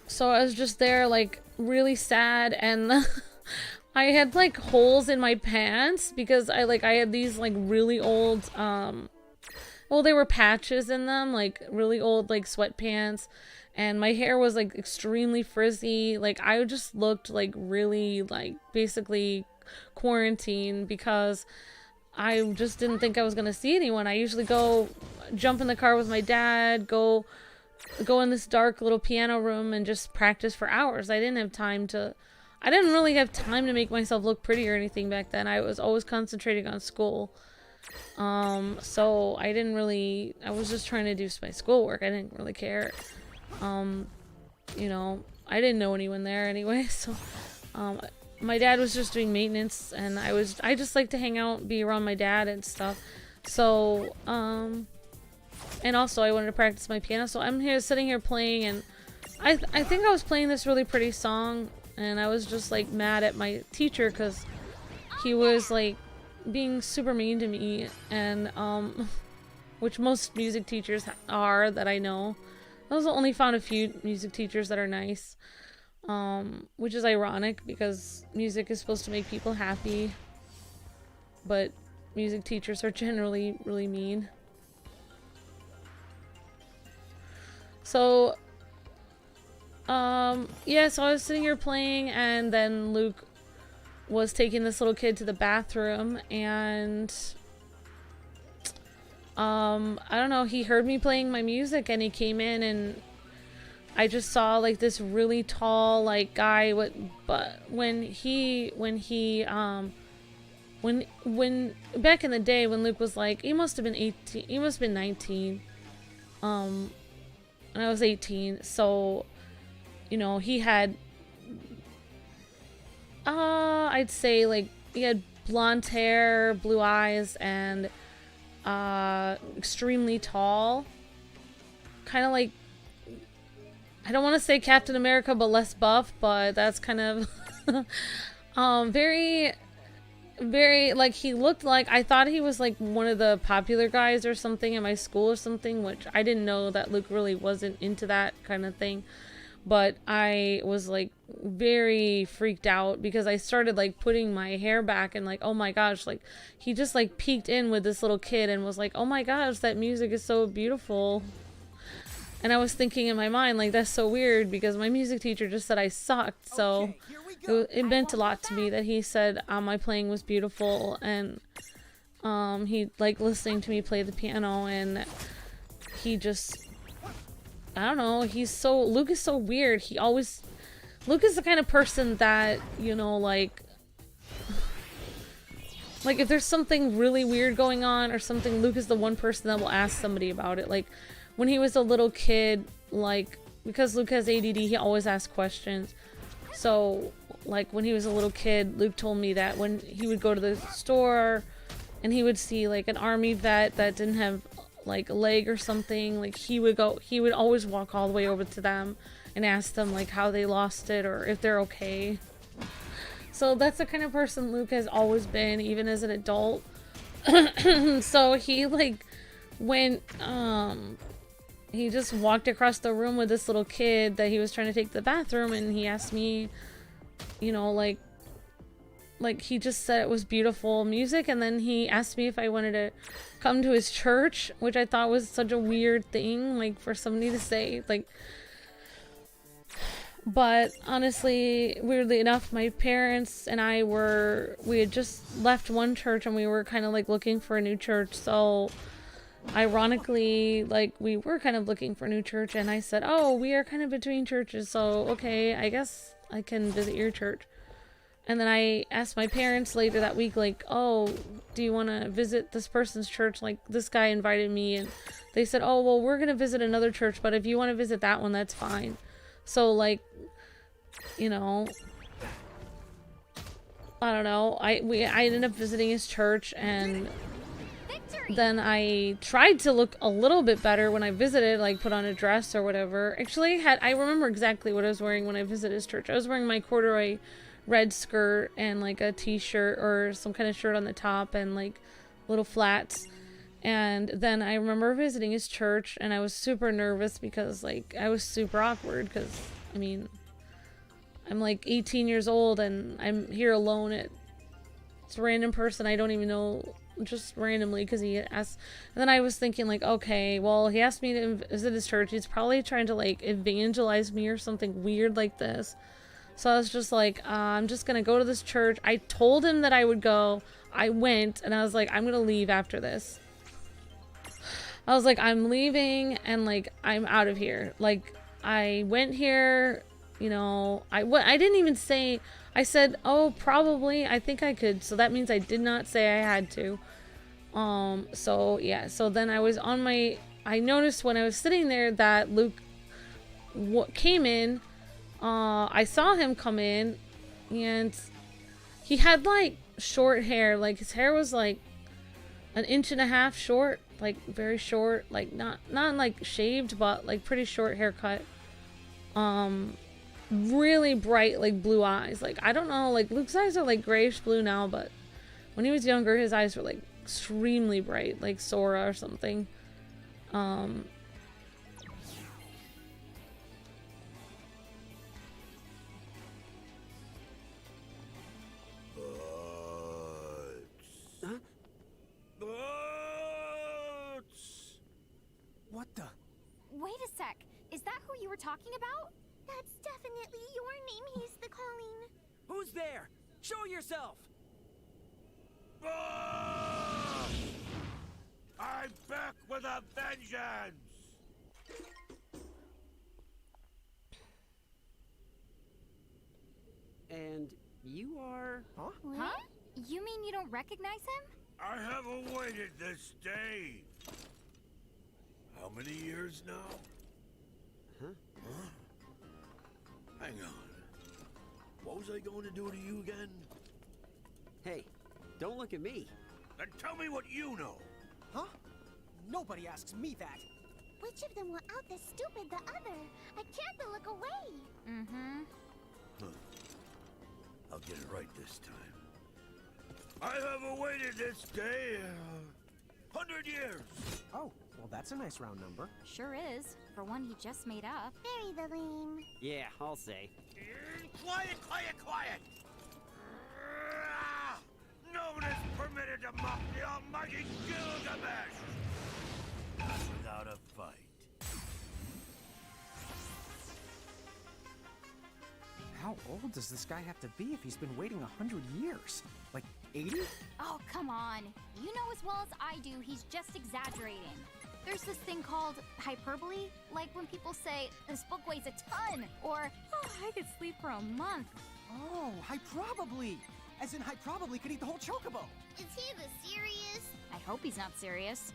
so I was just there like really sad, and I had like holes in my pants because I had these like really old, well, they were patches in them, like really old like sweatpants, and my hair was like extremely frizzy. Like I just looked like really like basically quarantined because I just didn't think I was gonna see anyone. I usually go jump in the car with my dad, go in this dark little piano room and just practice for hours. I didn't really have time to make myself look pretty or anything back then. I was always concentrating on school. So I was just trying to do my schoolwork. I didn't really care. You know, I didn't know anyone there anyway, so my dad was just doing maintenance, and I just like to hang out, be around my dad and stuff. So, and also I wanted to practice my piano, so I'm sitting here playing, and I think I was playing this really pretty song, and I was just like mad at my teacher because he was like being super mean to me, and which most music teachers are that I know. I was only found a few music teachers that are nice. Which is ironic because music is supposed to make people happy, but music teachers are generally really mean. So, yeah, so I was sitting here playing, and then Luke was taking this little kid to the bathroom, and I don't know, he heard me playing my music, and he came in, and I just saw like this really tall like guy but when back in the day when Luke was like, he must have been 18, he must have been 19, and I was 18, so you know, he had I'd say like he had blonde hair, blue eyes, and extremely tall, kind of like, I don't want to say Captain America, but less buff, but that's kind of very, very, like, he looked like, I thought he was like one of the popular guys or something in my school or something, which I didn't know that Luke really wasn't into that kind of thing. But I was like very freaked out because I started like putting my hair back, and like, oh my gosh, like he just like peeked in with this little kid and was like, oh my gosh, that music is so beautiful. And I was thinking in my mind, like, that's so weird because my music teacher just said I sucked. So it meant a lot to me that he said my playing was beautiful, and he liked listening to me play the piano, and he just, I don't know, Luke is so weird. Luke is the kind of person that, you know, like if there's something really weird going on or something, Luke is the one person that will ask somebody about it. Like, when he was a little kid, like, because Luke has ADD, he always asks questions. So, like, when he was a little kid, Luke told me that when he would go to the store and he would see, like, an army vet that didn't have, like, a leg or something, like, he would always walk all the way over to them and ask them, like, how they lost it or if they're okay. So that's the kind of person Luke has always been, even as an adult. So he, like, went, he just walked across the room with this little kid that he was trying to take to the bathroom, and he asked me, you know, like he just said it was beautiful music, and then he asked me if I wanted to come to his church, which I thought was such a weird thing, like, for somebody to say, like. But honestly, weirdly enough, my parents and we had just left one church and we were kind of like looking for a new church. So ironically, like, we were kind of looking for a new church, and I said, oh, we are kind of between churches, so okay, I guess I can visit your church. And then I asked my parents later that week, like, oh, do you want to visit this person's church? Like, this guy invited me, and they said, oh, well, we're going to visit another church, but if you want to visit that one, that's fine. So, like, you know, I don't know, I ended up visiting his church, and then I tried to look a little bit better when I visited, like, put on a dress or whatever. Actually, I remember exactly what I was wearing when I visited his church. I was wearing my corduroy red skirt and, like, a t-shirt or some kind of shirt on the top and, like, little flats. And then I remember visiting his church, and I was super nervous because, like, I was super awkward because, I mean, I'm like 18 years old and I'm here alone at this random person I don't even know, just randomly because he asked. And then I was thinking, like, okay, well, he asked me to visit his church. He's probably trying to, like, evangelize me or something weird like this. So I was just like, I'm just gonna go to this church. I told him that I would go. I went, and I was like, I'm gonna leave after this. I was like, I'm leaving, and, like, I'm out of here. Like, I went here, you know, I didn't even say, I said, oh, probably, I think I could, so that means I did not say I had to. So, yeah, so then I was on I noticed when I was sitting there that Luke came in, I saw him come in, and he had, like, short hair, like, his hair was, like, 1.5 inches short, like, very short, like, not like shaved, but, like, pretty short haircut. Really bright, like, blue eyes. Like, I don't know, like, Luke's eyes are, like, grayish blue now, but when he was younger, his eyes were, like, extremely bright, like Sora or something. What the? Wait a sec. Is that who you were talking about? That's definitely your name he's the calling. Who's there? Show yourself! I'm back with a vengeance! And you are... Huh? Huh? You mean you don't recognize him? I have awaited this day. How many years now? Huh? Hang on. What was I going to do to you again? Hey, don't look at me. Then tell me what you know. Huh? Nobody asks me that. Which of them will out the stupid the other? I can't but look away. Mm-hmm. I'll get it right this time. I have awaited this day 100 years. Oh, well, that's a nice round number. Sure is, for one he just made up. Very the lame. Yeah, I'll say. Quiet, quiet, quiet! No one is permitted to mock the almighty Gilgamesh! Not without a fight. How old does this guy have to be if he's been waiting 100 years? Like 80? Oh, come on. You know as well as I do, he's just exaggerating. There's this thing called hyperbole, like when people say, this book weighs a ton, or, oh, I could sleep for a month. Oh, hyperbole! As in, hyperbole could eat the whole chocobo! Is he the serious? I hope he's not serious,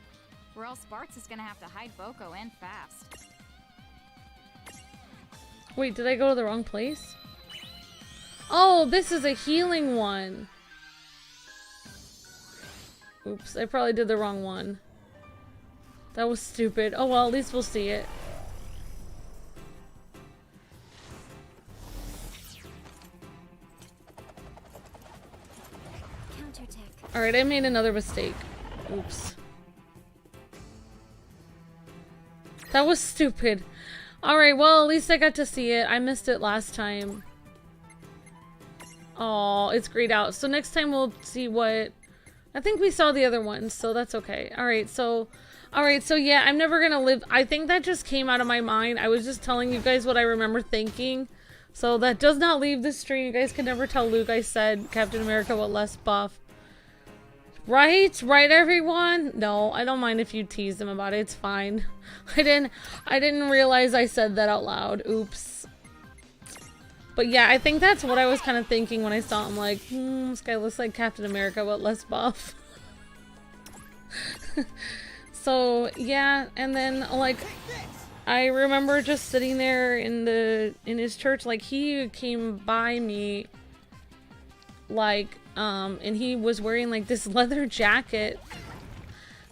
or else Bart's is gonna have to hide Boko and fast. Wait, did I go to the wrong place? Oh, this is a healing one. Oops, I probably did the wrong one. That was stupid. Oh well, at least we'll see it. Counterattack. Alright, I made another mistake. Oops. That was stupid. Alright, well, at least I got to see it. I missed it last time. Oh, it's grayed out. So next time we'll see what... I think we saw the other ones, so that's okay. Alright, so yeah, I'm never gonna live... I think that just came out of my mind. I was just telling you guys what I remember thinking. So that does not leave the stream. You guys can never tell Luke I said Captain America but less buff. Right? Right, everyone? No, I don't mind if you tease him about it. It's fine. I didn't realize I said that out loud. Oops. But yeah, I think that's what I was kind of thinking when I saw him. Like, this guy looks like Captain America but less buff. So yeah, and then like I remember just sitting there in his church, like he came by me like and he was wearing like this leather jacket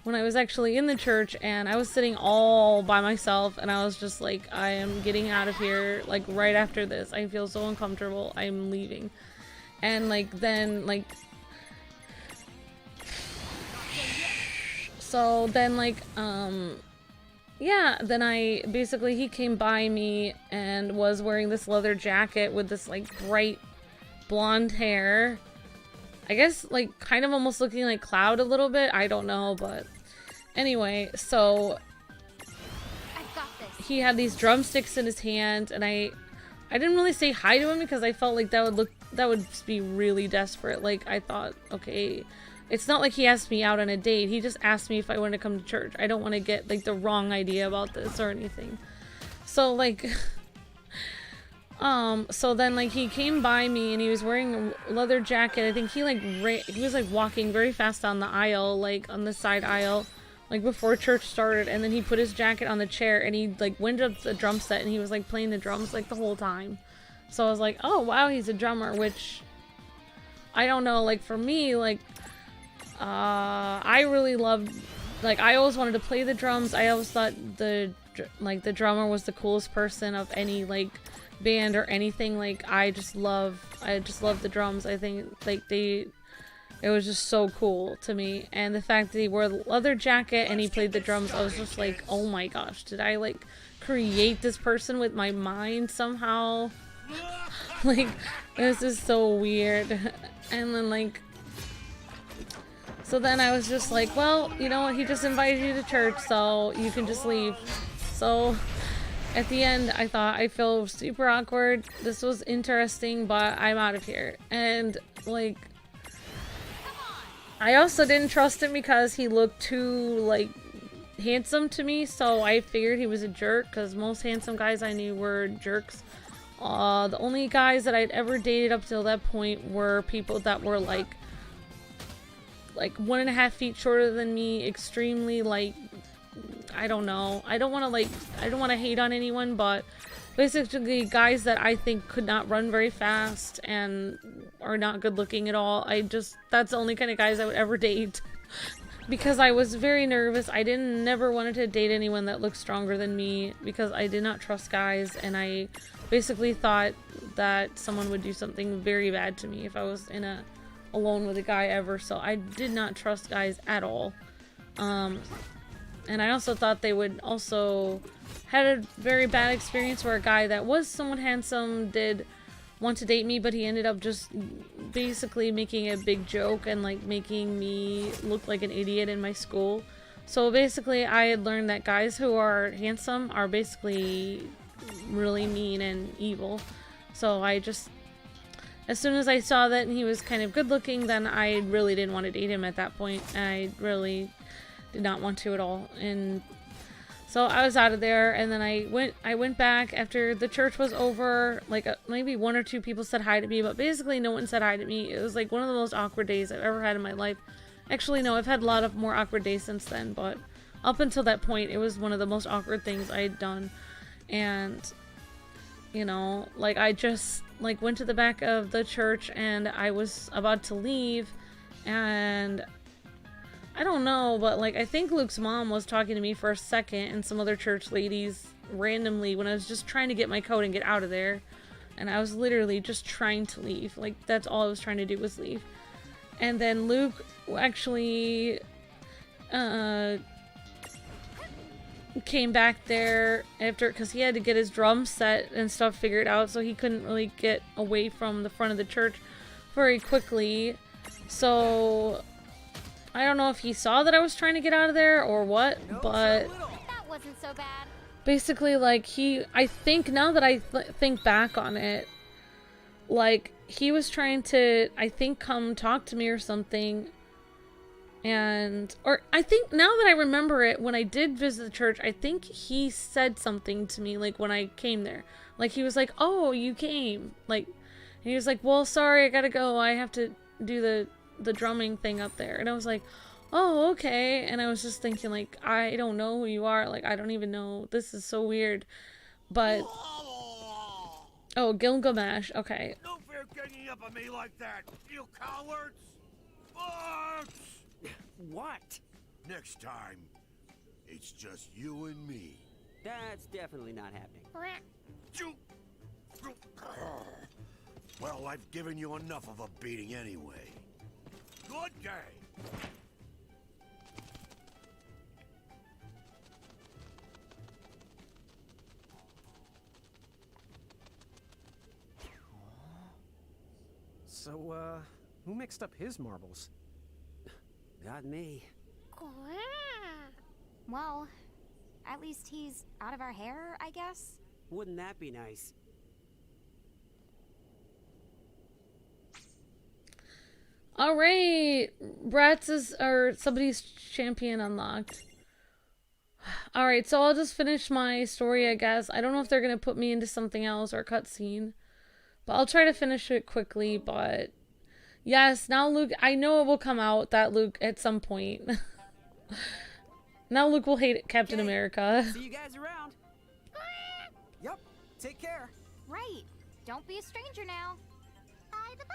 when I was actually in the church, and I was sitting all by myself, and I was just like, I am getting out of here like right after this. I feel so uncomfortable. I'm leaving. And like then like so then like yeah, then he came by me and was wearing this leather jacket with this like bright blonde hair. I guess like kind of almost looking like Cloud a little bit. I don't know, but anyway, so I've got this. He had these drumsticks in his hand, and I didn't really say hi to him because I felt like that would be really desperate. Like I thought, okay, it's not like he asked me out on a date. He just asked me if I wanted to come to church. I don't want to get like the wrong idea about this or anything. So like so then like he came by me and he was wearing a leather jacket. I think he was like walking very fast down the aisle, like on the side aisle, like before church started, and then he put his jacket on the chair and he like went up the drum set and he was like playing the drums like the whole time. So I was like, oh wow, he's a drummer, which I don't know, like for me, like I really loved, like I always wanted to play the drums. I always thought the drummer was the coolest person of any like band or anything. Like I just love the drums. I think like it was just so cool to me, and the fact that he wore the leather jacket and he played the drums, I was just like, oh my gosh, did I like create this person with my mind somehow? Like this is so weird. And then like so then I was just like, well, you know what, he just invited you to church, so you can just leave. So at the end, I thought, I feel super awkward. This was interesting, but I'm out of here. And like, I also didn't trust him because he looked too like handsome to me, so I figured he was a jerk because most handsome guys I knew were jerks. The only guys that I'd ever dated up till that point were people that were like 1.5 feet shorter than me, extremely like, I don't know. I don't want to hate on anyone, but basically guys that I think could not run very fast and are not good looking at all. That's the only kind of guys I would ever date because I was very nervous. I never wanted to date anyone that looked stronger than me because I did not trust guys, and I basically thought that someone would do something very bad to me if I was alone with a guy ever. So I did not trust guys at all. And I also thought they would also had a very bad experience where a guy that was somewhat handsome did want to date me, but he ended up just basically making a big joke and like making me look like an idiot in my school. So basically I had learned that guys who are handsome are basically really mean and evil. So I just as soon as I saw that he was kind of good looking, then I really didn't want to date him at that point. I really did not want to at all. And so I was out of there, and then I went back after the church was over. Like maybe 1 or 2 people said hi to me, but basically no one said hi to me. It was like one of the most awkward days I've ever had in my life. Actually, no, I've had a lot of more awkward days since then, but up until that point, it was one of the most awkward things I had done. And, you know, like I just like went to the back of the church and I was about to leave, and I don't know, but like I think Luke's mom was talking to me for a second, and some other church ladies randomly when I was just trying to get my coat and get out of there. And I was literally just trying to leave. Like that's all I was trying to do was leave. And then Luke actually came back there after, because he had to get his drum set and stuff figured out, so he couldn't really get away from the front of the church very quickly. So I don't know if he saw that I was trying to get out of there or what, but That wasn't so bad. basically, like, I think now that I think back on it, like, he was trying to, I think, come talk to me or something. Or I think now that I remember it, when I did visit the church, I think he said something to me, like, when I came there. Like, he was like, oh, you came. Like, and he was like, well, sorry, I gotta go. I have to do the drumming thing up there. And I was like, oh, okay. And I was just thinking, like, I don't know who you are. Like, I don't even know. This is so weird. But, oh, Gilgamesh. Okay. No fair ganging up on me like that, you cowards! Farts! What? Next time, it's just you and me. That's definitely not happening. Well, I've given you enough of a beating anyway. Good day. So, who mixed up his marbles? Not me. Well, at least he's out of our hair, I guess. Wouldn't that be nice? Alright, or somebody's champion unlocked. Alright, so I'll just finish my story, I guess. I don't know if they're gonna put me into something else or a cutscene, but I'll try to finish it quickly. But yes, now Luke, I know it will come out that Luke at some point. Now Luke will hate Captain America. See you guys around. Yep, take care. Right. Don't be a stranger now. Bye-bye.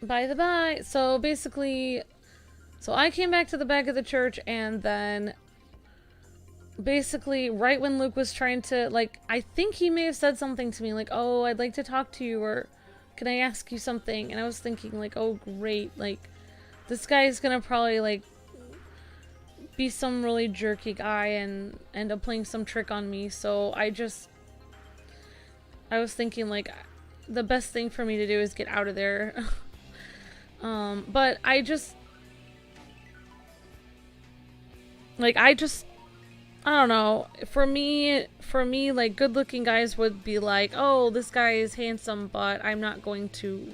By the by, so basically, so I came back to the back of the church, and then basically right when Luke was trying to, like, I think he may have said something to me, like, oh, I'd like to talk to you, or can I ask you something? And I was thinking, like, oh, great, like, this guy's gonna probably, like, be some really jerky guy and end up playing some trick on me. So I was thinking, like, the best thing for me to do is get out of there. But I don't know. For me, like, good-looking guys would be like, oh, this guy is handsome, but I'm not going to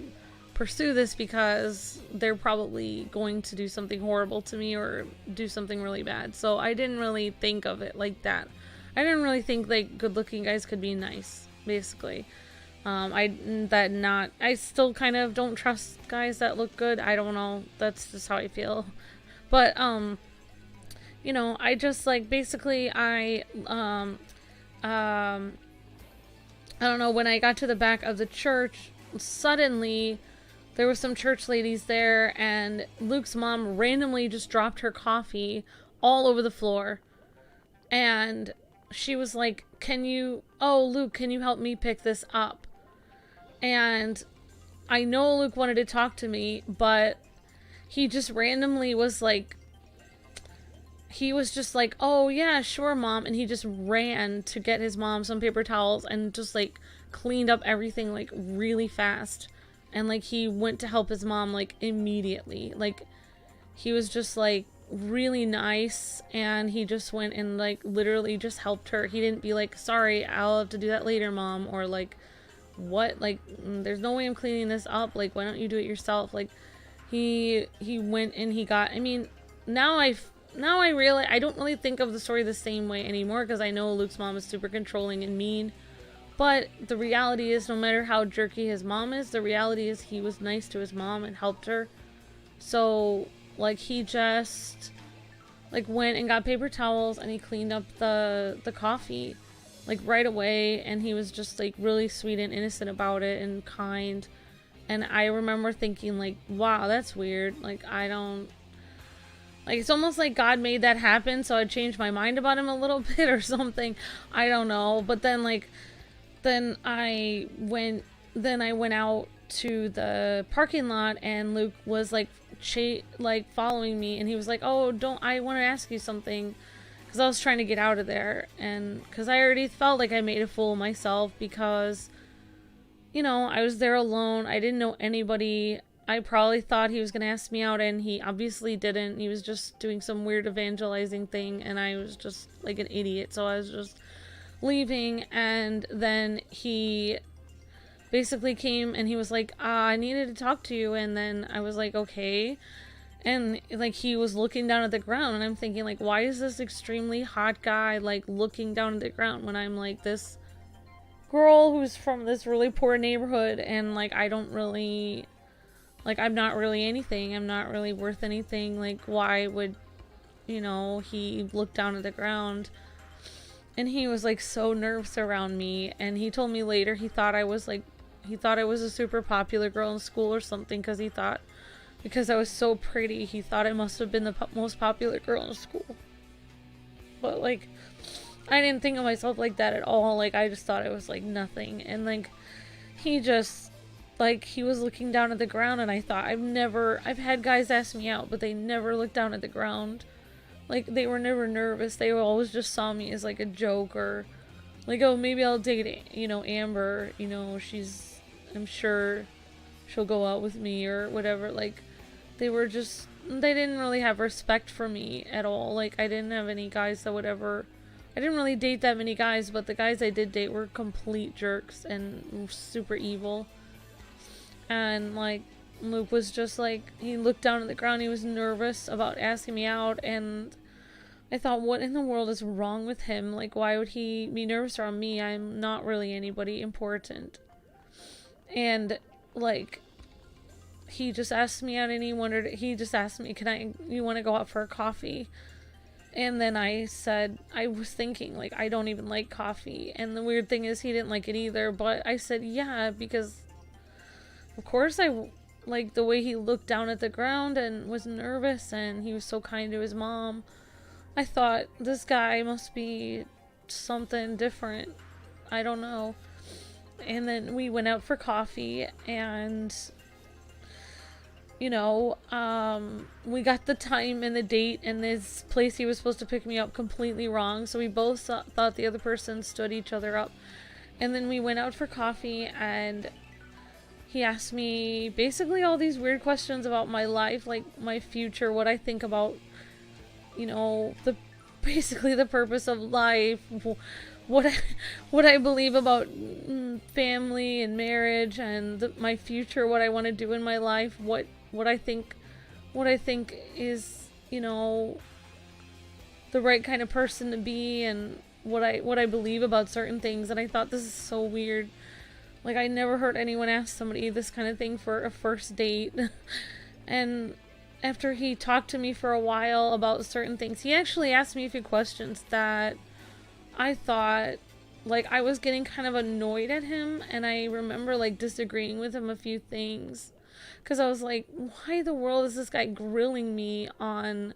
pursue this because they're probably going to do something horrible to me or do something really bad. So I didn't really think of it like that. I didn't really think, like, good-looking guys could be nice, basically. I still kind of don't trust guys that look good. I don't know. That's just how I feel. But, you know, I just, like, basically, I don't know, when I got to the back of the church, suddenly there were some church ladies there, and Luke's mom randomly just dropped her coffee all over the floor. And she was like, oh, Luke, can you help me pick this up? And I know Luke wanted to talk to me, but he just randomly was like, he was just like, oh yeah, sure, Mom. And he just ran to get his mom some paper towels and just, like, cleaned up everything, like, really fast. And, like, he went to help his mom, like, immediately. Like, he was just like, really nice, and he just went and like literally just helped her. He didn't be like, sorry, I'll have to do that later, mom, or like, what, like, there's no way I'm cleaning this up, like, why don't you do it yourself? Like, he went and he got, I mean, now I realize I don't really think of the story the same way anymore, because I know Luke's mom is super controlling and mean. But the reality is, no matter how jerky his mom is, the reality is he was nice to his mom and helped her. So, like, he just, like, went and got paper towels and he cleaned up the coffee, like, right away. And he was just, like, really sweet and innocent about it and kind. And I remember thinking, like, wow, that's weird. Like, I don't, like, it's almost like God made that happen so I changed my mind about him a little bit or something. I don't know. But then, like, then I went out to the parking lot and Luke was like following me, and he was like, oh, I want to ask you something, because I was trying to get out of there, and because I already felt like I made a fool of myself, because, you know, I was there alone. I didn't know anybody. I probably thought he was going to ask me out, and he obviously didn't. He was just doing some weird evangelizing thing, and I was just like an idiot, so I was just leaving. And then he basically came and he was like, I needed to talk to you. And then I was like, okay. And like, he was looking down at the ground, and I'm thinking, like, why is this extremely hot guy like looking down at the ground when I'm like this girl who's from this really poor neighborhood, and like, I don't really, like, I'm not really anything, I'm not really worth anything. Like, why would, you know, he look down at the ground? And he was like so nervous around me, and he told me later he thought I was a super popular girl in school or something, because he thought, because I was so pretty, he thought I must have been the most popular girl in school. But like, I didn't think of myself like that at all. Like, I just thought I was like nothing. And like, he just, like, he was looking down at the ground, and I thought, I've had guys ask me out, but they never looked down at the ground. Like, they were never nervous. They always just saw me as, like, a joke, or, like, oh, maybe I'll date, you know, Amber. You know, I'm sure she'll go out with me, or whatever. Like, they didn't really have respect for me at all. Like, I didn't have any guys that would ever, I didn't really date that many guys, but the guys I did date were complete jerks and super evil. And, like, Luke was just like, he looked down at the ground, he was nervous about asking me out, and I thought, what in the world is wrong with him? Like, why would he be nervous around me? I'm not really anybody important. And like, he just asked me out, and he just asked me, you want to go out for a coffee? And then I said, I was thinking, like, I don't even like coffee. And the weird thing is, he didn't like it either, but I said yeah, because of course like, the way he looked down at the ground and was nervous, and he was so kind to his mom. I thought, this guy must be something different. I don't know. And then we went out for coffee, and, you know, we got the time and the date and this place he was supposed to pick me up completely wrong. So we both thought the other person stood each other up. And then we went out for coffee, and he asked me basically all these weird questions about my life, like my future, what I think about, you know, basically the purpose of life, what I believe about family and marriage, and my future, what I want to do in my life, what I think is, you know, the right kind of person to be, and what I believe about certain things. And I thought, this is so weird. Like, I never heard anyone ask somebody this kind of thing for a first date. And after he talked to me for a while about certain things, he actually asked me a few questions that I thought, like, I was getting kind of annoyed at him. And I remember, like, disagreeing with him a few things, because I was like, why the world is this guy grilling me on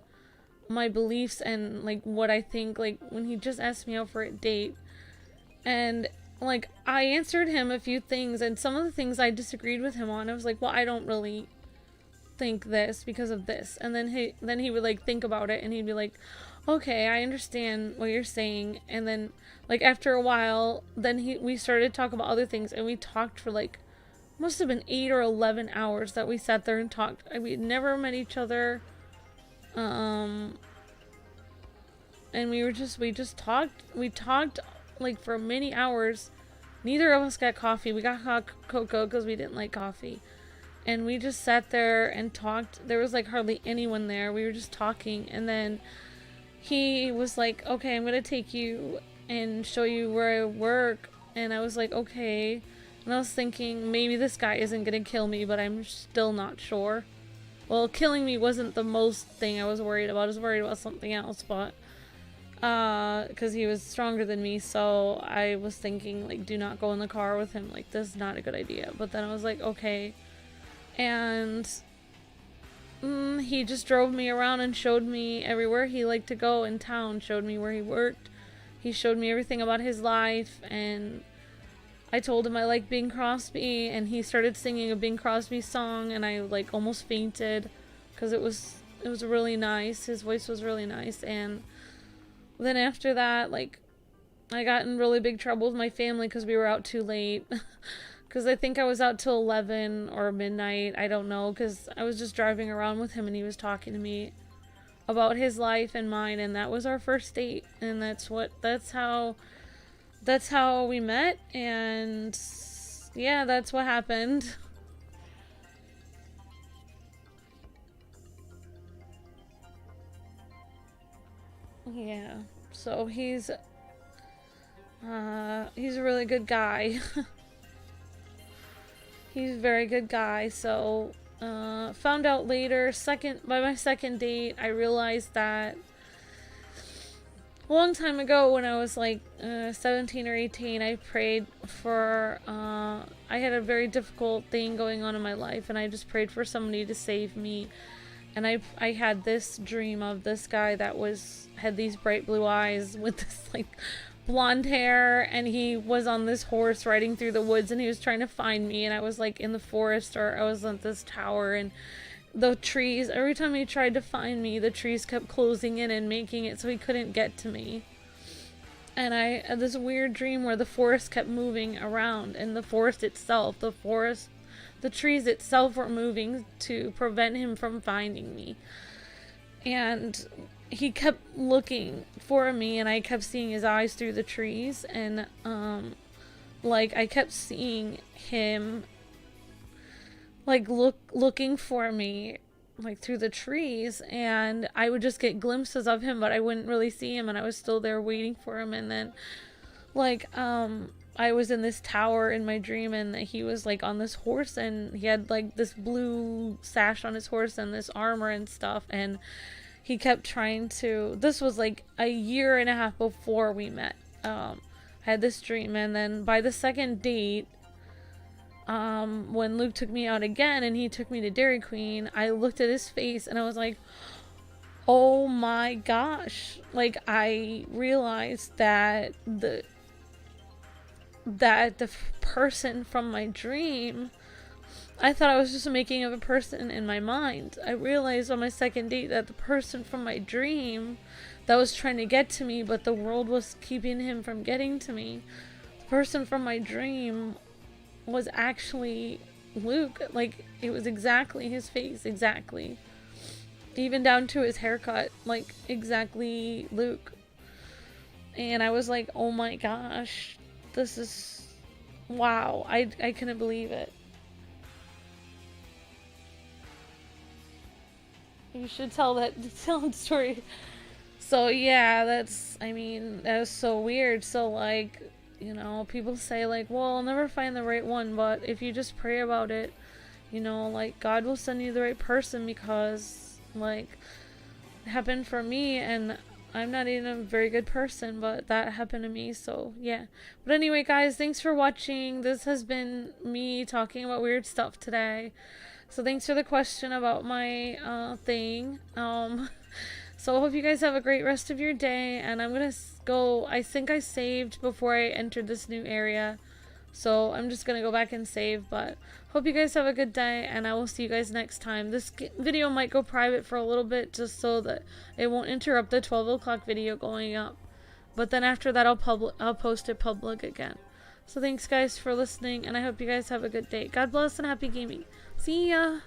my beliefs and, like, what I think, like, when he just asked me out for a date? And like, I answered him a few things, and some of the things I disagreed with him on. I was like, well, I don't really think this because of this. And then he would, like, think about it, and he'd be like, okay, I understand what you're saying. And then, like, after a while, then we started to talk about other things, and we talked for, like, must have been 8 or 11 hours that we sat there and talked. We had never met each other. And we just talked like for many hours. Neither of us got coffee. We got hot cocoa because we didn't like coffee. And we just sat there and talked. There was like hardly anyone there. We were just talking. And then he was like, okay, I'm going to take you and show you where I work. And I was like, okay. And I was thinking, maybe this guy isn't going to kill me, but I'm still not sure. Well, killing me wasn't the most thing I was worried about. I was worried about something else, but because he was stronger than me, so I was thinking, like, do not go in the car with him. Like, this is not a good idea. But then I was like, okay. And he just drove me around and showed me everywhere he liked to go in town, showed me where he worked. He showed me everything about his life, and I told him I like Bing Crosby, and he started singing a Bing Crosby song, and I like almost fainted because it was really nice. His voice was really nice. And then after that, like, I got in really big trouble with my family because we were out too late. Because I think I was out till 11 or midnight. I don't know, because I was just driving around with him and he was talking to me about his life and mine, and that was our first date. And that's how we met, and yeah, that's what happened. Yeah, so he's a really good guy. He's a very good guy. So found out later, by my second date, I realized that a long time ago when I was like 17 or 18, I prayed for, I had a very difficult thing going on in my life, and I just prayed for somebody to save me. And I had this dream of this guy that had these bright blue eyes with this like blonde hair, and he was on this horse riding through the woods, and he was trying to find me, and I was like in the forest, or I was at this tower, and the trees, every time he tried to find me, the trees kept closing in and making it so he couldn't get to me. And I had this weird dream where the forest kept moving around, and the forest itself, the trees itself were moving to prevent him from finding me. And he kept looking for me, and I kept seeing his eyes through the trees, and like I kept seeing him like looking for me like through the trees, and I would just get glimpses of him, but I wouldn't really see him, and I was still there waiting for him. And then like I was in this tower in my dream, and he was like on this horse, and he had like this blue sash on his horse and this armor and stuff, and he kept trying to, this was like a year and a half before we met. I had this dream, and then by the second date, when Luke took me out again and he took me to Dairy Queen, I looked at his face and I was like, oh my gosh. Like, I realized that the person from my dream, I thought I was just making of a person in my mind. I realized on my second date that the person from my dream that was trying to get to me, but the world was keeping him from getting to me, the person from my dream was actually Luke. Like, it was exactly his face, exactly. Even down to his haircut, like, exactly Luke. And I was like, oh my gosh, this is, wow, I couldn't believe it. You should tell that story. So yeah, that was so weird. So like, you know, people say like, well, I'll never find the right one, but if you just pray about it, you know, like, God will send you the right person, because like, it happened for me, and I'm not even a very good person, but that happened to me. So yeah. But anyway, guys, thanks for watching. This has been me talking about weird stuff today. So thanks for the question about my thing. So I hope you guys have a great rest of your day, and I'm gonna go, I think I saved before I entered this new area, so I'm just gonna go back and save. But hope you guys have a good day, and I will see you guys next time. This video might go private for a little bit, just so that it won't interrupt the 12 o'clock video going up, but then after that I'll post it public again. So thanks guys for listening, and I hope you guys have a good day. God bless and happy gaming. See ya!